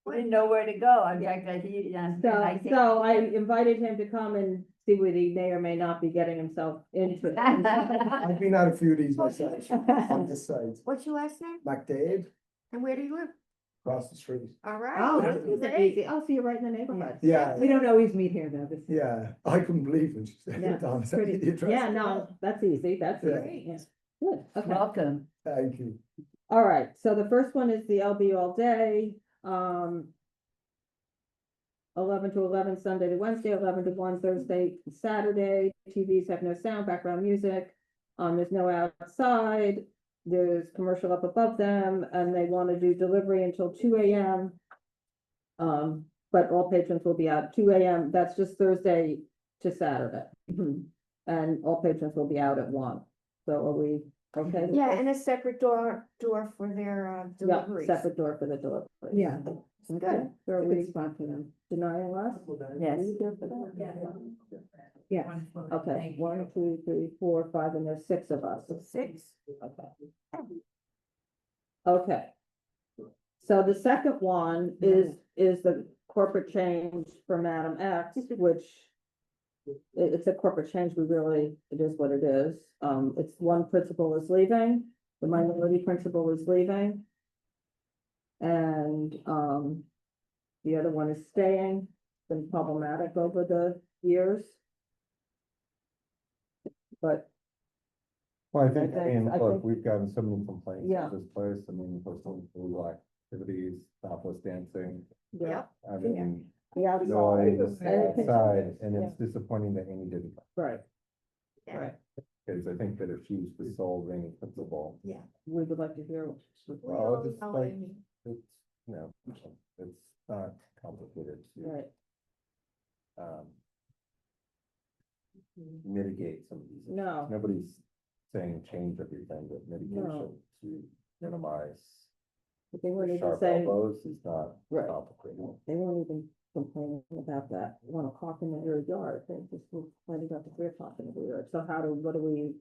We didn't know where to go. In fact, So I invited him to come and see what he may or may not be getting himself into. I've been out a few of these myself on this side. What's your last name? McDade, And where do you live? across the street. All right. Oh, That's this is great. easy. Oh, so you're right in the neighborhood. Yeah. We don't always meet here though. Yeah, I couldn't believe it. Yeah, Don, it's sent me pretty- the address. yeah, no, that's easy. That's Yeah. easy. Yeah. Good. Okay. Welcome. Thank you. All right. So the first one is the LB All Day. 11 to 11 Sunday to Wednesday, 11 to 1 Thursday, to Saturday. TVs have no sound, background music. There's no outside. There's commercial up above them, and they want to do delivery until 2 a.m. But all patrons will be out 2 a.m. That's just Thursday to Saturday. And all patrons will be out at 1. So are we okay? with Yeah, this? and a separate door for their deliveries. Yeah, separate door for the delivery. Yeah. Good. So are we denying us? Yes. Are you here for that? Yeah, okay, 1, 2, 3, 4, 5, and there's 6 of us. 6. Okay. Okay. So the second one is the corporate change for Madam X, which it's a corporate change, it is what it is. It's one principal is leaving, the minority principal is leaving. And, the other one is staying, been problematic over the years. But Well, I think, I think- look, we've gotten so many complaints Yeah. at this place. I mean, personal illegal activities, topless dancing. Yeah. I mean, the outside. noise and- outside, and it's Yeah. disappointing that Amy didn't. Right. Right, Because I think that if she was the sole reigning principal, yeah, we would like to hear. well, it's like, it's, you know, it's not complicated to. Right. Mitigate some of these. issues. No. Nobody's saying change everything, but mitigation to minimize. But they weren't even Sharp saying, elbows is not Right. complicated. they weren't even complaining about that 1 o'clock in the rear yard, they just were complaining about the 3 o'clock in the rear yard. So what do we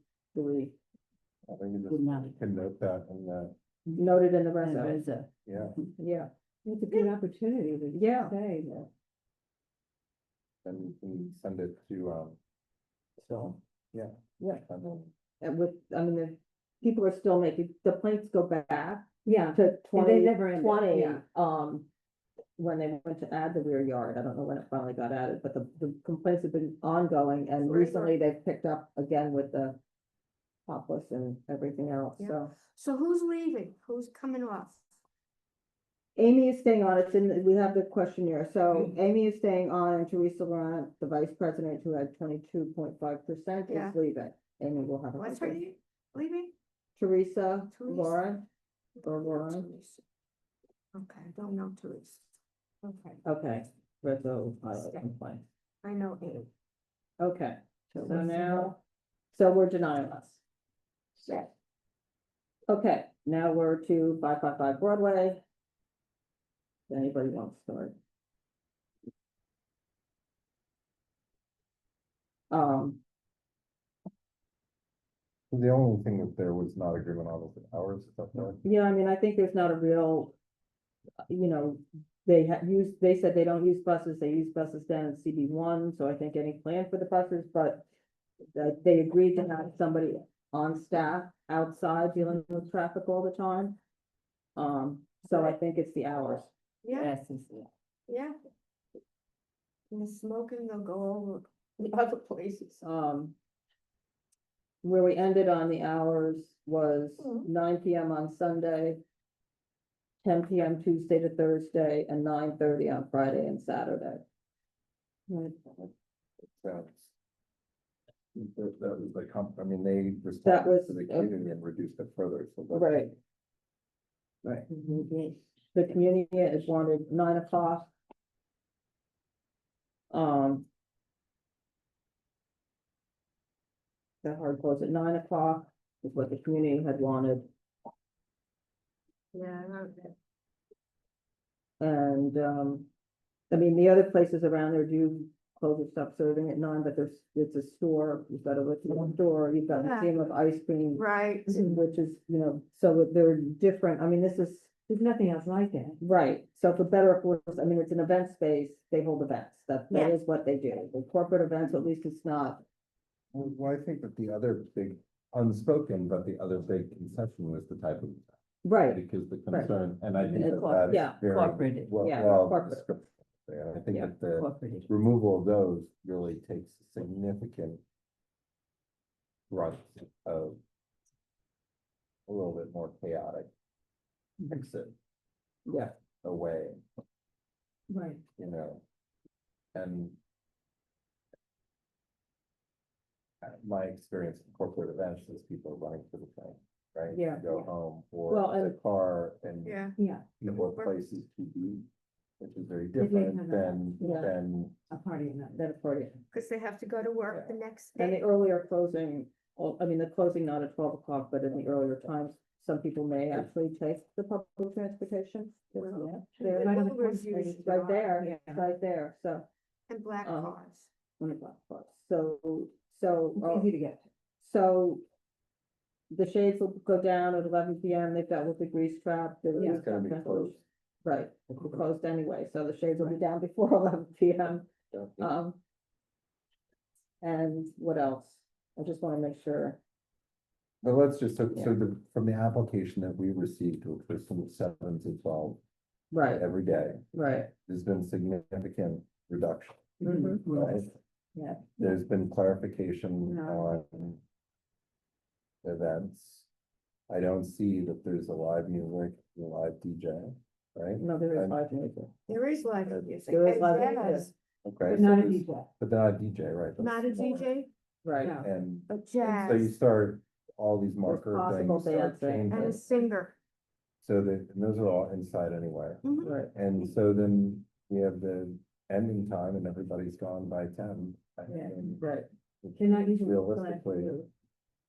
I think you just can note that in the, note it in the resume? yeah, Yeah. It's a good opportunity to say that. then you can send it to, So. yeah. Yeah. And the people are still making, the plates go back. Yeah. To And they never end up, 2020, yeah. when they went to add the rear yard. I don't know when it finally got added, but the complaints have been ongoing, and recently they've picked up again with the topless and everything else, Yeah. so. So who's leaving? Who's coming off? Amy is staying on, it's in, we have the questionnaire, so Amy is staying on, and Teresa Laurent, the vice president, who had 22.5%, Yeah. is leaving. Amy will have a. What's her name? Leaving? Teresa Teresa. Lauren, or Lauren, Teresa. Okay, I don't know Teresa. Okay, okay, Rizzo, complaint. I know Amy. Okay, so what's the now, so we're denying us. Yeah. Okay, now we're to 555 Broadway. If anybody wants to start. The only thing that there was not agreement on was the hours, is that right? Yeah, I mean, I think there's not a real, you know, they they said they don't use buses, they use buses down in CB1, so I think any plan for the buses, but they agreed to have somebody on staff outside dealing with traffic all the time. So I think it's the hours. Yeah. Yeah. And the smoking, they'll go over the other places. Where we ended on the hours was Mhm. 9 PM on Sunday, 10 PM Tuesday to Thursday, and 9:30 on Friday and Saturday. That was the I mean, they That responded was, to the community and reduced it further, so. that's- Right. Right. The community is wanted 9 o'clock. The hard close at 9 o'clock is what the community had wanted. Yeah, I know that. And, I mean, the other places around there do close and stop serving at 9, but it's a store, you've got a liquor store, you've got a Yeah. team of ice cream. Right. Which is, you know, so they're different, I mean, there's nothing else like that. Right, so for better or for worse, I mean, it's an event space, they hold events, that Yeah. is what they do. The corporate events, at least it's not. Well, I think that the other big, unspoken, but the other big concession was the type of. Right. Because the Right. concern, and I think And that yeah, that's very. corporate, well- yeah, well corporate. described there. I think Yeah, that the corporate. removal of those really takes significant brunt of a little bit more chaotic exit Yeah. away, Right. you know, and my experience in corporate events is people are running to the train, right? Yeah. Go home Well, or the and- car and Yeah. Yeah. the workplace is to be, which is very They do different have that. Yeah. than. A party in that, a party. Cause they have to go to work the next And the day. earlier closing, well, I mean, the closing not at 12 o'clock, but in the earlier times, some people may actually take the public transportation. Well, They're the right on the Ubers corner, usually right are, there, yeah. right there, so. And black um, cars. on the black box. So, Easy to get. So the shades will go down at 11 PM. They've got with the grease trap. It's gonna be closed. Right, it's closed anyway, so the shades will be down before 11 PM. And what else? I just want to make sure. But let's just, so Yeah. from the application that we received, which was from 7 to 12. Right. Every day, Right. there's been significant reduction, Mhm. right? Yeah. There's been clarification No. on events. I don't see that there's a live music, a live DJ, right? No, there is And- live music. There is live music. There is and live jazz. music. Okay. But so not a there's- DJ. But not a DJ, right? Not a DJ, Right. And a so you jazz start all these marker possible things start dancing. and a changing. singer. So that, and those are all inside anyway. Mhm. Right. And so then we have the ending time and everybody's gone by 10. Yeah, and right. which They're not using Realistically,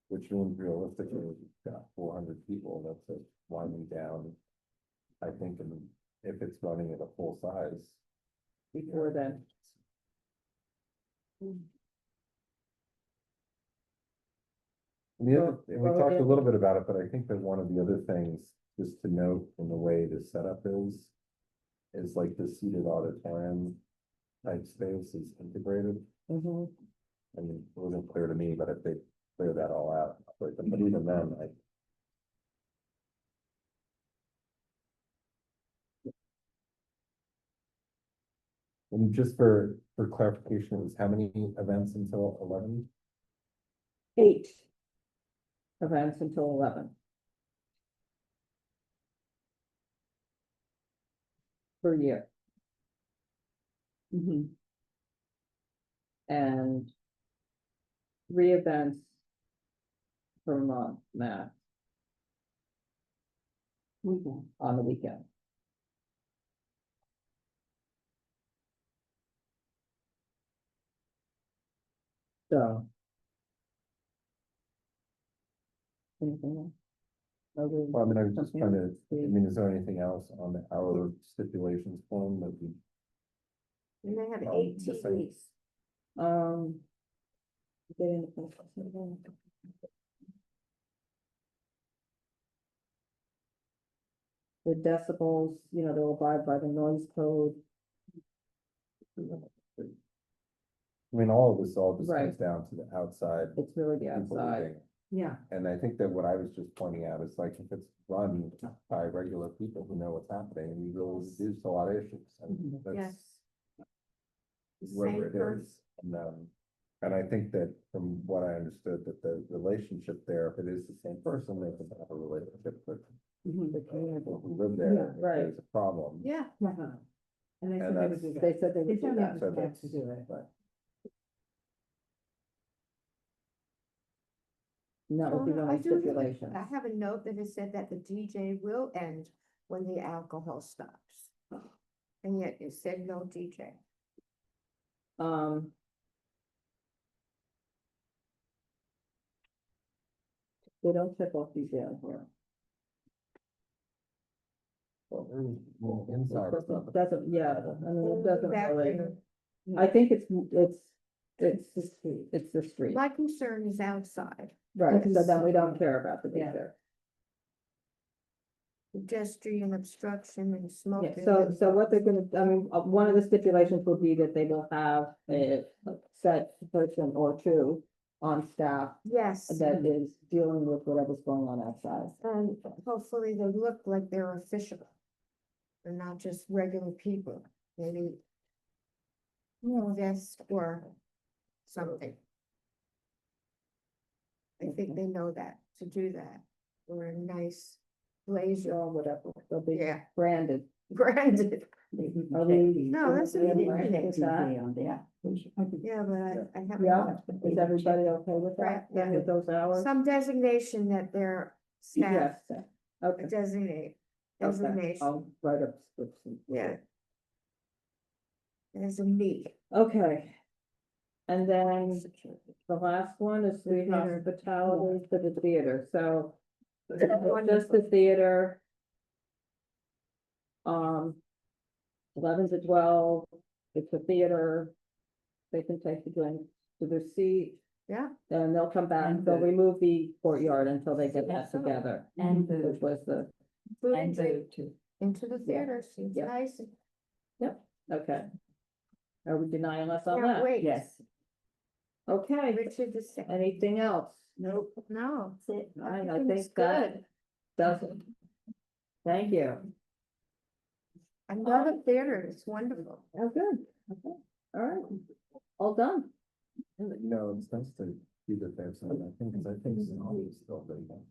which means realistically, we've got 400 people, that's it, winding down. I think, and if it's running at a full size. Before then. The other, Well, and we well, talked a it- little bit about it, but I think that one of the other things, just to note in the way the setup is like the seated auditorium type space is integrated. Mhm. I mean, it wasn't clear to me, but if they clear that all out, but even then, I. And just for clarification, it was how many events until 11? 8 events until 11. Per year. And 3 events per month, max. On the weekend. So. Anything else? Other- Well, I mean, I was just something trying to, else? I mean, is there anything else on our stipulations form that we? And they have Um, 8 the same. TVs. Getting the- The decibels, they'll abide by the noise code. I mean, all of this all just Right. comes down to the outside. It's really the people outside. living. Yeah. And I think that what I was just pointing out is like, if it's run by regular people who know what's happening, we will reduce a lot of issues. And that's Yes. where Same it is. And I think that from what I understood, that the relationship there, if it is the same person, they can have a relationship with the people who live there. Yeah, If right. There's a problem. Yeah. And they And said they would do that. They said they would do that. So that's- But. And that would be one I of the do have stipulations. I have a note that it said that the DJ will end when the alcohol stops. And yet it said no DJ. They don't check off these down here. Well, inside stuff. Doesn't, yeah, I mean, it doesn't Back really, there. I think it's the street, it's the street. My concern is outside. Right, so then we don't care about the DJ. Pedestrian obstruction and Yeah, smoking. so what they're gonna, I mean, one of the stipulations will be that they will have a set person or 2 on staff Yes. that is dealing with whatever's going on outside. And hopefully they look like they're official. They're not just regular people, maybe. Vest or something. I think they know that, to do that, or a nice blazer Or whatever, they'll be Yeah. branded. Branded. Are we? No, that's are we what it branded is. with that? Yeah, but I haven't. Yeah, is everybody okay with that, then with those hours? Some designation that they're staff Yes, okay. designate, Okay, designation, I'll write up. yeah. As a me. Okay. And then the last one is the hospitality for the theater, so. Just the theater. 11 to 12, it's the theater. They can take the drinks to their seat. Yeah. Then they'll come back, And they'll food. remove the courtyard until they get that Yeah. together. And Which food. was the. Food and drink into the theater, seems Yeah. nice. Yep, okay. Are we denying us on Can't that? wait. Yes. Okay, Richard the second. anything else? Nope. No, that's it. I Everything's think that good. does it. Thank you. Another theater, it's wonderful. Oh, good. Okay, all right, all done. It's nice to see that there's some, I think, because I think Sonoma is still very good.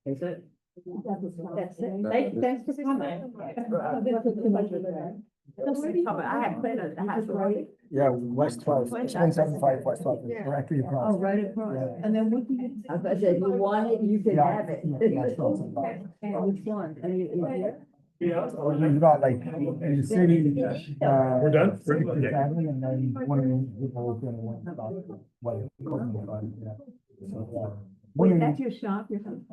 Is it? That's it. Thanks for coming. I had played at the house, right? Yeah, West 12, 175 West 12, Yeah. directly across. Oh, right across. Yeah. And then what do you? I said, you want it, you can Yeah, have it. yeah, that's what I'm about. Which one? Are you here? You've got like in the city. We're done? And then one of the people is gonna want to talk. Like, yeah. So, Wait, that's your shop, your home?